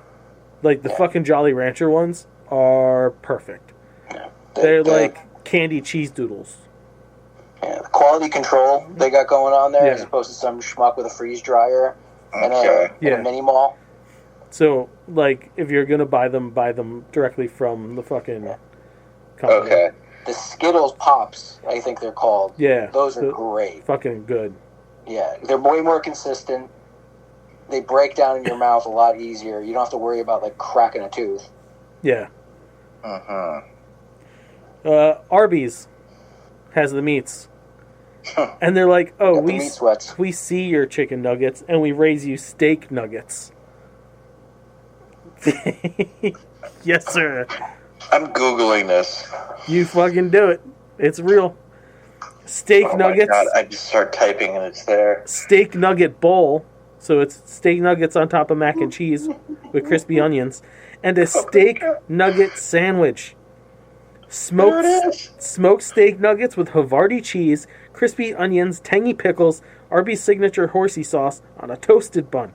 Like, the fucking Jolly Rancher ones are perfect. Yeah. They're like candy cheese doodles. Yeah, the quality control they got going on there, Yeah. as opposed to some schmuck with a freeze dryer and Yeah. a mini mall. So, like, if you're gonna buy them directly from the fucking company. Okay. The Skittles Pops, I think they're called. Yeah. Those are great. Fucking good. Yeah, they're way more consistent. They break down in your mouth a lot easier. You don't have to worry about, like, cracking a tooth. Yeah. Uh-huh. Arby's has the meats. And they're like, oh, Got the meat sweats. we see your chicken nuggets and we raise you steak nuggets. Yes, sir. I'm Googling this. You fucking do it. It's real. Steak nuggets. My God, I just start typing and it's there. Steak nugget bowl. So it's steak nuggets on top of mac and cheese with crispy onions. And a steak nugget sandwich. Smoked steak nuggets with Havarti cheese, crispy onions, tangy pickles, Arby's signature horsey sauce on a toasted bun.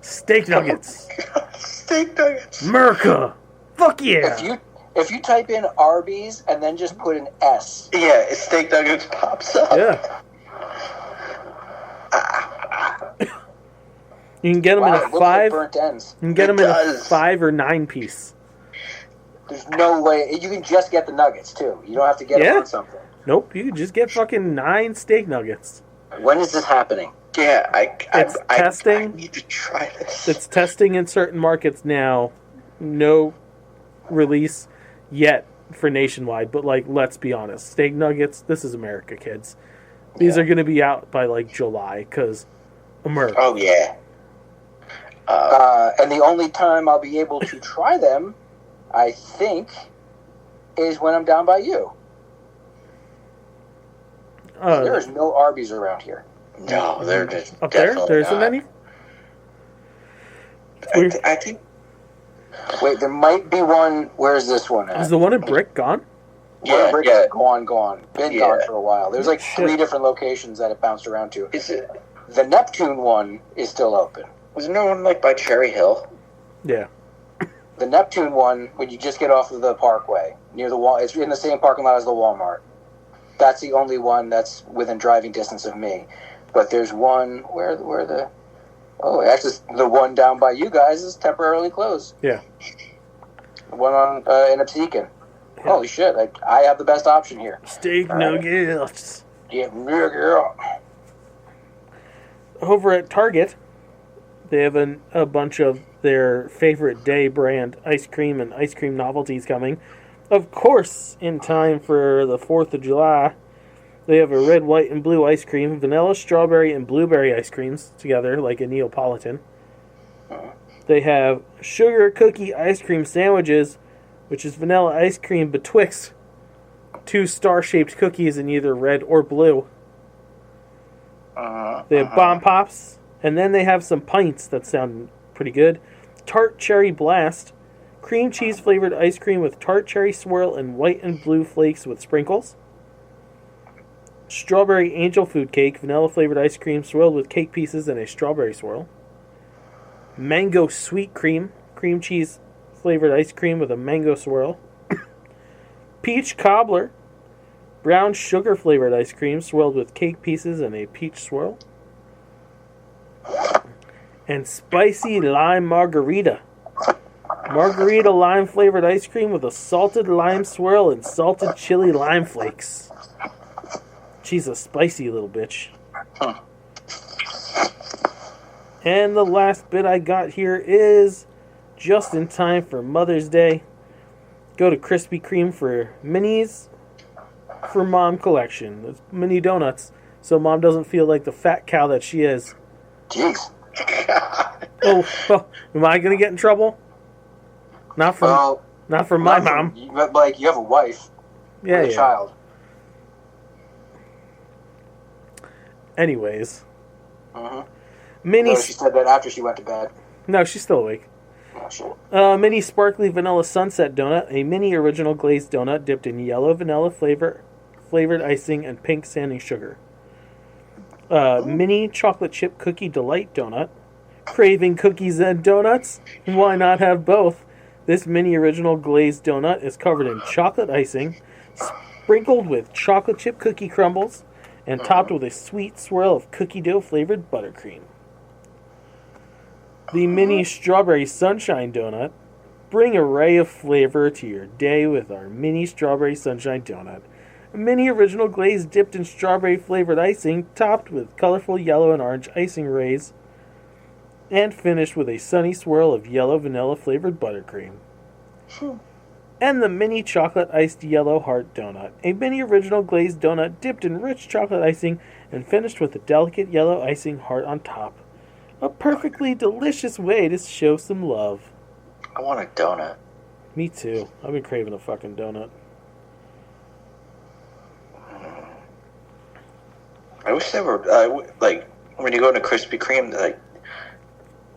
Steak nuggets. Steak nuggets. America. Fuck yeah. If you type in Arby's and then just put an S. Yeah, steak nuggets pops up. Yeah. You can get them in a 5. Burnt ends. You can get them in a 5 or 9 piece. There's no way. You can just get the nuggets, too. You don't have to get them on something. Nope, you can just get fucking 9 steak nuggets. When is this happening? Yeah, It's testing. I need to try this. It's testing in certain markets now. No release yet for nationwide, but, like, let's be honest. Steak nuggets, this is America, kids. These are going to be out by, like, July, because America. Oh, yeah. And the only time I'll be able to try them, I think, is when I'm down by you. There is no Arby's around here. No, they're just up there. There isn't any. I think. Wait, there might be one. Where's this one at? Is the one in Brick gone? Warner Bricks is gone. Been gone for a while. There's like Shit. 3 different locations that it bounced around to. Is it? The Neptune one is still open. Was no one like by Cherry Hill? Yeah. The Neptune one, when you just get off of the Parkway near the wall, it's in the same parking lot as the Walmart. That's the only one that's within driving distance of me. But there's one where the actually the one down by you guys is temporarily closed. Yeah. The one on in Absecon. Yeah. Holy shit! I have the best option here. Steak nuggets. Yeah, girl. Over at Target, they have a bunch of their favorite day brand ice cream and ice cream novelties coming. Of course, in time for the 4th of July, they have a red, white, and blue ice cream, vanilla, strawberry, and blueberry ice creams together like a Neapolitan. They have sugar cookie ice cream sandwiches, which is vanilla ice cream betwixt 2 star-shaped cookies in either red or blue. They have bomb pops, and then they have some pints that sound pretty good. Tart cherry blast, cream cheese flavored ice cream with tart cherry swirl and white and blue flakes with sprinkles. Strawberry angel food cake, vanilla flavored ice cream swirled with cake pieces and a strawberry swirl. Mango sweet cream, cream cheese flavored ice cream with a mango swirl. Peach cobbler, brown sugar flavored ice cream swirled with cake pieces and a peach swirl. And spicy lime margarita. Margarita lime flavored ice cream with a salted lime swirl and salted chili lime flakes. She's a spicy little bitch. And the last bit I got here is just in time for Mother's Day. Go to Krispy Kreme for minis for Mom collection. It's mini donuts, so Mom doesn't feel like the fat cow that she is. Jeez. Oh, well, am I gonna get in trouble? Not from my mom. But like you have a wife, Yeah, with a yeah. child. Anyways, Mm-hmm. mini. So she said that after she went to bed. No, she's still awake. Oh, shit. Mini sparkly vanilla sunset donut, a mini original glazed donut dipped in yellow vanilla flavored icing and pink sanding sugar. Mini chocolate chip cookie delight donut. Craving cookies and donuts? Why not have both? This mini original glazed donut is covered in chocolate icing, sprinkled with chocolate chip cookie crumbles, and topped with a sweet swirl of cookie dough flavored buttercream. The mini strawberry sunshine donut. Bring a ray of flavor to your day with our mini strawberry sunshine donut. A mini original glaze dipped in strawberry flavored icing, topped with colorful yellow and orange icing rays, and finished with a sunny swirl of yellow vanilla flavored buttercream. And the mini chocolate iced yellow heart donut. A mini original glazed donut dipped in rich chocolate icing and finished with a delicate yellow icing heart on top. A perfectly delicious way to show some love. I want a donut. Me too. I've been craving a fucking donut. I wish they were like when you go to Krispy Kreme, like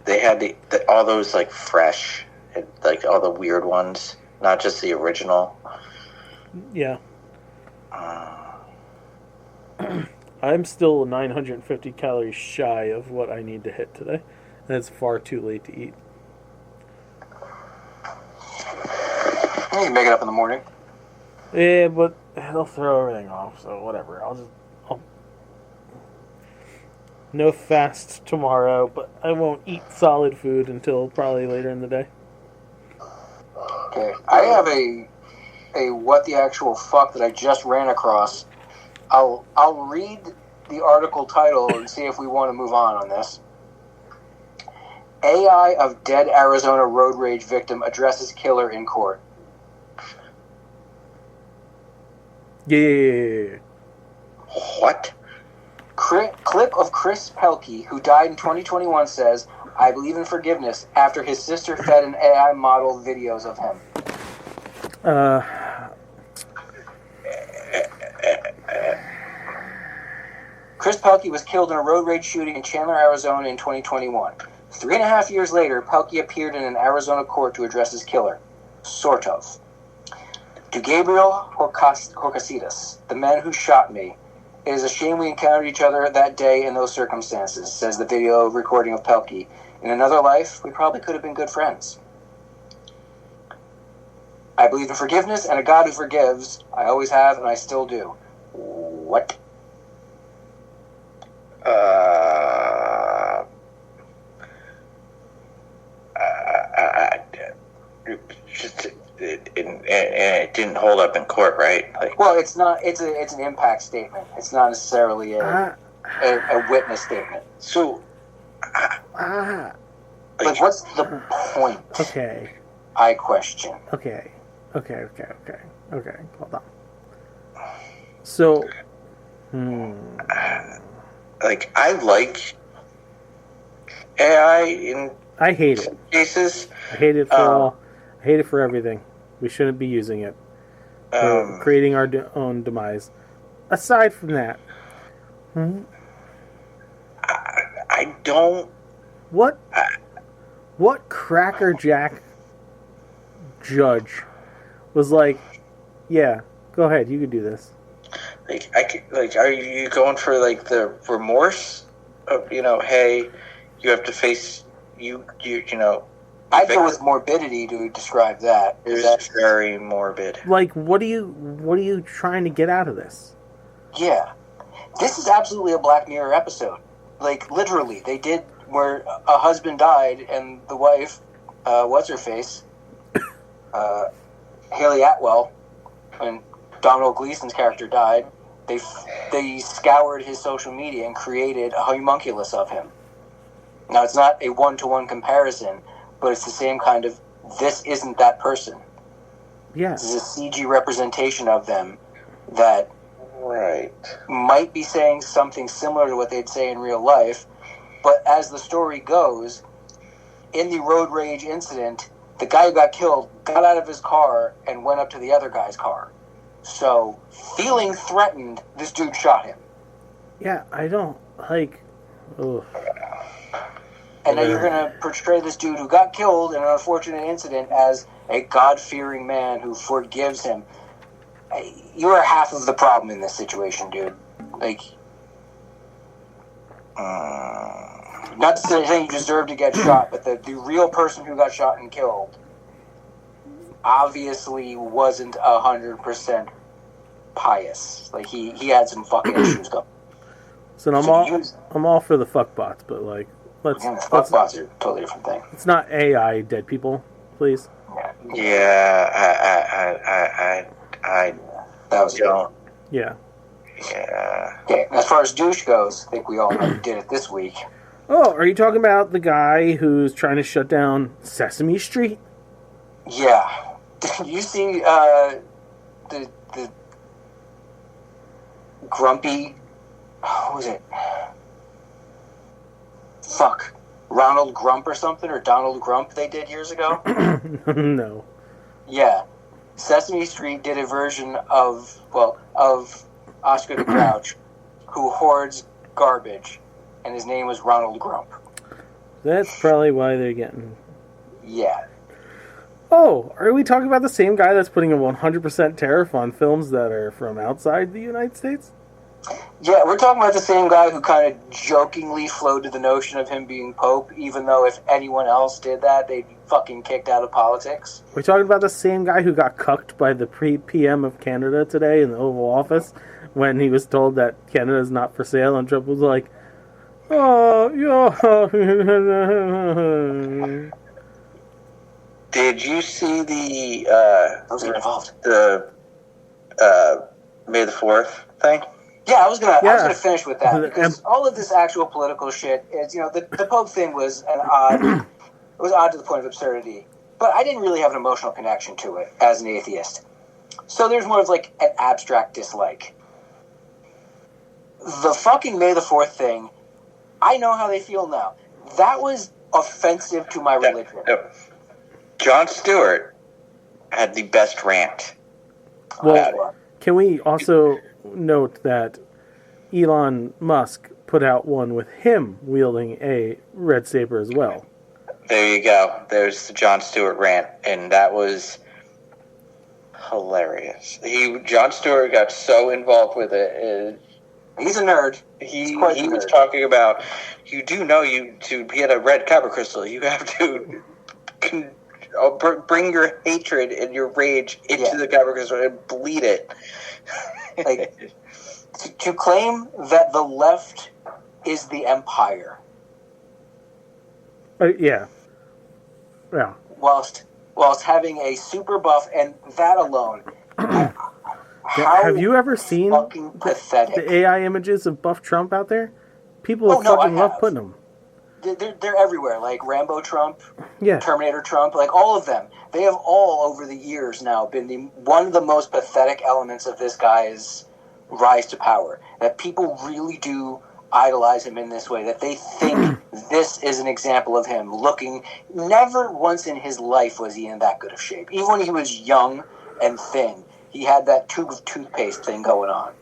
they had all those like fresh, and, like all the weird ones, not just the original. Yeah. I'm still 950 calories shy of what I need to hit today. And it's far too late to eat. You can make it up in the morning. Yeah, but they'll throw everything off, so whatever. I'll no fast tomorrow, but I won't eat solid food until probably later in the day. Okay. I have a what the actual fuck that I just ran across. I'll read the article title and see if we want to move on this. AI of dead Arizona road rage victim addresses killer in court. Yeah. What? Clip of Chris Pelkey, who died in 2021, says, "I believe in forgiveness," after his sister fed an AI model videos of him. Chris Pelkey was killed in a road rage shooting in Chandler, Arizona in 2021. 3.5 years later, Pelkey appeared in an Arizona court to address his killer. Sort of. To Gabriel Horcasitas, the man who shot me, it is a shame we encountered each other that day in those circumstances, says the video recording of Pelkey. In another life, we probably could have been good friends. I believe in forgiveness and a God who forgives. I always have, and I still do. What? It didn't hold up in court, right? Well, it's not. It's an impact statement. It's not necessarily a witness statement. So, what's the point? Okay. I question. Okay. Hold on. So, I like AI in I hate it. cases. I hate it for I hate it for everything. We shouldn't be using it. We're creating our own demise. Aside from that, I don't. What crackerjack judge was like, yeah, go ahead, you can do this. Are you going for the remorse of hey, you have to face you know. I go with morbidity to describe that. It's very morbid. What are you trying to get out of this? Yeah, this is absolutely a Black Mirror episode. Literally, they did where a husband died and the wife, what's her face, Haley Atwell, when Donald Gleason's character died, they scoured his social media and created a homunculus of him. Now, it's not a one-to-one comparison, but it's the same kind of, this isn't that person. Yeah. This is a CG representation of them that might be saying something similar to what they'd say in real life, but as the story goes, in the road rage incident, the guy who got killed got out of his car and went up to the other guy's car. So, feeling threatened, this dude shot him. Yeah, I don't, ugh. And now you're going to portray this dude who got killed in an unfortunate incident as a God-fearing man who forgives him. You are half of the problem in this situation, dude. Not to say you deserve to get shot, but the real person who got shot and killed obviously wasn't 100% pious. He had some fucking issues going. So I'm all for the fuck bots, but fuck bots are a totally different thing. It's not AI dead people, please. Yeah, I that was don't. Yeah. Yeah. Okay, as far as douche goes, I think we all did it this week. Oh, are you talking about the guy who's trying to shut down Sesame Street? Yeah. Did you see the grumpy, what was it? Fuck. Ronald Grump or something, or Donald Grump they did years ago? No. Yeah. Sesame Street did a version of Oscar the Grouch, who hoards garbage, and his name was Ronald Grump. That's probably why they're getting... Yeah. Oh, are we talking about the same guy that's putting a 100% tariff on films that are from outside the United States? Yeah, we're talking about the same guy who kind of jokingly floated the notion of him being Pope, even though if anyone else did that, they'd be fucking kicked out of politics. We're talking about the same guy who got cucked by the PM of Canada today in the Oval Office when he was told that Canada is not for sale, and Trump was like, oh, yeah. Did you see the I was involved. The May the 4th thing? Yeah, I was gonna finish with that because all of this actual political shit is, the Pope thing was it was odd to the point of absurdity, but I didn't really have an emotional connection to it as an atheist. So there's more of an abstract dislike. The fucking May the 4th thing, I know how they feel now. That was offensive to my religion. Jon Stewart had the best rant. Well, can we also note that Elon Musk put out one with him wielding a red saber as well? There you go. There's the Jon Stewart rant, and that was hilarious. Jon Stewart got so involved with it. He's a nerd. He was talking about, you do know to get a red kyber crystal, you have to bring your hatred and your rage into the kyber crystal and bleed it. Like, to claim that the left is the empire. Yeah. Whilst having a super buff, and that alone. Have you ever seen pathetic the AI images of Buff Trump out there? People fucking love putting them. They're everywhere, like Rambo Trump, yeah, Terminator Trump, like all of them. They have all, over the years now, been one of the most pathetic elements of this guy's rise to power. That people really do idolize him in this way, that they think this is an example of him looking. Never once in his life was he in that good of shape. Even when he was young and thin, he had that tube of toothpaste thing going on.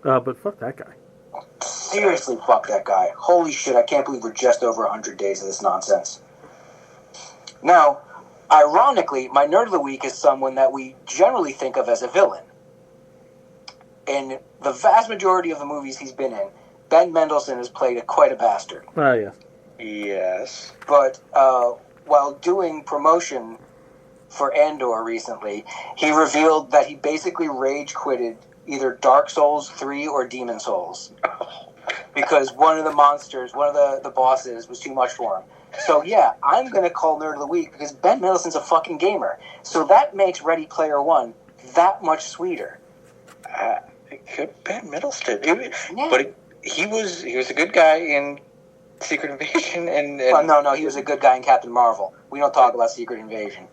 But fuck that guy. Seriously, fuck that guy. Holy shit, I can't believe we're just over 100 days of this nonsense. Now, ironically, my nerd of the week is someone that we generally think of as a villain. In the vast majority of the movies he's been in, Ben Mendelsohn has played quite a bastard. Oh, yeah. Yes. But while doing promotion for Andor recently, he revealed that he basically rage quitted either Dark Souls 3 or Demon Souls. Because one of the monsters, one of the bosses, was too much for him. So yeah, I'm going to call Nerd of the Week because Ben Mendelsohn's a fucking gamer. So that makes Ready Player One that much sweeter. Ben Mendelsohn. But he was a good guy in Secret Invasion. Well, no, he was a good guy in Captain Marvel. We don't talk about Secret Invasion.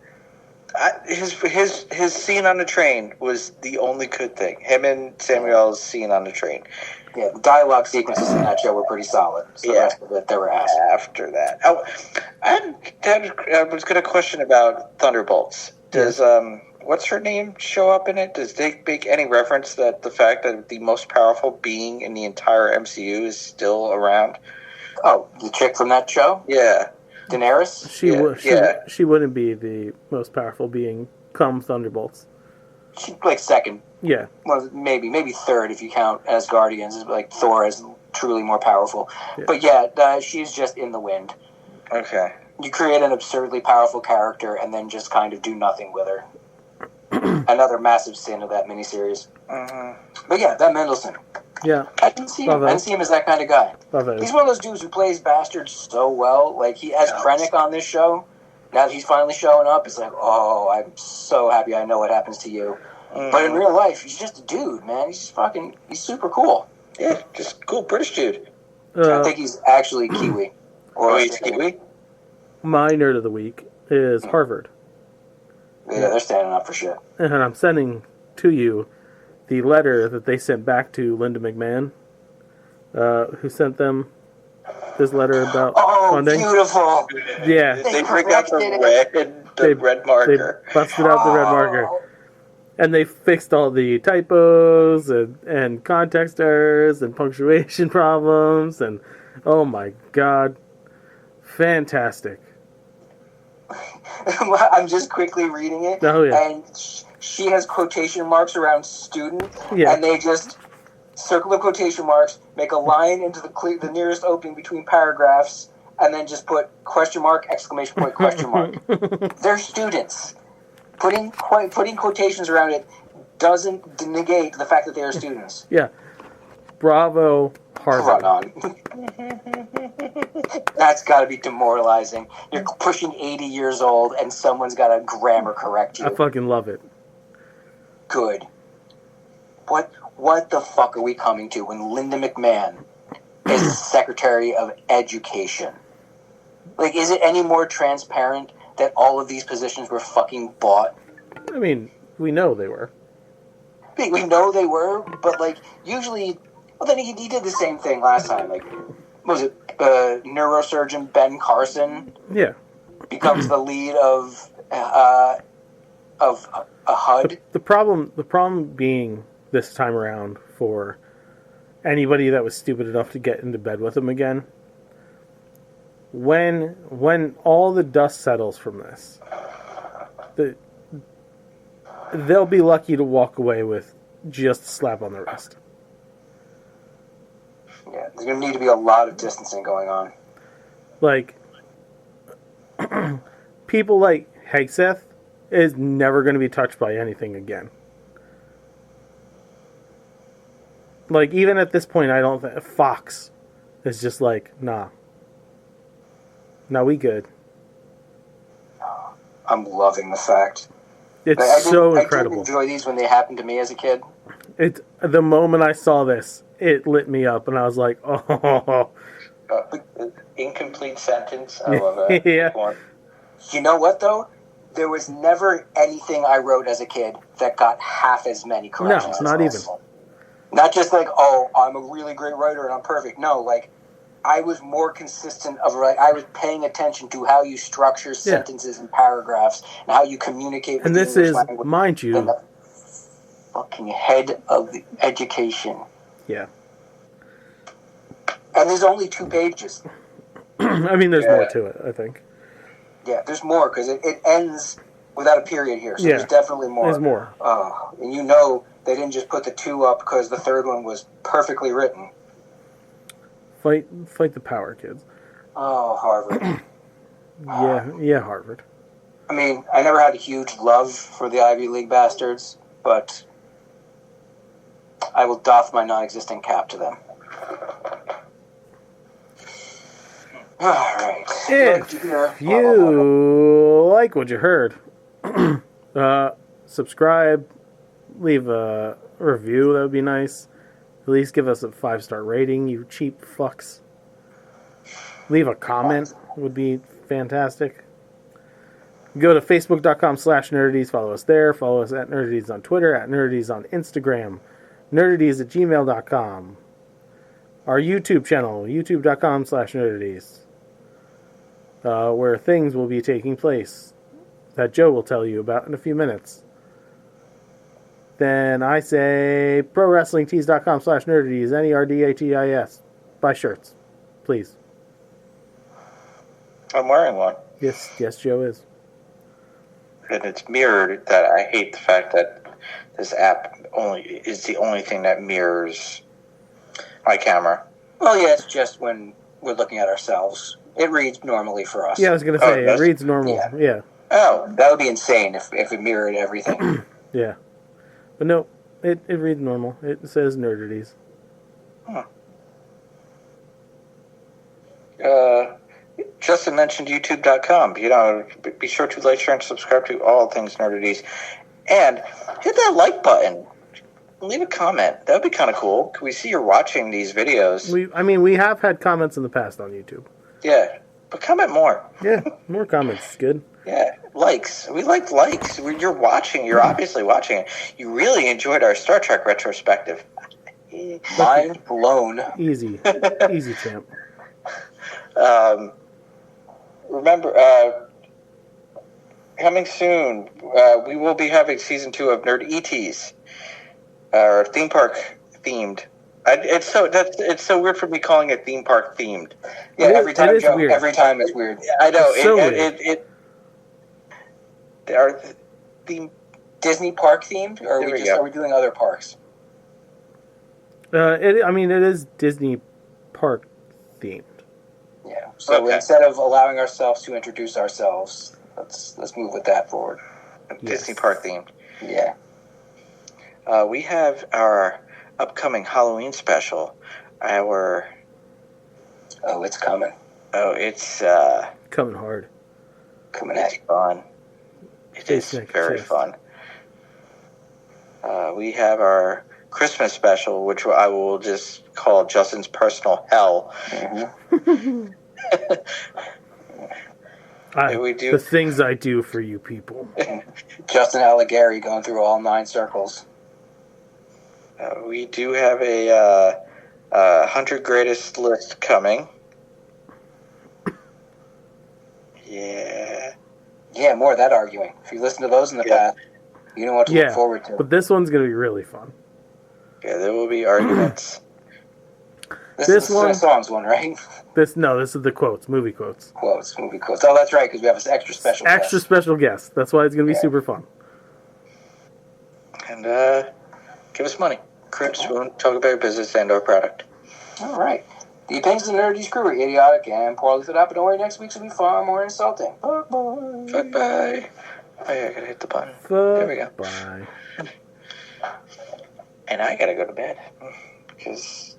His scene on the train was the only good thing. Him and Samuel's scene on the train. Yeah, the dialogue sequences in that show were pretty solid. So the rest of it, they were ass. After that, I was going to question about Thunderbolts. Does what's her name show up in it? Does they make any reference that the fact that the most powerful being in the entire MCU is still around? Oh, the chick from that show? Yeah. Daenerys? She wouldn't be the most powerful being come Thunderbolts. She's like second. Yeah. Well, maybe third if you count as Guardians. Like Thor is truly more powerful. Yeah. But yeah, she's just in the wind. Okay. You create an absurdly powerful character and then just kind of do nothing with her. Another massive sin of that miniseries. But yeah, Ben Mendelsohn. Yeah. I didn't see him as that kind of guy. He's one of those dudes who plays bastards so well. Like, he has Krennic on this show. Now that he's finally showing up, it's like, oh, I'm so happy I know what happens to you. But in real life, he's just a dude, man. He's super cool. Yeah, just cool British dude. I think he's actually Kiwi. He's Kiwi? My nerd of the week is Harvard. Yeah, they're standing up for shit. And I'm sending to you the letter that they sent back to Linda McMahon, who sent them this letter about funding. Oh, beautiful! Yeah. They bring out the red marker. They busted out the red marker. And they fixed all the typos and context errors and punctuation problems. And, oh my God. Fantastic. I'm just quickly reading it. Oh, yeah. And she has quotation marks around student. Yeah. And they just circle the quotation marks, make a line into the nearest opening between paragraphs, and then just put question mark, exclamation point, question mark. They're students. Putting quotations around it doesn't negate the fact that they are students. Yeah. Bravo, Harvard. Run on. That's got to be demoralizing. You're pushing 80 years old and someone's got to grammar correct you. I fucking love it. Good. What the fuck are we coming to when Linda McMahon is Secretary of Education? Like, is it any more transparent that all of these positions were fucking bought? I mean, we know they were. We know they were, but, like, usually... Well, then he did the same thing last time. Like, what was it neurosurgeon Ben Carson? Yeah. Becomes the lead of a HUD. The problem being this time around for anybody that was stupid enough to get into bed with him again, when all the dust settles from this, they'll be lucky to walk away with just a slap on the wrist. Yeah, there's going to need to be a lot of distancing going on. Like, people like Hegseth is never going to be touched by anything again. Like, even at this point, I don't think... Fox is just like, nah. We good. I'm loving the fact. It's incredible. I did enjoy these when they happened to me as a kid. The moment I saw this, it lit me up, and I was like, oh. Incomplete sentence. I love that. Yeah. You know what, though? There was never anything I wrote as a kid that got half as many corrections. No, not even. Not just like, oh, I'm a really great writer and I'm perfect. No, like, I was more consistent of, like, I was paying attention to how you structure sentences and paragraphs and how you communicate with and the this English is, language. mind you... And the fucking head of the education. Yeah. And there's only 2 pages. I mean, there's more to it, I think. Yeah, there's more, because it ends without a period here, so there's definitely more. There's more. And you know they didn't just put the 2 up because the third one was perfectly written. Fight the power, kids. Oh, Harvard. Yeah, Harvard. I mean, I never had a huge love for the Ivy League bastards, but I will doff my non-existent cap to them. All right. If you like what you heard, subscribe, leave a review. That would be nice. At least give us a 5-star rating, you cheap fucks. Leave a comment. Would be fantastic. Go to facebook.com/nerdities. Follow us there. Follow us at Nerdities on Twitter, at Nerdities on Instagram, nerdities@gmail.com. Our YouTube channel, youtube.com/nerdities. Where things will be taking place that Joe will tell you about in a few minutes. Then I say prowrestlingtees.com/nerdities, NERDATIS. Buy shirts, please. I'm wearing one. Yes, Joe is. And it's mirrored. That I hate the fact that this app is the only thing that mirrors my camera. Well, yeah, it's just when we're looking at ourselves. It reads normally for us. Yeah, I was going to say, it reads normal. Yeah. Oh, that would be insane if it mirrored everything. Yeah. But no, it reads normal. It says Nerdities. Huh. Justin mentioned YouTube.com. Be sure to like, share, and subscribe to all things Nerdities. And hit that like button. Leave a comment. That would be kind of cool. Can we see you're watching these videos? We have had comments in the past on YouTube. Yeah, but comment more. Yeah, more comments is good. Yeah, likes. We like likes. You're watching. You're obviously watching it. You really enjoyed our Star Trek retrospective. Mind blown. Easy champ. Remember, coming soon, we will be having season 2 of Nerd ETs, or theme park themed. It's so weird for me calling it theme park themed. Yeah, every time it's weird. I know. Weird. Are theme Disney park themed, or are we doing other parks? It is Disney park themed. Yeah. So instead of allowing ourselves to introduce ourselves, let's move with that forward. Disney park themed. Yeah. We have our upcoming Halloween special. It's coming. It's coming hard. Coming at you. Fun. It is very fun. We have our Christmas special, which I will just call Justin's personal hell. Mm-hmm. The things I do for you people. Justin Allegary going through all 9 circles. We do have a 100 greatest list coming. Yeah. Yeah, more of that arguing. If you listen to those in the past, you know what to look forward to. But this one's going to be really fun. Yeah, there will be arguments. This is the songs one, right? This is the quotes, movie quotes. Movie quotes. Oh, that's right, because we have an extra special guest. Special guest. That's why it's going to be super fun. and give us money. Chris, we want to talk about your business and our product. All right. The opinions of the Nerdies crew are idiotic and poorly thought out, but don't worry, next week's will be far more insulting. Fuck bye. Fuck bye. Oh yeah, I gotta hit the button. There we go. Bye. And I gotta go to bed because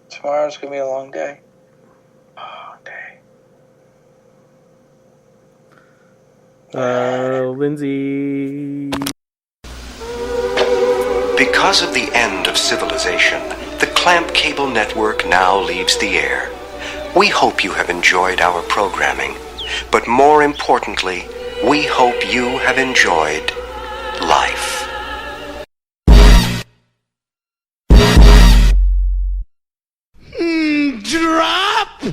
tomorrow's gonna be a long day. Long day. Lindsay. Because of the end of civilization, the Clamp Cable Network now leaves the air. We hope you have enjoyed our programming, but more importantly, we hope you have enjoyed life.